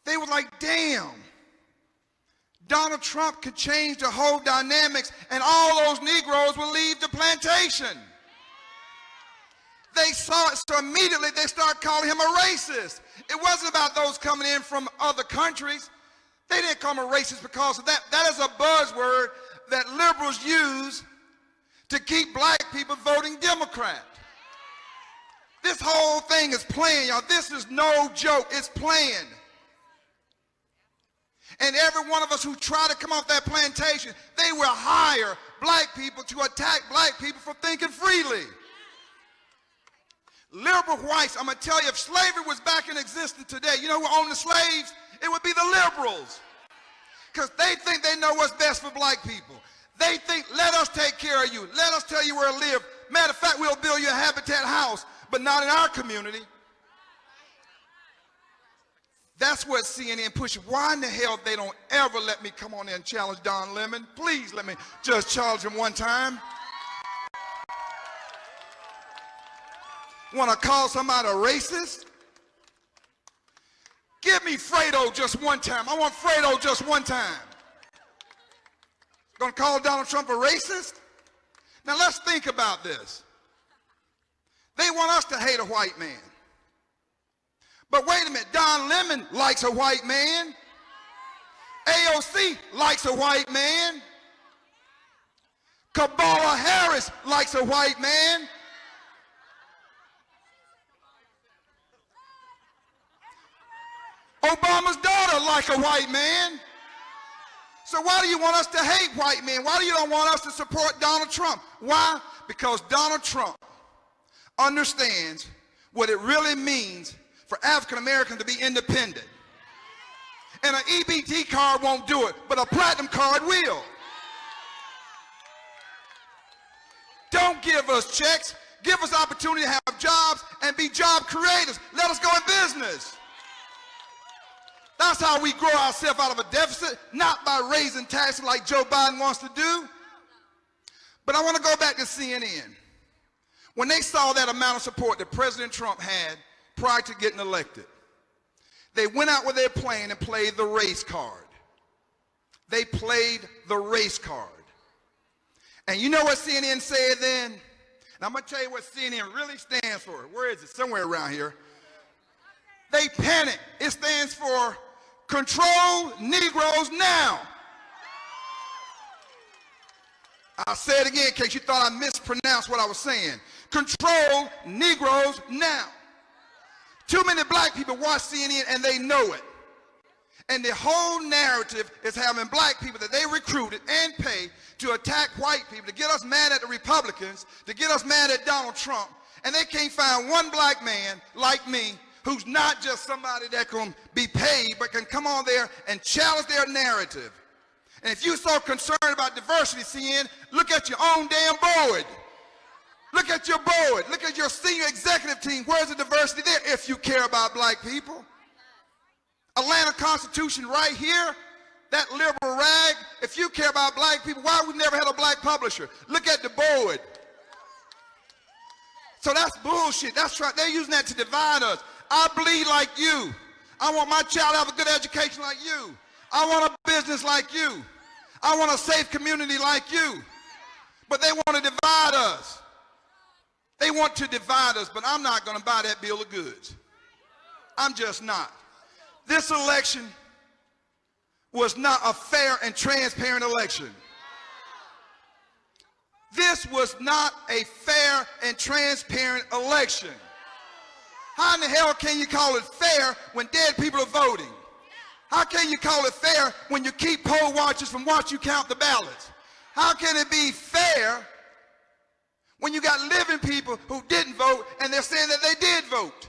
Speaker 12: They were like, damn. Donald Trump could change the whole dynamics, and all those Negroes will leave the plantation. They saw it, so immediately they started calling him a racist. It wasn't about those coming in from other countries. They didn't call him a racist because of that. That is a buzzword that liberals use to keep black people voting Democrat. This whole thing is planned, y'all. This is no joke. It's planned. And every one of us who try to come off that plantation, they will hire black people to attack black people for thinking freely. Liberal whites, I'm going to tell you, if slavery was back in existence today, you know who owned the slaves? It would be the liberals. Because they think they know what's best for black people. They think, let us take care of you. Let us tell you where to live. Matter of fact, we'll build you a habitat house, but not in our community. That's what CNN pushes. Why in the hell they don't ever let me come on there and challenge Don Lemon? Please let me just challenge him one time. Want to call somebody a racist? Give me Fredo just one time. I want Fredo just one time. Going to call Donald Trump a racist? Now let's think about this. They want us to hate a white man. But wait a minute, Don Lemon likes a white man. AOC likes a white man. Kamala Harris likes a white man. Obama's daughter likes a white man. So why do you want us to hate white men? Why do you don't want us to support Donald Trump? Why? Because Donald Trump understands what it really means for African Americans to be independent. And an EBT card won't do it, but a platinum card will. Don't give us checks. Give us opportunity to have jobs and be job creators. Let us go in business. That's how we grow ourselves out of a deficit, not by raising taxes like Joe Biden wants to do. But I want to go back to CNN. When they saw that amount of support that President Trump had prior to getting elected, they went out with their plane and played the race card. They played the race card. And you know what CNN said then? And I'm going to tell you what CNN really stands for. Where is it? Somewhere around here. They panicked. It stands for Control Negroes Now. I'll say it again in case you thought I mispronounced what I was saying. Control Negroes Now. Too many black people watch CNN and they know it. And the whole narrative is having black people that they recruited and pay to attack white people, to get us mad at the Republicans, to get us mad at Donald Trump. And they can't find one black man like me who's not just somebody that can be paid, but can come on there and challenge their narrative. And if you're so concerned about diversity, CNN, look at your own damn board. Look at your board. Look at your senior executive team. Where's the diversity there if you care about black people? Atlanta Constitution right here, that liberal rag. If you care about black people, why we never had a black publisher? Look at the board. So that's bullshit. That's right. They're using that to divide us. I bleed like you. I want my child to have a good education like you. I want a business like you. I want a safe community like you. But they want to divide us. They want to divide us, but I'm not going to buy that bill of goods. I'm just not. This election was not a fair and transparent election. This was not a fair and transparent election. How in the hell can you call it fair when dead people are voting? How can you call it fair when you keep poll watchers from watching you count the ballots? How can it be fair when you got living people who didn't vote and they're saying that they did vote?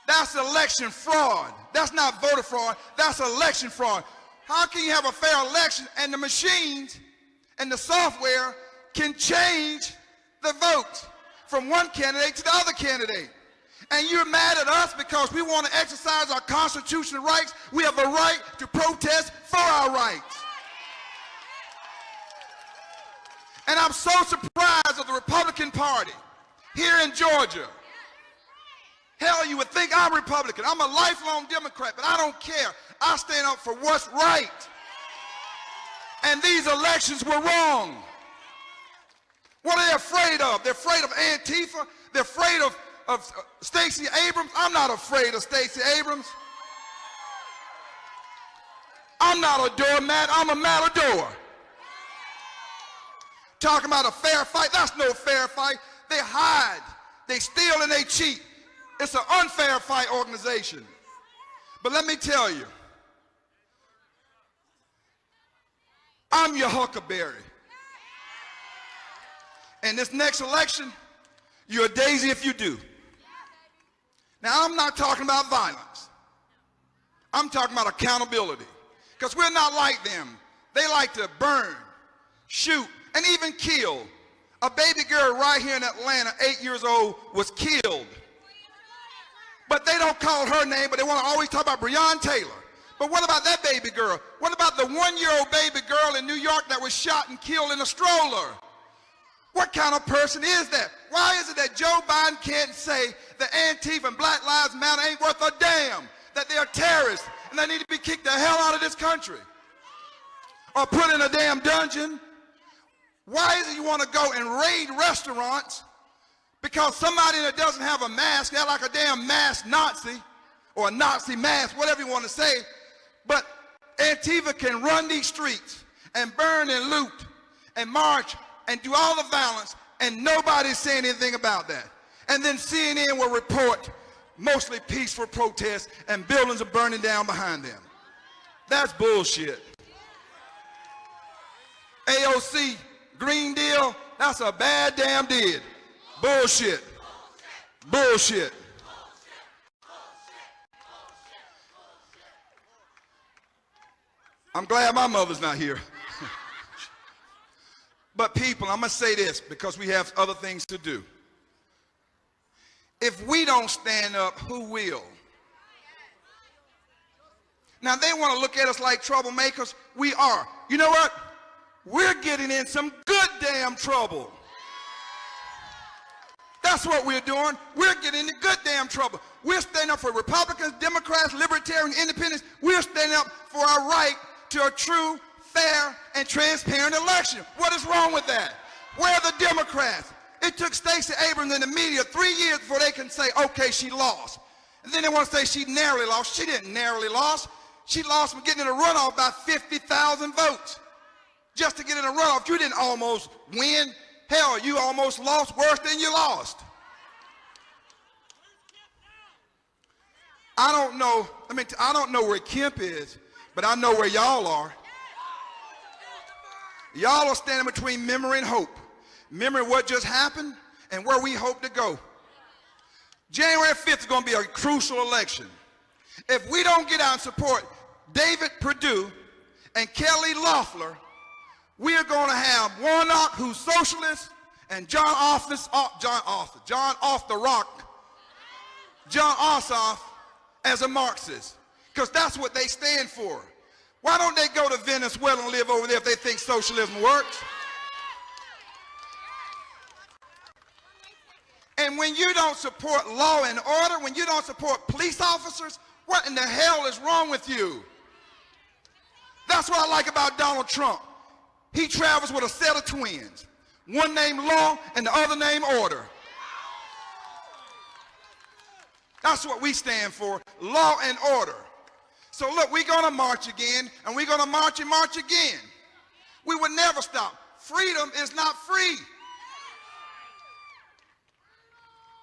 Speaker 12: That's election fraud. That's not voter fraud. That's election fraud. How can you have a fair election and the machines and the software can change the vote from one candidate to the other candidate? And you're mad at us because we want to exercise our constitutional rights. We have a right to protest for our rights. And I'm so surprised of the Republican Party here in Georgia. Hell, you would think I'm Republican. I'm a lifelong Democrat, but I don't care. I stand up for what's right. And these elections were wrong. What are they afraid of? They're afraid of Antifa. They're afraid of Stacey Abrams. I'm not afraid of Stacey Abrams. I'm not a doormat. I'm a matador. Talking about a fair fight. That's no fair fight. They hide. They steal and they cheat. It's an unfair fight organization. But let me tell you, I'm your huckleberry. And this next election, you're a daisy if you do. Now, I'm not talking about violence. I'm talking about accountability. Because we're not like them. They like to burn, shoot, and even kill. A baby girl right here in Atlanta, 8 years old, was killed. But they don't call her name, but they want to always talk about Breonna Taylor. But what about that baby girl? What about the 1-year-old baby girl in New York that was shot and killed in a stroller? What kind of person is that? Why is it that Joe Biden can't say that Antifa and Black Lives Matter ain't worth a damn, that they're terrorists and they need to be kicked the hell out of this country? Or put in a damn dungeon? Why is it you want to go and raid restaurants because somebody that doesn't have a mask, they're like a damn masked Nazi or a Nazi mask, whatever you want to say, but Antifa can run these streets and burn and loot and march and do all the violence and nobody's saying anything about that. And then CNN will report mostly peaceful protests and buildings are burning down behind them. That's bullshit. AOC, Green Deal, that's a bad damn deal. Bullshit. Bullshit. I'm glad my mother's not here. But people, I'm going to say this because we have other things to do. If we don't stand up, who will? Now, they want to look at us like troublemakers. We are. You know what? We're getting in some good damn trouble. That's what we're doing. We're getting into good damn trouble. We're standing up for Republicans, Democrats, Libertarians, Independents. We're standing up for our right to a true, fair, and transparent election. What is wrong with that? Where are the Democrats? It took Stacey Abrams in the media 3 years before they can say, okay, she lost. And then they want to say she narrowly lost. She didn't narrowly lose. She lost from getting in a runoff by 50,000 votes. Just to get in a runoff, you didn't almost win. Hell, you almost lost worse than you lost. I don't know, I don't know where Kemp is, but I know where y'all are. Y'all are standing between memory and hope. Memory of what just happened and where we hope to go. January 5th is going to be a crucial election. If we don't get out and support David Perdue and Kelly Loeffler, we are going to have Warnock, who's socialist, and John Ossoff as a Marxist, because that's what they stand for. Why don't they go to Venezuela and live over there if they think socialism works? And when you don't support law and order, when you don't support police officers, what in the hell is wrong with you? That's what I like about Donald Trump. He travels with a set of twins, one named Law and the other named Order. That's what we stand for, law and order. So look, we're going to march again, and we're going to march and march again. We will never stop. Freedom is not free.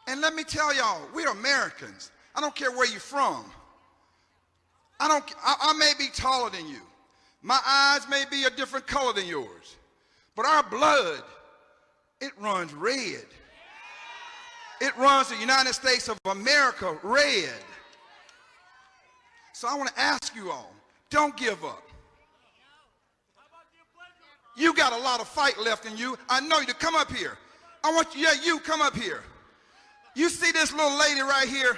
Speaker 12: And let me tell y'all, we're Americans. I don't care where you're from. I may be taller than you. My eyes may be a different color than yours. But our blood, it runs red. It runs the United States of America red. So I want to ask you all, don't give up. You got a lot of fight left in you. I know you to come up here. I want you, yeah, you come up here. You see this little lady right here?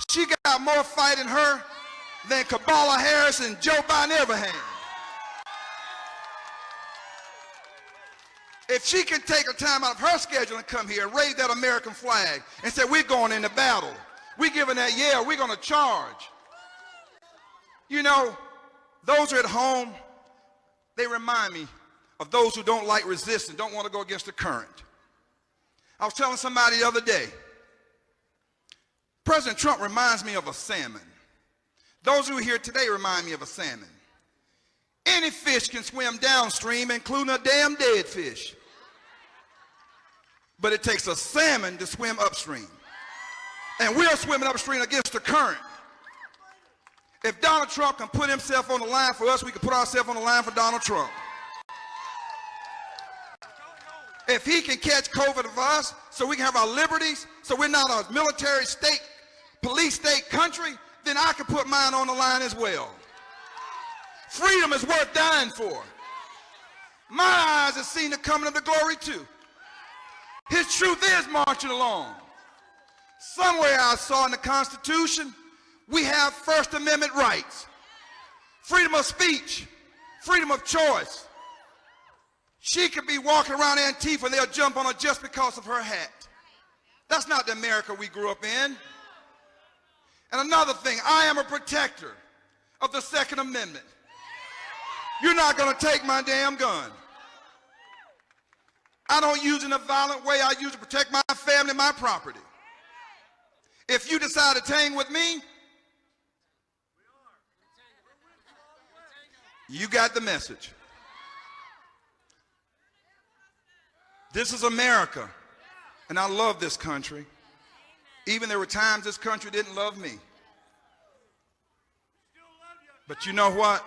Speaker 12: She got more fight in her than Kamala Harris and Joe Biden ever had. If she can take a time out of her schedule and come here, raise that American flag and say, we're going into battle. We're giving that, yeah, we're going to charge. You know, those who are at home, they remind me of those who don't like resistance, don't want to go against the current. I was telling somebody the other day, President Trump reminds me of a salmon. Those who are here today remind me of a salmon. Any fish can swim downstream, including a damn dead fish. But it takes a salmon to swim upstream. And we're swimming upstream against the current. If Donald Trump can put himself on the line for us, we can put ourselves on the line for Donald Trump. If he can catch COVID of us so we can have our liberties, so we're not a military state, police state country, then I can put mine on the line as well. Freedom is worth dying for. My eyes have seen the coming of the glory too. His truth is marching along. Somewhere I saw in the Constitution, we have First Amendment rights. Freedom of speech, freedom of choice. She could be walking around Antifa and they'll jump on her just because of her hat. That's not the America we grew up in. And another thing, I am a protector of the Second Amendment. You're not going to take my damn gun. I don't use it in a violent way. I use it to protect my family, my property. If you decide to hang with me, you got the message. This is America, and I love this country. Even there were times this country didn't love me. But you know what?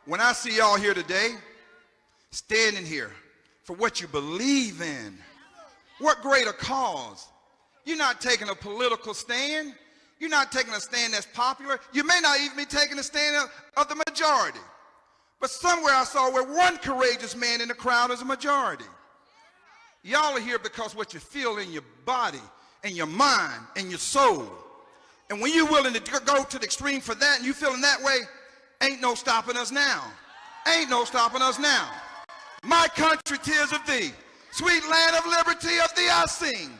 Speaker 12: When I see y'all here today, standing here for what you believe in, what greater cause? You're not taking a political stand. You're not taking a stand that's popular. You may not even be taking a stand of the majority. But somewhere I saw where one courageous man in the crowd is a majority. Y'all are here because what you feel in your body and your mind and your soul. And when you're willing to go to the extreme for that and you feeling that way, ain't no stopping us now. Ain't no stopping us now. My country, tears of thee, sweet land of liberty of thee I sing.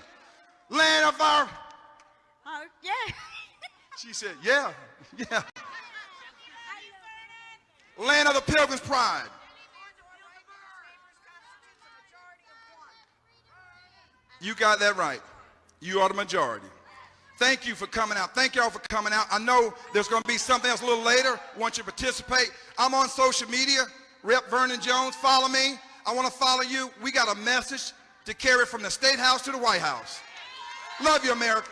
Speaker 12: Land of our...
Speaker 1: yeah.
Speaker 12: She said, yeah, yeah. Land of the Pilgrim's Pride. You got that right. You are the majority. Thank you for coming out. Thank y'all for coming out. I know there's going to be something else a little later. I want you to participate. I'm on social media. Rep. Vernon Jones, follow me. I want to follow you. We got a message to carry from the State House to the White House. Love you, America.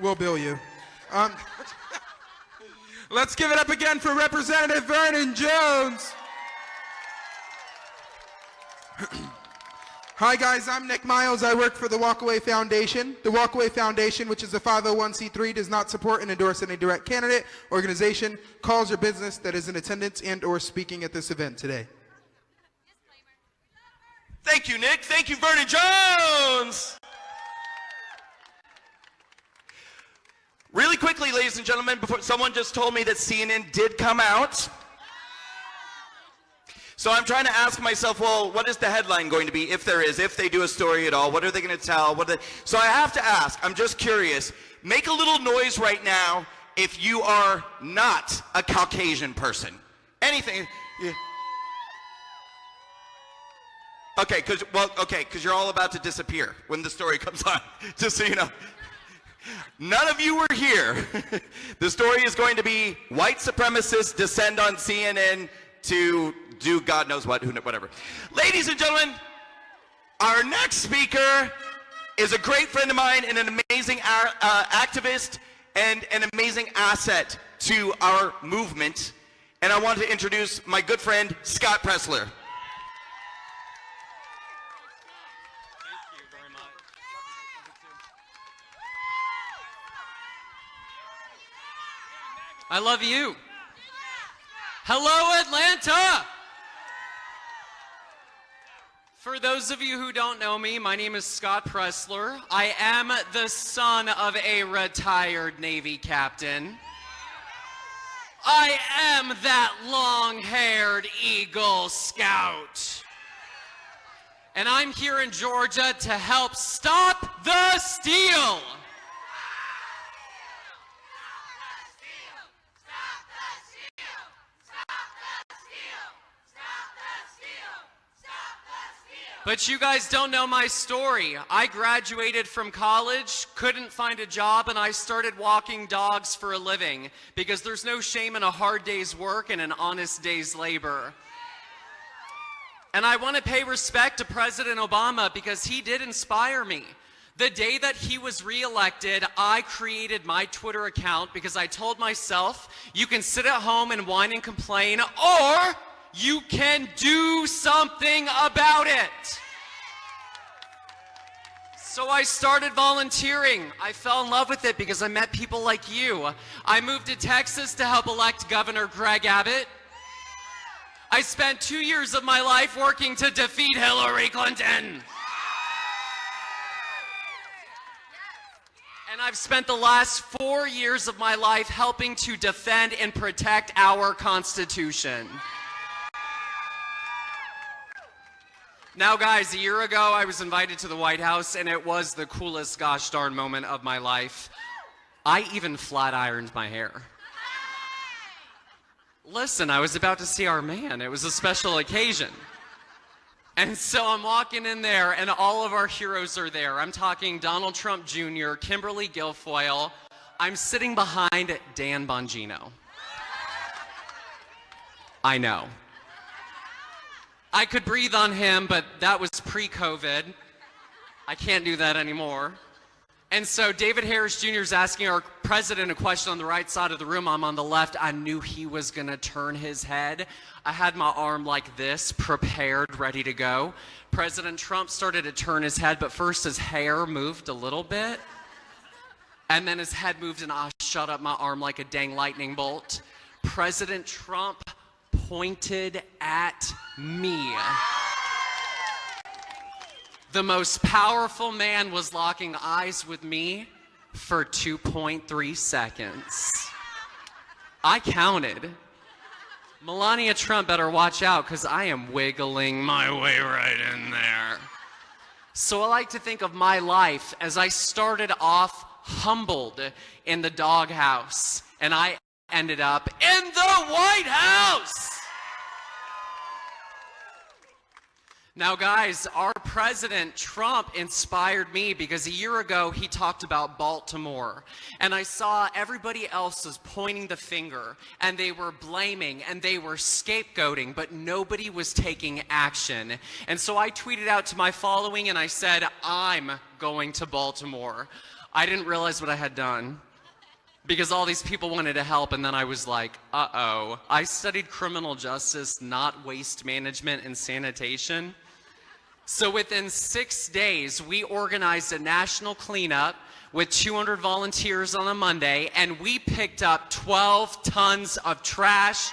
Speaker 7: We'll bill you. Let's give it up again for Representative Vernon Jones. Hi guys, I'm Nick Miles. I work for the Walkaway Foundation. The Walkaway Foundation, which is a 501c3, does not support and endorse any direct candidate, organization, cause, or business that is in attendance and or speaking at this event today.
Speaker 6: Thank you, Nick. Thank you, Vernon Jones. Really quickly, ladies and gentlemen, before someone just told me that CNN did come out. So I'm trying to ask myself, well, what is the headline going to be, if there is, if they do a story at all? What are they going to tell? So I have to ask, I'm just curious, make a little noise right now if you are not a Caucasian person. Anything. Yeah. Okay, because you're all about to disappear when the story comes on, just so you know. None of you were here. The story is going to be white supremacists descend on CNN to do God knows what, whatever. Ladies and gentlemen, our next speaker is a great friend of mine and an amazing activist and an amazing asset to our movement. And I want to introduce my good friend, Scott Pressler.
Speaker 13: I love you. Hello, Atlanta! For those of you who don't know me, my name is Scott Pressler. I am the son of a retired Navy captain. I am that long-haired Eagle Scout. And I'm here in Georgia to help stop the steal. But you guys don't know my story. I graduated from college, couldn't find a job, and I started walking dogs for a living because there's no shame in a hard day's work and an honest day's labor. And I want to pay respect to President Obama because he did inspire me. The day that he was reelected, I created my Twitter account because I told myself, you can sit at home and whine and complain, or you can do something about it. So I started volunteering. I fell in love with it because I met people like you. I moved to Texas to help elect Governor Greg Abbott. I spent 2 years of my life working to defeat Hillary Clinton. And I've spent the last 4 years of my life helping to defend and protect our Constitution. Now guys, a year ago I was invited to the White House and it was the coolest gosh darn moment of my life. I even flat ironed my hair. Listen, I was about to see our man. It was a special occasion. And so I'm walking in there and all of our heroes are there. I'm talking Donald Trump Jr., Kimberly Guilfoyle. I'm sitting behind Dan Bongino. I know. I could breathe on him, but that was pre-COVID. I can't do that anymore. And so David Harris Jr. is asking our president a question on the right side of the room. I'm on the left. I knew he was going to turn his head. I had my arm like this, prepared, ready to go. President Trump started to turn his head, but first his hair moved a little bit. And then his head moved, and I shot up my arm like a dang lightning bolt. President Trump pointed at me. The most powerful man was locking eyes with me for 2.3 seconds. I counted. Melania Trump better watch out because I am wiggling my way right in there. So I like to think of my life as I started off humbled in the doghouse and I ended up in the White House. Now guys, our President Trump inspired me because a year ago he talked about Baltimore and I saw everybody else was pointing the finger and they were blaming and they were scapegoating, but nobody was taking action. And so I tweeted out to my following and I said, I'm going to Baltimore. I didn't realize what I had done because all these people wanted to help, and then I was like, uh-oh. I studied criminal justice, not waste management and sanitation. So within 6 days, we organized a national cleanup with 200 volunteers on a Monday, and we picked up 12 tons of trash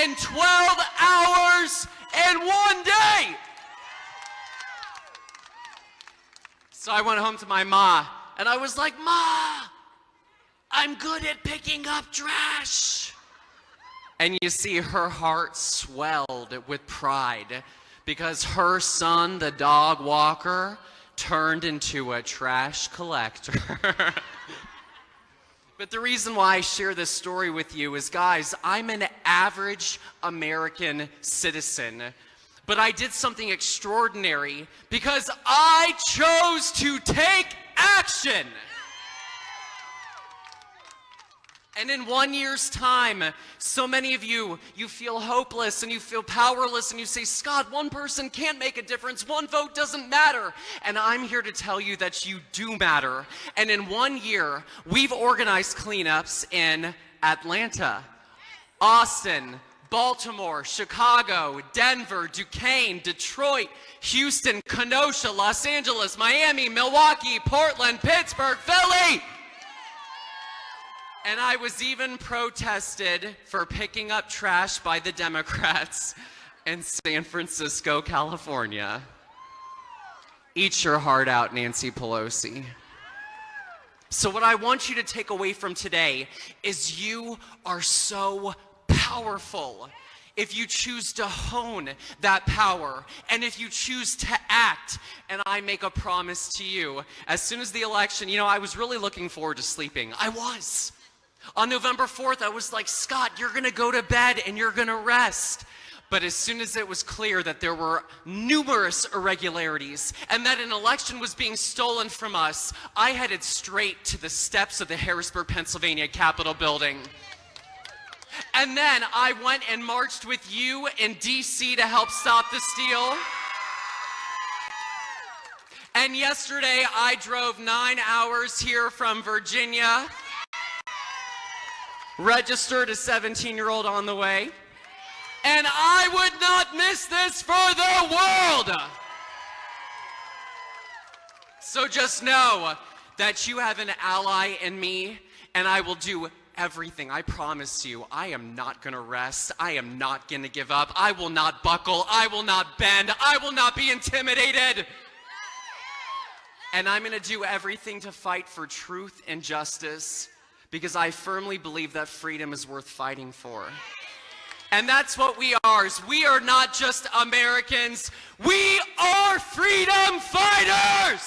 Speaker 13: in 12 hours in 1 day. So I went home to my ma, and I was like, Ma, I'm good at picking up trash. And you see her heart swelled with pride because her son, the dog walker, turned into a trash collector. But the reason why I share this story with you is, guys, I'm an average American citizen, but I did something extraordinary because I chose to take action. And in 1 year's time, so many of you feel hopeless and you feel powerless and you say, Scott, one person can't make a difference. One vote doesn't matter. And I'm here to tell you that you do matter. And in 1 year, we've organized cleanups in Atlanta, Austin, Baltimore, Chicago, Denver, Duquesne, Detroit, Houston, Kenosha, Los Angeles, Miami, Milwaukee, Portland, Pittsburgh, Philly. And I was even protested for picking up trash by the Democrats in San Francisco, California. Eat your heart out, Nancy Pelosi. So what I want you to take away from today is you are so powerful if you choose to hone that power and if you choose to act. And I make a promise to you, as soon as the election, I was really looking forward to sleeping. I was. On November 4th, I was like, Scott, you're gonna go to bed and you're gonna rest. But as soon as it was clear that there were numerous irregularities and that an election was being stolen from us, I headed straight to the steps of the Harrisburg, Pennsylvania Capitol building. And then I went and marched with you in DC to help stop the steal. And yesterday I drove 9 hours here from Virginia, registered a 17-year-old on the way, and I would not miss this for the world. So just know that you have an ally in me, and I will do everything. I promise you, I am not gonna rest. I am not gonna give up. I will not buckle. I will not bend. I will not be intimidated. And I'm gonna do everything to fight for truth and justice, because I firmly believe that freedom is worth fighting for. And that's what we are. We are not just Americans. We are freedom fighters!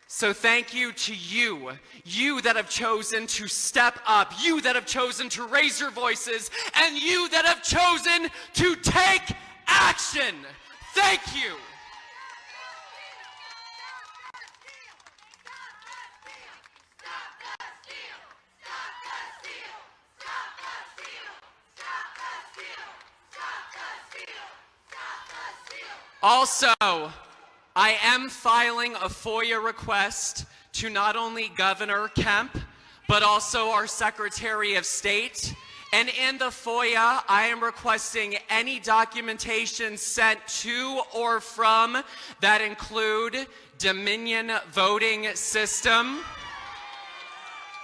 Speaker 13: So thank you to you that have chosen to step up, you that have chosen to raise your voices, and you that have chosen to take action. Thank you. Also, I am filing a FOIA request to not only Governor Kemp, but also our Secretary of State. And in the FOIA, I am requesting any documentation sent to or from that include Dominion voting system,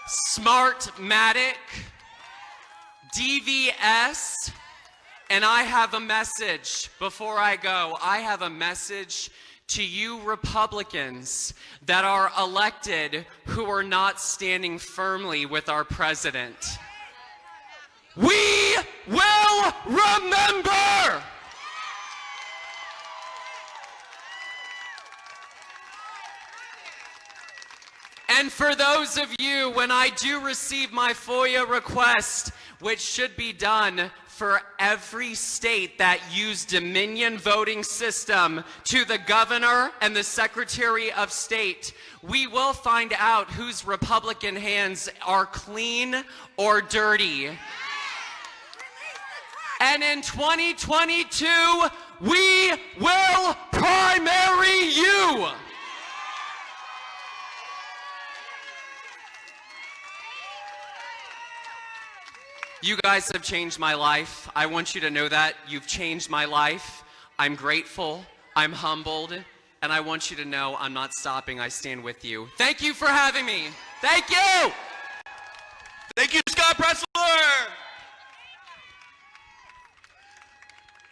Speaker 13: Smartmatic, DVS, and I have a message before I go. I have a message to you Republicans that are elected who are not standing firmly with our president. We will remember! And for those of you, when I do receive my FOIA request, which should be done for every state that used Dominion voting system, to the governor and the Secretary of State, we will find out whose Republican hands are clean or dirty. And in 2022, we will primary you. You guys have changed my life. I want you to know that. You've changed my life. I'm grateful, I'm humbled, and I want you to know I'm not stopping. I stand with you. Thank you for having me. Thank you!
Speaker 6: Thank you, Scott Pressler!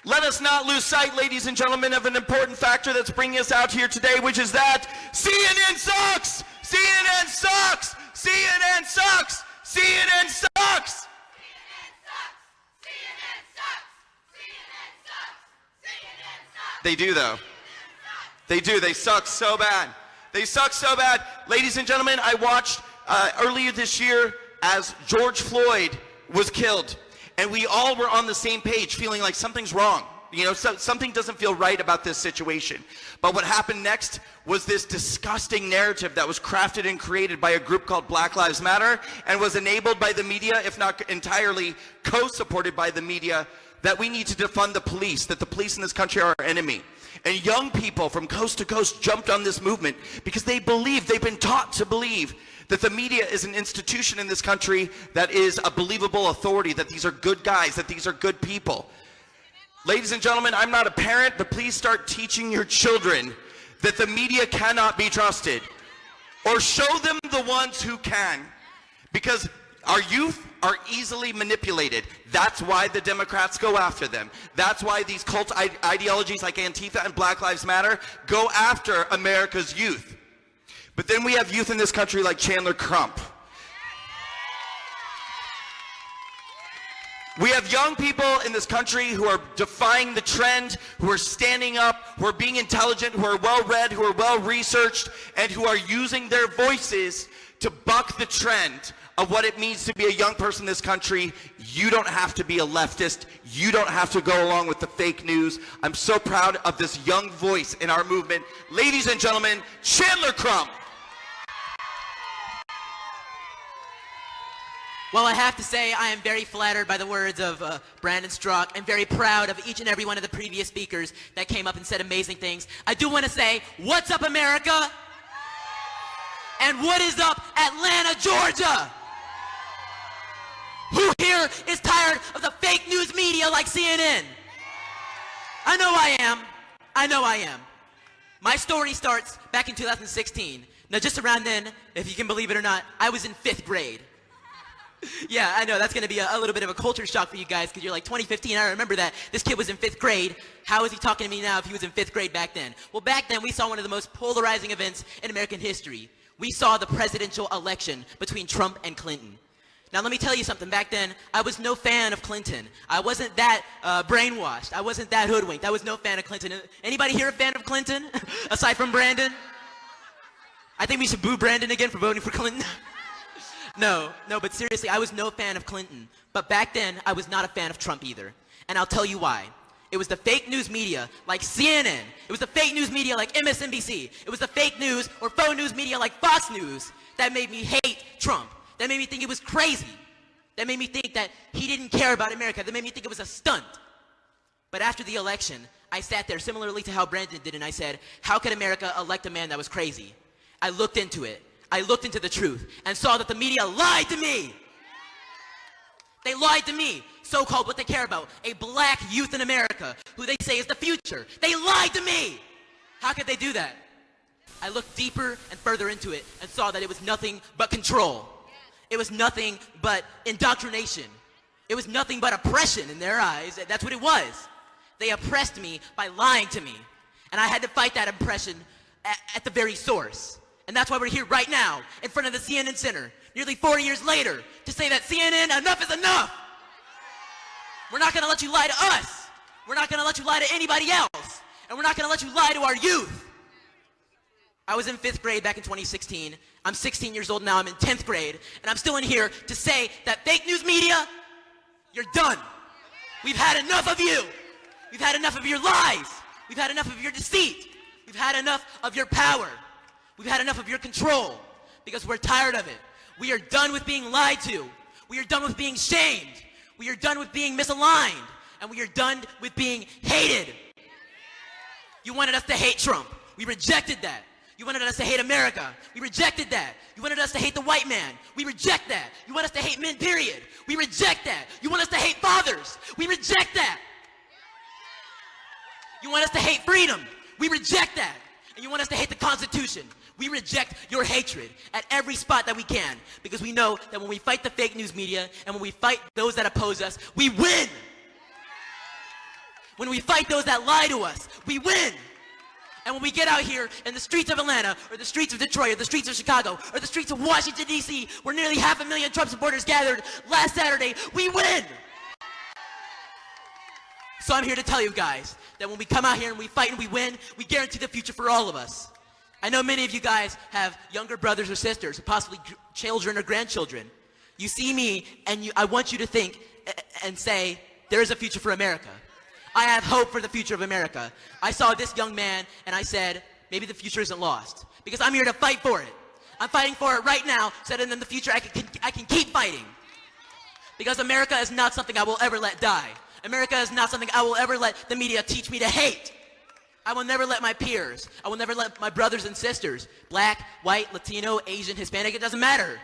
Speaker 6: Let us not lose sight, ladies and gentlemen, of an important factor that's bringing us out here today, which is that CNN sucks! CNN sucks! CNN sucks! CNN sucks! They do, though. They do. They suck so bad. They suck so bad. Ladies and gentlemen, I watched earlier this year as George Floyd was killed, and we all were on the same page, feeling like something's wrong. You know, something doesn't feel right about this situation. But what happened next was this disgusting narrative that was crafted and created by a group called Black Lives Matter and was enabled by the media, if not entirely co-supported by the media, that we need to defund the police, that the police in this country are our enemy. And young people from coast to coast jumped on this movement because they believe, they've been taught to believe, that the media is an institution in this country that is a believable authority, that these are good guys, that these are good people. Ladies and gentlemen, I'm not a parent, but please start teaching your children that the media cannot be trusted. Or show them the ones who can. Because our youth are easily manipulated. That's why the Democrats go after them. That's why these cult ideologies like Antifa and Black Lives Matter go after America's youth. But then we have youth in this country like Chandler Crump. We have young people in this country who are defying the trend, who are standing up, who are being intelligent, who are well-read, who are well-researched, and who are using their voices to buck the trend of what it means to be a young person in this country. You don't have to be a leftist. You don't have to go along with the fake news. I'm so proud of this young voice in our movement. Ladies and gentlemen, Chandler Crump.
Speaker 14: Well, I have to say I am very flattered by the words of Brandon Strzok. I'm very proud of each and every one of the previous speakers that came up and said amazing things. I do want to say, what's up, America? And what is up, Atlanta, Georgia? Who here is tired of the fake news media like CNN? I know I am. I know I am. My story starts back in 2016. Now, just around then, if you can believe it or not, I was in 5th grade. Yeah, I know, that's going to be a little bit of a culture shock for you guys because you're like, 2015, I remember that. This kid was in 5th grade. How is he talking to me now if he was in 5th grade back then? Well, back then, we saw one of the most polarizing events in American history. We saw the presidential election between Trump and Clinton. Now, let me tell you something. Back then, I was no fan of Clinton. I wasn't that brainwashed. I wasn't that hoodwinked. I was no fan of Clinton. Anybody here a fan of Clinton, aside from Brandon? I think we should boo Brandon again for voting for Clinton. No, but seriously, I was no fan of Clinton. But back then, I was not a fan of Trump either. And I'll tell you why. It was the fake news media like CNN. It was the fake news media like MSNBC. It was the fake news or faux news media like Fox News that made me hate Trump. That made me think it was crazy. That made me think that he didn't care about America. That made me think it was a stunt. But after the election, I sat there similarly to how Brandon did, and I said, how could America elect a man that was crazy? I looked into it. I looked into the truth and saw that the media lied to me. They lied to me, so-called what they care about, a black youth in America who they say is the future. They lied to me. How could they do that? I looked deeper and further into it and saw that it was nothing but control. It was nothing but indoctrination. It was nothing but oppression in their eyes. That's what it was. They oppressed me by lying to me. And I had to fight that oppression at the very source. And that's why we're here right now in front of the CNN Center, nearly 4 years later, to say that CNN, enough is enough. We're not going to let you lie to us. We're not going to let you lie to anybody else. And we're not going to let you lie to our youth. I was in 5th grade back in 2016. I'm 16 years old now. I'm in 10th grade. And I'm still in here to say that fake news media, you're done. We've had enough of you. We've had enough of your lies. We've had enough of your deceit. We've had enough of your power. We've had enough of your control because we're tired of it. We are done with being lied to. We are done with being shamed. We are done with being misaligned. And we are done with being hated. You wanted us to hate Trump. We rejected that. You wanted us to hate America. We rejected that. You wanted us to hate the white man. We reject that. You want us to hate men, period. We reject that. You want us to hate fathers. We reject that. You want us to hate freedom. We reject that. And you want us to hate the Constitution. We reject your hatred at every spot that we can because we know that when we fight the fake news media and when we fight those that oppose us, we win. When we fight those that lie to us, we win. And when we get out here in the streets of Atlanta, or the streets of Detroit, or the streets of Chicago, or the streets of Washington, D.C., where nearly 500,000 Trump supporters gathered last Saturday, we win. So I'm here to tell you guys that when we come out here and we fight and we win, we guarantee the future for all of us. I know many of you guys have younger brothers or sisters, possibly children or grandchildren. You see me, and I want you to think and say, there is a future for America. I have hope for the future of America. I saw this young man, and I said, maybe the future isn't lost. Because I'm here to fight for it. I'm fighting for it right now, so that in the future I can keep fighting. Because America is not something I will ever let die. America is not something I will ever let the media teach me to hate. I will never let my peers, I will never let my brothers and sisters, black, white, Latino, Asian, Hispanic, it doesn't matter.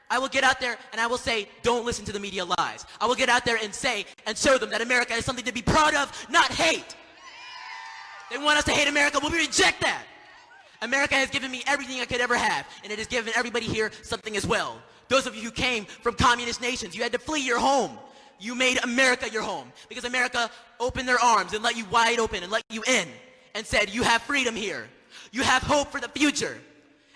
Speaker 14: I will get out there and I will say, don't listen to the media lies. I will get out there and say and show them that America is something to be proud of, not hate. They want us to hate America, well, we reject that. America has given me everything I could ever have, and it has given everybody here something as well. Those of you who came from communist nations, you had to flee your home. You made America your home, because America opened their arms and let you wide open and let you in and said, you have freedom here. You have hope for the future.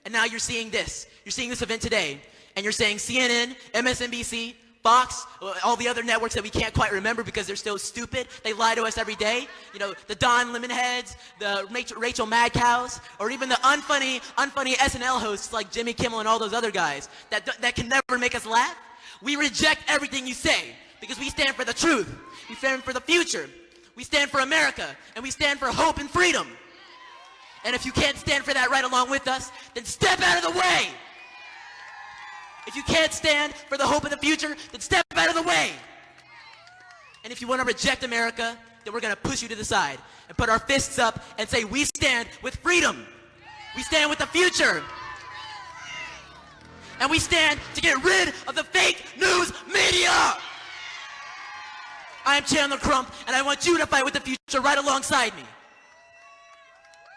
Speaker 14: And now you're seeing this. You're seeing this event today, and you're saying CNN, MSNBC, Fox, all the other networks that we can't quite remember because they're so stupid. They lie to us every day. You know, the Don Lemonheads, the Rachel Madcows, or even the unfunny SNL hosts like Jimmy Kimmel and all those other guys that can never make us laugh. We reject everything you say because we stand for the truth. We stand for the future. We stand for America, and we stand for hope and freedom. And if you can't stand for that right along with us, then step out of the way. If you can't stand for the hope of the future, then step out of the way. And if you want to reject America, then we're going to push you to the side and put our fists up and say, we stand with freedom. We stand with the future. And we stand to get rid of the fake news media. I am Chandler Crump, and I want you to fight with the future right alongside me.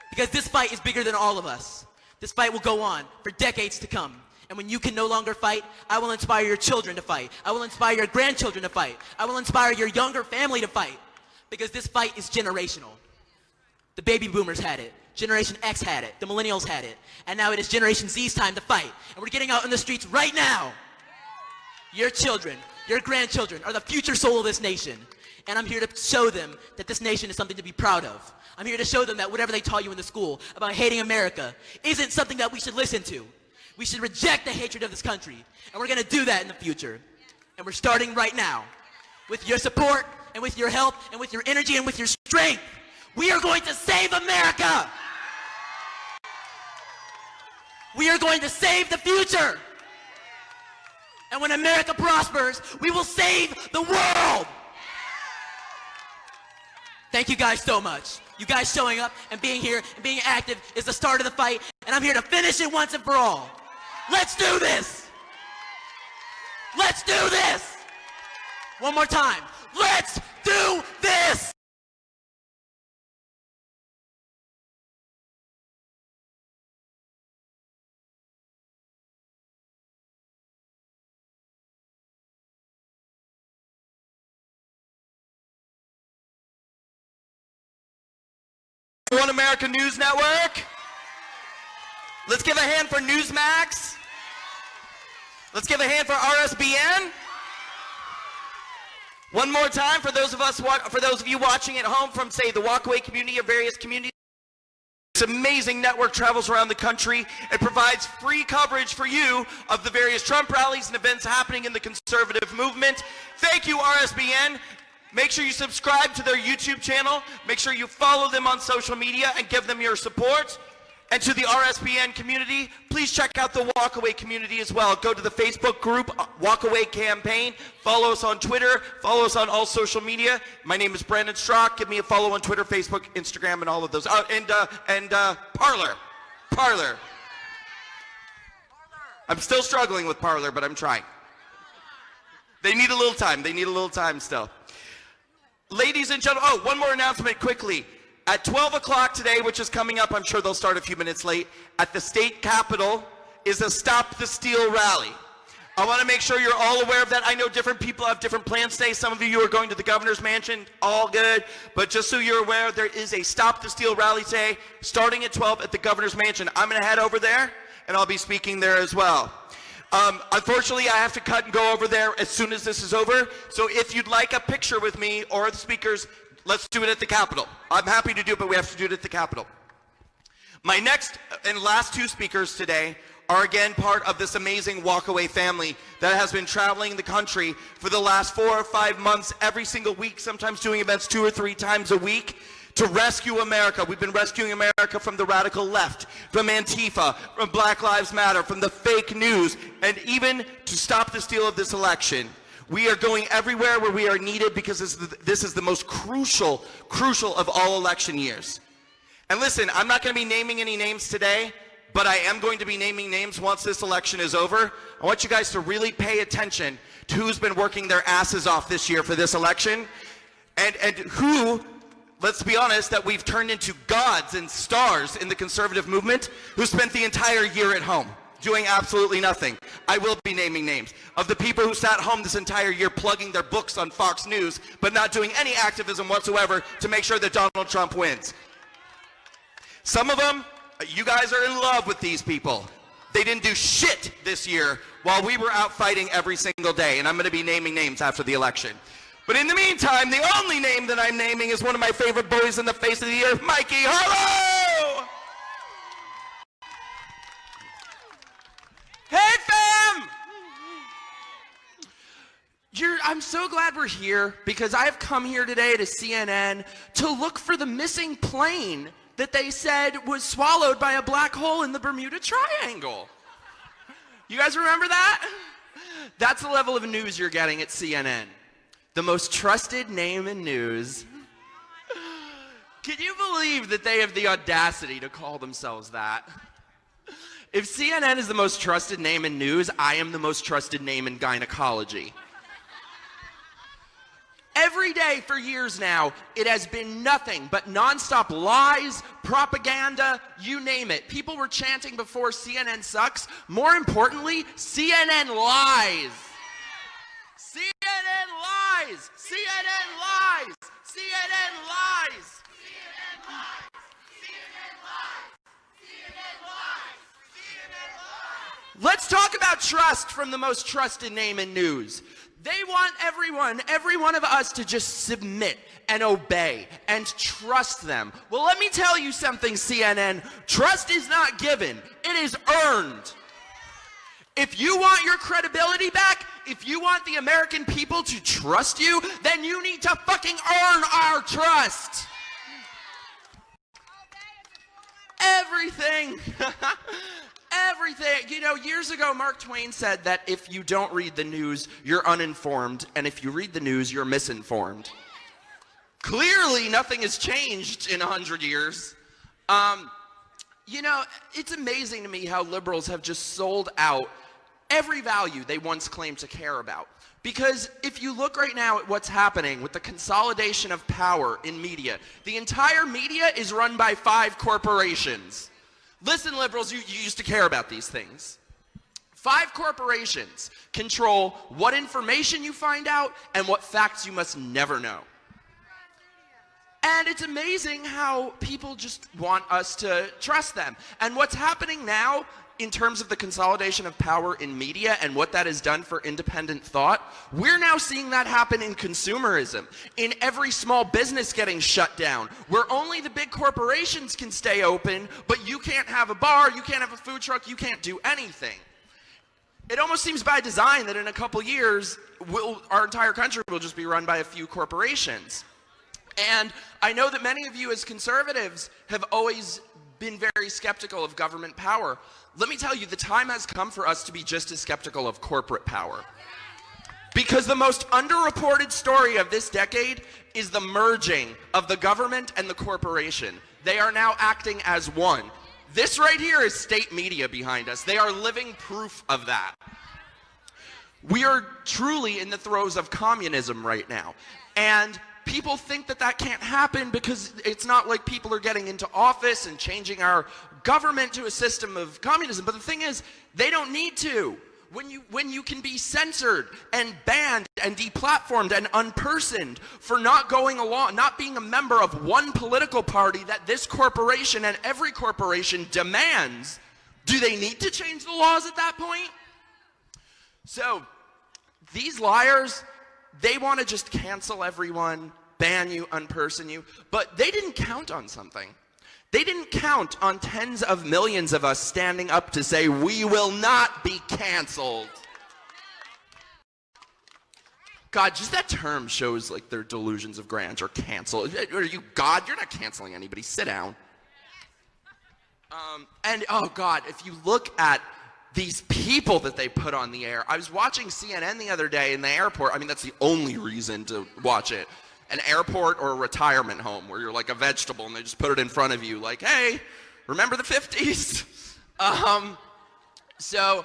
Speaker 14: Because this fight is bigger than all of us. This fight will go on for decades to come. And when you can no longer fight, I will inspire your children to fight. I will inspire your grandchildren to fight. I will inspire your younger family to fight. Because this fight is generational. The baby boomers had it. Generation X had it. The millennials had it. And now it is Generation Z's time to fight. And we're getting out in the streets right now. Your children, your grandchildren are the future soul of this nation. And I'm here to show them that this nation is something to be proud of. I'm here to show them that whatever they taught you in the school about hating America isn't something that we should listen to. We should reject the hatred of this country. And we're going to do that in the future. And we're starting right now. With your support, and with your help, and with your energy, and with your strength. We are going to save America. We are going to save the future. And when America prospers, we will save the world. Thank you guys so much. You guys showing up and being here and being active is the start of the fight. And I'm here to finish it once and for all. Let's do this. Let's do this. One more time. Let's do this.
Speaker 6: One America News Network. Let's give a hand for Newsmax. Let's give a hand for RSBN. One more time for those of you watching at home from, say, the Walkaway community or various communities. This amazing network travels around the country. It provides free coverage for you of the various Trump rallies and events happening in the conservative movement. Thank you, RSBN. Make sure you subscribe to their YouTube channel. Make sure you follow them on social media and give them your support. And to the RSBN community, please check out the Walkaway community as well. Go to the Facebook group, Walkaway Campaign. Follow us on Twitter. Follow us on all social media. My name is Brandon Strock. Give me a follow on Twitter, Facebook, Instagram, and all of those. And Parler. Parler. I'm still struggling with Parler, but I'm trying. They need a little time. They need a little time still. Ladies and gentlemen, oh, one more announcement quickly. At 12 o'clock today, which is coming up, I'm sure they'll start a few minutes late, at the state capitol is a Stop the Steal rally. I want to make sure you're all aware of that. I know different people have different plans today. Some of you are going to the governor's mansion, all good. But just so you're aware, there is a Stop the Steal rally today, starting at 12 at the governor's mansion. I'm going to head over there, and I'll be speaking there as well. Unfortunately, I have to cut and go over there as soon as this is over. So if you'd like a picture with me or the speakers, let's do it at the Capitol. I'm happy to do it, but we have to do it at the Capitol. My next and last two speakers today are again part of this amazing walkaway family that has been traveling the country for the last 4 or 5 months, every single week, sometimes doing events 2 or 3 times a week to rescue America. We've been rescuing America from the radical left, from Antifa, from Black Lives Matter, from the fake news, and even to stop the steal of this election. We are going everywhere where we are needed because this is the most crucial of all election years. And listen, I'm not going to be naming any names today, but I am going to be naming names once this election is over. I want you guys to really pay attention to who's been working their asses off this year for this election, and who, let's be honest, that we've turned into gods and stars in the conservative movement who spent the entire year at home doing absolutely nothing. I will be naming names of the people who sat home this entire year plugging their books on Fox News, but not doing any activism whatsoever to make sure that Donald Trump wins. Some of them, you guys are in love with these people. They didn't do shit this year while we were out fighting every single day, and I'm going to be naming names after the election. But in the meantime, the only name that I'm naming is one of my favorite boys in the face of the earth, Mikey. Hello!
Speaker 15: Hey, fam! I'm so glad we're here because I've come here today to CNN to look for the missing plane that they said was swallowed by a black hole in the Bermuda Triangle. You guys remember that? That's the level of news you're getting at CNN. The most trusted name in news. Can you believe that they have the audacity to call themselves that? If CNN is the most trusted name in news, I am the most trusted name in gynecology. Every day for years now, it has been nothing but nonstop lies, propaganda, you name it. People were chanting before CNN sucks. More importantly, CNN lies. CNN lies. CNN lies. CNN lies. CNN lies. CNN lies. CNN lies. CNN lies. Let's talk about trust from the most trusted name in news. They want every one of us to just submit and obey and trust them. Well, let me tell you something, CNN. Trust is not given. It is earned. If you want your credibility back, if you want the American people to trust you, then you need to fucking earn our trust. Everything. Everything. You know, years ago, Mark Twain said that if you don't read the news, you're uninformed, and if you read the news, you're misinformed. Clearly, nothing has changed in 100 years. You know, it's amazing to me how liberals have just sold out every value they once claimed to care about. Because if you look right now at what's happening with the consolidation of power in media, the entire media is run by 5 corporations. Listen, liberals, you used to care about these things. 5 corporations control what information you find out and what facts you must never know. And it's amazing how people just want us to trust them. And what's happening now in terms of the consolidation of power in media and what that has done for independent thought, we're now seeing that happen in consumerism, in every small business getting shut down, where only the big corporations can stay open, but you can't have a bar, you can't have a food truck, you can't do anything. It almost seems by design that in a couple years, our entire country will just be run by a few corporations. And I know that many of you as conservatives have always been very skeptical of government power. Let me tell you, the time has come for us to be just as skeptical of corporate power. Because the most underreported story of this decade is the merging of the government and the corporation. They are now acting as one. This right here is state media behind us. They are living proof of that. We are truly in the throes of communism right now. And people think that that can't happen because it's not like people are getting into office and changing our government to a system of communism. But the thing is, they don't need to. When you can be censored and banned and deplatformed and unpersoned for not going along, not being a member of one political party that this corporation and every corporation demands, do they need to change the laws at that point? So these liars, they want to just cancel everyone, ban you, unperson you, but they didn't count on something. They didn't count on tens of millions of us standing up to say, we will not be canceled. God, just that term shows like their delusions of grandeur. Cancel. Are you God? You're not canceling anybody. Sit down. And oh God, if you look at these people that they put on the air. I was watching CNN the other day in the airport. I mean, that's the only reason to watch it. An airport or a retirement home where you're like a vegetable and they just put it in front of you like, hey, remember the 50s? So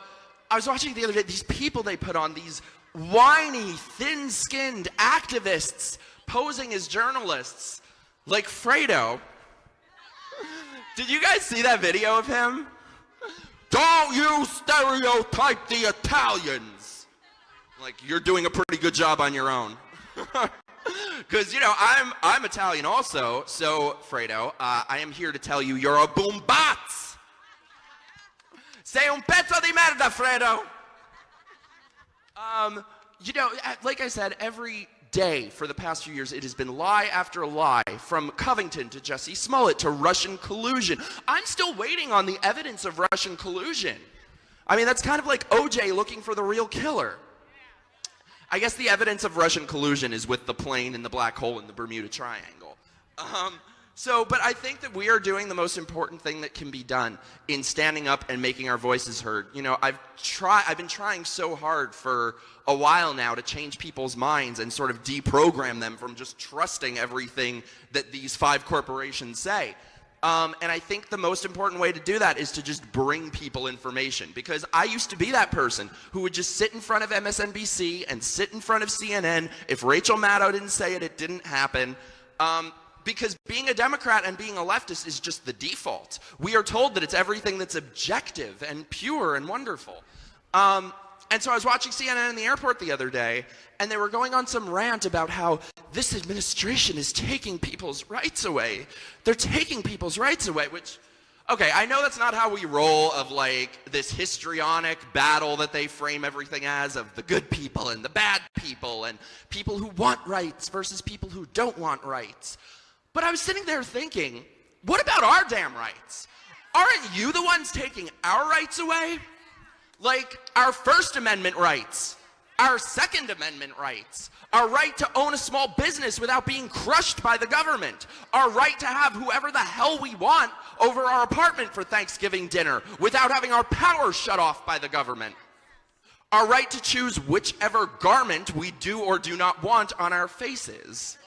Speaker 15: I was watching the other day, these people they put on, these whiny, thin-skinned activists posing as journalists like Fredo. Did you guys see that video of him? Don't you stereotype the Italians. Like, you're doing a pretty good job on your own. Because, you know, I'm Italian also, so, Fredo, I am here to tell you you're a boombazz. Sei un pezzo di merda, Fredo. You know, like I said, every day for the past few years, it has been lie after lie, from Covington to Jussie Smollett to Russian collusion. I'm still waiting on the evidence of Russian collusion. I mean, that's kind of like OJ looking for the real killer. I guess the evidence of Russian collusion is with the plane and the black hole in the Bermuda Triangle. But I think that we are doing the most important thing that can be done in standing up and making our voices heard. You know, I've been trying so hard for a while now to change people's minds and sort of deprogram them from just trusting everything that these 5 corporations say. And I think the most important way to do that is to just bring people information, because I used to be that person who would just sit in front of MSNBC and sit in front of CNN. If Rachel Maddow didn't say it, it didn't happen. Because being a Democrat and being a leftist is just the default. We are told that it's everything that's objective and pure and wonderful. And so I was watching CNN in the airport the other day, and they were going on some rant about how this administration is taking people's rights away. They're taking people's rights away, which, okay, I know that's not how we roll, of like this histrionic battle that they frame everything as, of the good people and the bad people and people who want rights versus people who don't want rights. But I was sitting there thinking, what about our damn rights? Aren't you the ones taking our rights away? Like our First Amendment rights, our Second Amendment rights, our right to own a small business without being crushed by the government, our right to have whoever the hell we want over our apartment for Thanksgiving dinner without having our power shut off by the government, our right to choose whichever garment we do or do not want on our faces.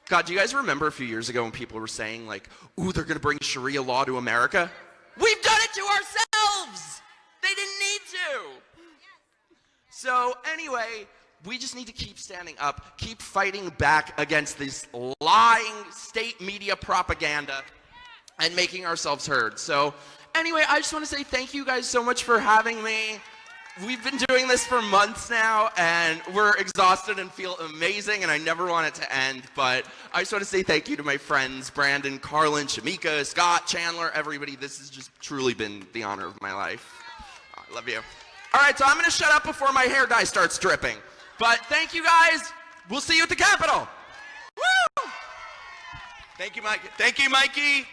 Speaker 15: God, do you guys remember a few years ago when people were saying like, ooh, they're gonna bring Sharia law to America? We've done it to ourselves! They didn't need to! So anyway, we just need to keep standing up, keep fighting back against this lying state media propaganda and making ourselves heard. So anyway, I just want to say thank you guys so much for having me. We've been doing this for months now, and we're exhausted and feel amazing, and I never want it to end, but I just want to say thank you to my friends, Brandon, Carlin, Shamika, Scott, Chandler, everybody. This has just truly been the honor of my life. I love you. All right, so I'm going to shut up before my hair dye starts dripping, but thank you guys. We'll see you at the Capitol. Woo! Thank you, Mikey. Thank you, Mikey.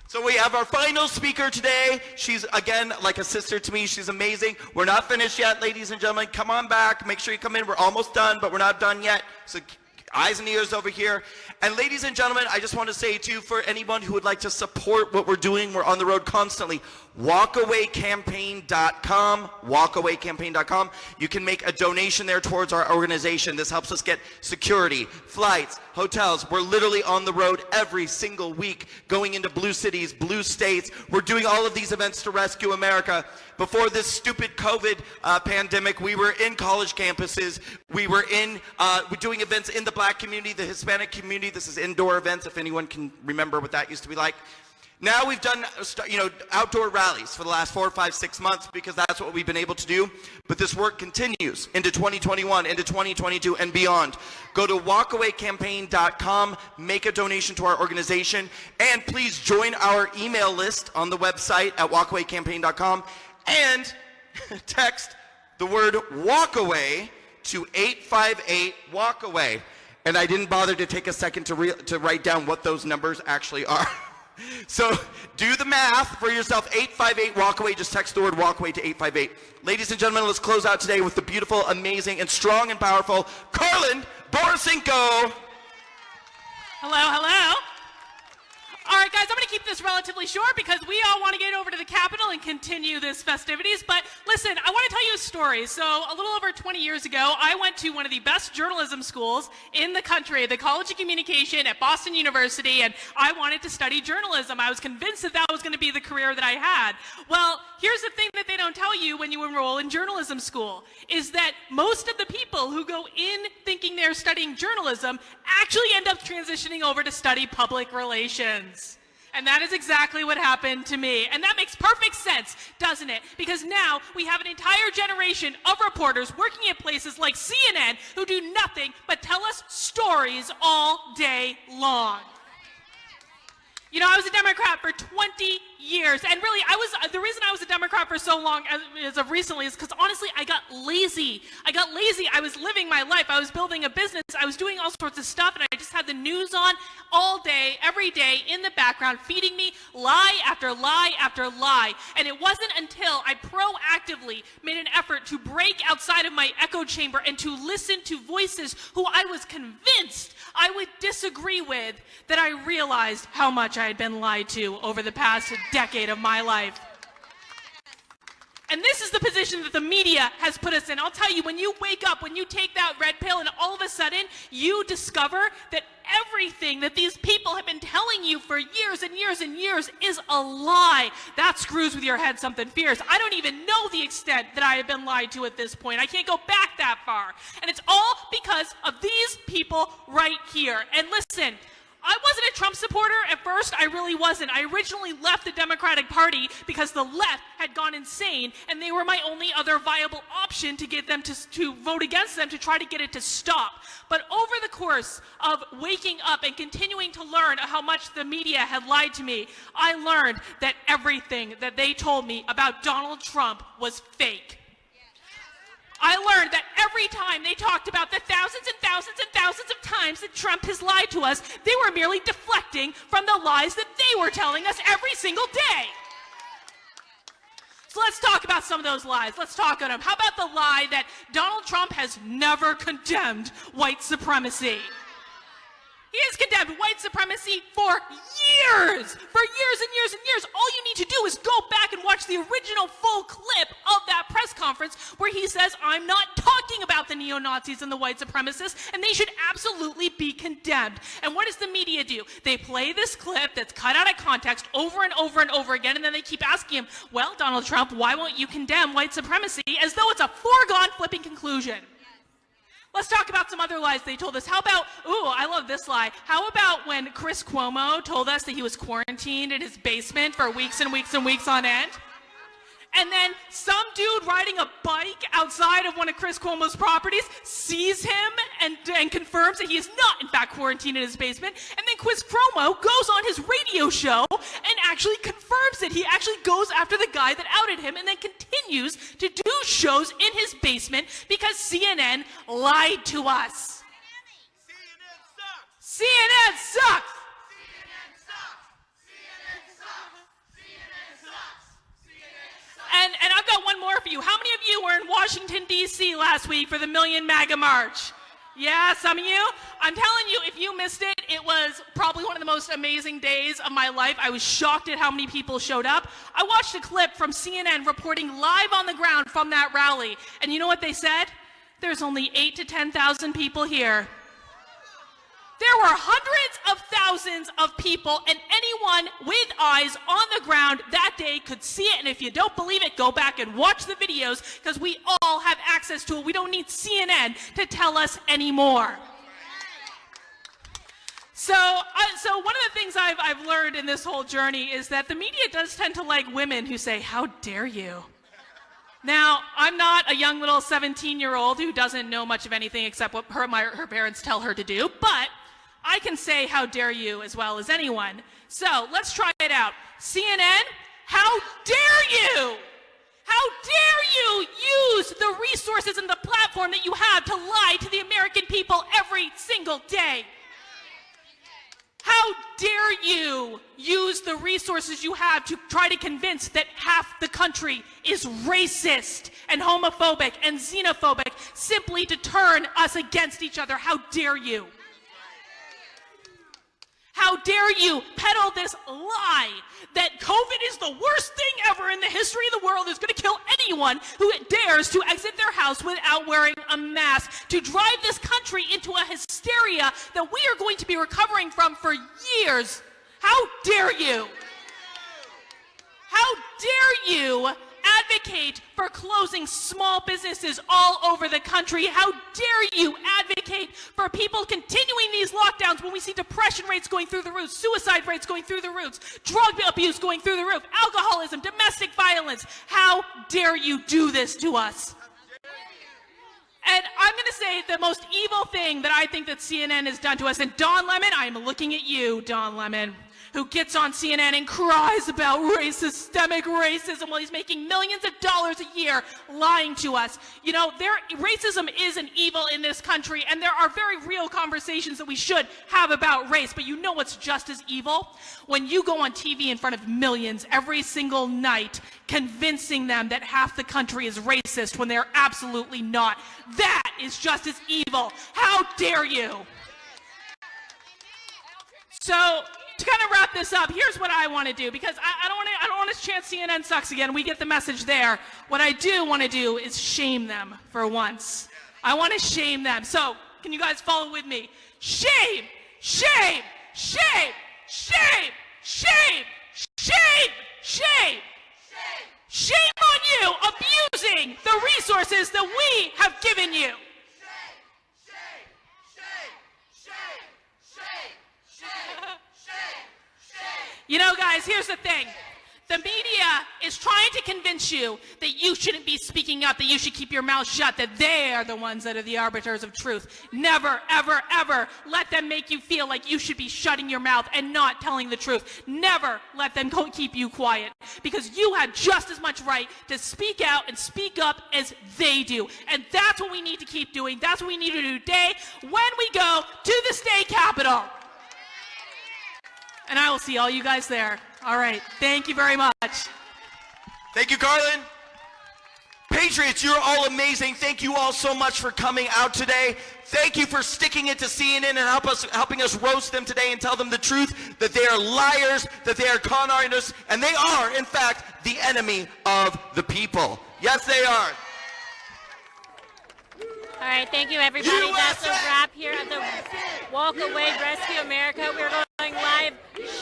Speaker 15: So we have our final speaker today. She's, again, like a sister to me. She's amazing. We're not finished yet, ladies and gentlemen. Come on back. Make sure you come in. We're almost done, but we're not done yet. So eyes and ears over here. And ladies and gentlemen, I just want to say, too, for anyone who would like to support what we're doing, we're on the road constantly. Walkawaycampaign.com, walkawaycampaign.com. You can make a donation there towards our organization. This helps us get security, flights, hotels. We're literally on the road every single week, going into blue cities, blue states. We're doing all of these events to rescue America. Before this stupid COVID pandemic, we were in college campuses. We were doing events in the black community, the Hispanic community. This is indoor events, if anyone can remember what that used to be like.
Speaker 6: Now we've done, outdoor rallies for the last 4, 5, 6 months because that's what we've been able to do. But this work continues into 2021, into 2022, and beyond. Go to walkawaycampaign.com, make a donation to our organization, and please join our email list on the website at walkawaycampaign.com, and text the word walkaway to 858-WALKAWAY. And I didn't bother to take a second to write down what those numbers actually are. So do the math for yourself. 858-WALKAWAY. Just text the word walkaway to 858. Ladies and gentlemen, let's close out today with the beautiful, amazing, and strong and powerful Carlin Borisenko.
Speaker 16: Hello, hello. All right, guys, I'm going to keep this relatively short because we all want to get over to the Capitol and continue this festivities. But listen, I want to tell you a story. So a little over 20 years ago, I went to one of the best journalism schools in the country, the College of Communication at Boston University, and I wanted to study journalism. I was convinced that that was going to be the career that I had. Well, here's the thing that they don't tell you when you enroll in journalism school, is that most of the people who go in thinking they're studying journalism actually end up transitioning over to study public relations. And that is exactly what happened to me. And that makes perfect sense, doesn't it? Because now we have an entire generation of reporters working at places like CNN who do nothing but tell us stories all day long. You know, I was a Democrat for 20 years, and really, the reason I was a Democrat for so long as of recently is because honestly, I got lazy. I was living my life. I was building a business. I was doing all sorts of stuff, and I just had the news on all day, every day in the background, feeding me lie after lie after lie. And it wasn't until I proactively made an effort to break outside of my echo chamber and to listen to voices who I was convinced I would disagree with that I realized how much I had been lied to over the past decade of my life. And this is the position that the media has put us in. I'll tell you, when you wake up, when you take that red pill, and all of a sudden you discover that everything that these people have been telling you for years and years and years is a lie, that screws with your head something fierce. I don't even know the extent that I have been lied to at this point. I can't go back that far. And it's all because of these people right here. And listen, I wasn't a Trump supporter at first. I really wasn't. I originally left the Democratic Party because the left had gone insane, and they were my only other viable option to get them to vote against them, to try to get it to stop. But over the course of waking up and continuing to learn how much the media had lied to me, I learned that everything that they told me about Donald Trump was fake. I learned that every time they talked about the thousands and thousands and thousands of times that Trump has lied to us, they were merely deflecting from the lies that they were telling us every single day. So let's talk about some of those lies. Let's talk about them. How about the lie that Donald Trump has never condemned white supremacy? He has condemned white supremacy for years, and years and years. All you need to do is go back and watch the original full clip of that press conference where he says, I'm not talking about the neo-Nazis and the white supremacists, and they should absolutely be condemned. And what does the media do? They play this clip that's cut out of context over and over and over again, and then they keep asking him, well, Donald Trump, why won't you condemn white supremacy? As though it's a foregone flipping conclusion. Let's talk about some other lies they told us. How about, ooh, I love this lie. How about when Chris Cuomo told us that he was quarantined in his basement for weeks and weeks and weeks on end? And then some dude riding a bike outside of one of Chris Cuomo's properties sees him and confirms that he is not, in fact, quarantined in his basement. And then Chris Cuomo goes on his radio show and actually confirms it. He actually goes after the guy that outed him and then continues to do shows in his basement because CNN lied to us. CNN sucks! And I've got one more for you. How many of you were in Washington, D.C. last week for the Million MAGA March? Yeah, some of you? I'm telling you, if you missed it, it was probably one of the most amazing days of my life. I was shocked at how many people showed up. I watched a clip from CNN reporting live on the ground from that rally. And you know what they said? There's only 8,000 to 10,000 people here. There were hundreds of thousands of people, and anyone with eyes on the ground that day could see it. And if you don't believe it, go back and watch the videos because we all have access to it. We don't need CNN to tell us anymore. So one of the things I've learned in this whole journey is that the media does tend to like women who say, "How dare you?" Now, I'm not a young little 17-year-old who doesn't know much of anything except what her parents tell her to do, but I can say "how dare you" as well as anyone. So let's try it out. CNN, how dare you? How dare you use the resources and the platform that you have to lie to the American people every single day? How dare you use the resources you have to try to convince that half the country is racist and homophobic and xenophobic simply to turn us against each other? How dare you? How dare you peddle this lie that COVID is the worst thing ever in the history of the world, is going to kill anyone who dares to exit their house without wearing a mask, to drive this country into a hysteria that we are going to be recovering from for years. How dare you? How dare you advocate for closing small businesses all over the country? How dare you advocate for people continuing these lockdowns when we see depression rates going through the roof, suicide rates going through the roofs, drug abuse going through the roof, alcoholism, domestic violence? How dare you do this to us? And I'm going to say the most evil thing that I think that CNN has done to us, and Don Lemon, I am looking at you, Don Lemon, who gets on CNN and cries about systemic racism while he's making millions of dollars a year lying to us. You know, racism is an evil in this country, and there are very real conversations that we should have about race, but you know what's just as evil? When you go on TV in front of millions every single night convincing them that half the country is racist when they're absolutely not. That is just as evil. How dare you? So, to kind of wrap this up, here's what I want to do, because I don't want to chant CNN sucks again. We get the message there. What I do want to do is shame them for once. I want to shame them. So, can you guys follow with me? Shame, shame, shame, shame, shame, shame, shame. Shame on you abusing the resources that we have given you. You know, guys, here's the thing. The media is trying to convince you that you shouldn't be speaking up, that you should keep your mouth shut, that they are the ones that are the arbiters of truth. Never, ever, ever let them make you feel like you should be shutting your mouth and not telling the truth. Never let them keep you quiet, because you have just as much right to speak out and speak up as they do. And that's what we need to keep doing. That's what we need to do today when we go to the state capitol. And I will see all you guys there. All right. Thank you very much.
Speaker 6: Thank you, Carlin. Patriots, you're all amazing. Thank you all so much for coming out today. Thank you for sticking it to CNN and helping us roast them today and tell them the truth, that they are liars, that they are con artists, and they are, in fact, the enemy of the people. Yes, they are.
Speaker 1: All right, thank you, everybody. USA! That's a wrap here at the Walk Away Rescue America. We're going live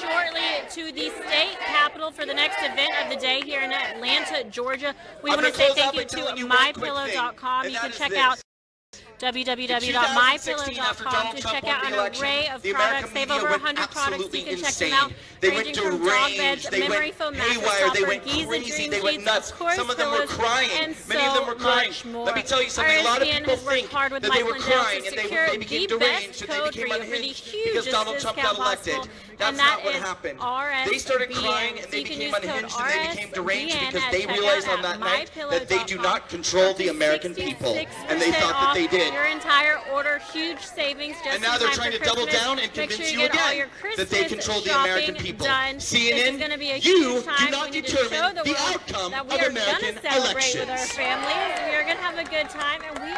Speaker 1: shortly to the state capitol for the next event of the day here in Atlanta, Georgia. We want to say thank you to MyPillow.com. You can check out www.mypillow.com to check out an array of products. They have over 100 products. You can check them out, ranging from dog beds, memory foam mattress topper, Giza dream sheets, of course,
Speaker 6: some of them were crying.
Speaker 1: and
Speaker 6: Many of them were
Speaker 1: so
Speaker 6: crying.
Speaker 1: much more.
Speaker 6: Let me tell you something. A lot of
Speaker 1: RSBN
Speaker 6: people
Speaker 1: has worked
Speaker 6: think
Speaker 1: hard with
Speaker 6: that they
Speaker 1: Michael
Speaker 6: were
Speaker 1: and Dale
Speaker 6: crying
Speaker 1: to
Speaker 6: and they
Speaker 1: secure
Speaker 6: became
Speaker 1: the
Speaker 6: deranged
Speaker 1: best
Speaker 6: and they
Speaker 1: code for
Speaker 6: became
Speaker 1: you for the
Speaker 6: unhinged because
Speaker 1: hugest
Speaker 6: Donald Trump got
Speaker 1: discount
Speaker 6: elected.
Speaker 1: possible,
Speaker 6: That's
Speaker 1: and that
Speaker 6: not what
Speaker 1: is
Speaker 6: happened.
Speaker 1: RSBN.
Speaker 6: They started crying and
Speaker 1: So
Speaker 6: they
Speaker 1: you can
Speaker 6: became
Speaker 1: use code
Speaker 6: unhinged and they became deranged
Speaker 1: RSBN
Speaker 6: because
Speaker 1: at
Speaker 6: they
Speaker 1: checkout
Speaker 6: realized on
Speaker 1: at
Speaker 6: that night that they do
Speaker 1: mypillow.com.
Speaker 6: not control the American people, and they thought that they did.
Speaker 1: Your entire order, huge savings just
Speaker 6: And now
Speaker 1: in
Speaker 6: they're
Speaker 1: time
Speaker 6: trying
Speaker 1: for
Speaker 6: to double
Speaker 1: Christmas.
Speaker 6: down and
Speaker 1: Make
Speaker 6: convince
Speaker 1: sure
Speaker 6: you
Speaker 1: get all
Speaker 6: again
Speaker 1: your
Speaker 6: that they
Speaker 1: Christmas
Speaker 6: control the
Speaker 1: shopping
Speaker 6: American people.
Speaker 1: done. This is
Speaker 6: CNN,
Speaker 1: going to be a
Speaker 6: you
Speaker 1: huge time.
Speaker 6: do not
Speaker 1: We need to
Speaker 6: determine
Speaker 1: show the
Speaker 6: the
Speaker 1: world
Speaker 6: outcome
Speaker 1: that
Speaker 6: of
Speaker 1: we are
Speaker 6: American
Speaker 1: going to celebrate with our
Speaker 6: elections.
Speaker 1: families. We are going to have a good time, and we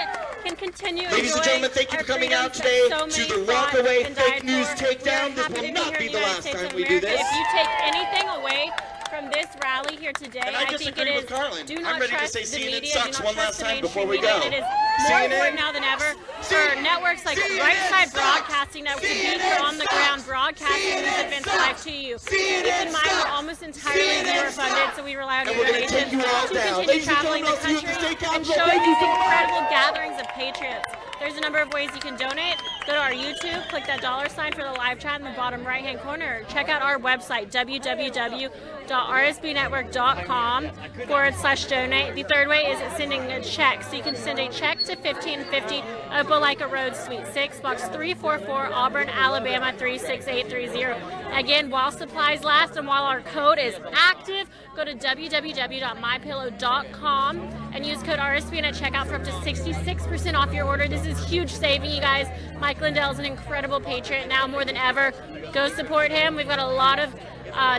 Speaker 1: can continue
Speaker 6: Ladies and
Speaker 1: enjoy
Speaker 6: gentlemen, thank you
Speaker 1: our
Speaker 6: for coming out
Speaker 1: freedoms
Speaker 6: today
Speaker 1: that so
Speaker 6: to
Speaker 1: many
Speaker 6: the
Speaker 1: fought
Speaker 6: Walk Away
Speaker 1: and
Speaker 6: Fake
Speaker 1: died
Speaker 6: News
Speaker 1: for.
Speaker 6: Takedown.
Speaker 1: We
Speaker 6: This
Speaker 1: are happy
Speaker 6: will
Speaker 1: to
Speaker 6: not
Speaker 1: be
Speaker 6: be
Speaker 1: here
Speaker 6: the
Speaker 1: in
Speaker 6: last
Speaker 1: United States
Speaker 6: time
Speaker 1: of
Speaker 6: we do
Speaker 1: America.
Speaker 6: this.
Speaker 1: If you take anything away from this rally here today,
Speaker 6: And I
Speaker 1: think it
Speaker 6: disagree
Speaker 1: is
Speaker 6: with Carlin.
Speaker 1: do
Speaker 6: I'm
Speaker 1: not
Speaker 6: ready to
Speaker 1: trust
Speaker 6: say
Speaker 1: the
Speaker 6: CNN
Speaker 1: media,
Speaker 6: sucks
Speaker 1: do not
Speaker 6: one
Speaker 1: trust
Speaker 6: last time
Speaker 1: the
Speaker 6: before we
Speaker 1: mainstream
Speaker 6: go.
Speaker 1: media. It is more
Speaker 6: CNN,
Speaker 1: important now than ever for networks like Brightside Broadcasting Network to be here on the ground broadcasting these events live to you. Keep in mind we're almost entirely viewer funded, so we rely on your donations to continue traveling the country and show these incredible gatherings of patriots. There's a number of ways you can donate. Go to our YouTube, click that $sign for the live chat in the bottom right-hand corner. Check out our website, www.rsbnetwork.com/donate. The third way is sending a check. So you can send a check to 1550 Opelika Road, Suite 6, Box 344, Auburn, Alabama 36830. Again, while supplies last and while our code is active, go to www.mypillow.com and use code RSBN at checkout for up to 66% off your order. This is huge saving, you guys. Mike Lindell is an incredible patriot now more than ever. Go support him. We've got a lot of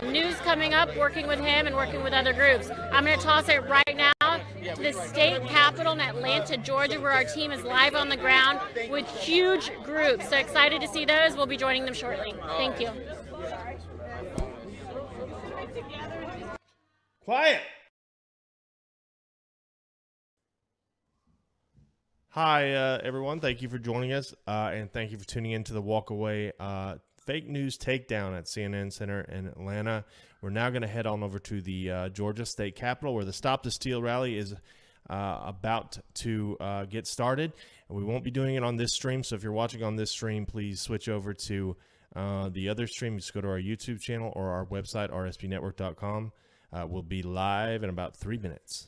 Speaker 1: news coming up, working with him and working with other groups. I'm going to toss it right now to the state capitol in Atlanta, Georgia, where our team is live on the ground with huge groups. So excited to see those. We'll be joining them shortly. Thank you.
Speaker 17: Quiet. Hi, everyone. Thank you for joining us, and thank you for tuning in to the Walkaway Fake News Takedown at CNN Center in Atlanta. We're now going to head on over to the Georgia State Capitol, where the Stop the Steal rally is about to get started. And we won't be doing it on this stream, so if you're watching on this stream, please switch over to the other stream. Just go to our YouTube channel or our website, rsbnetwork.com. We'll be live in about 3 minutes.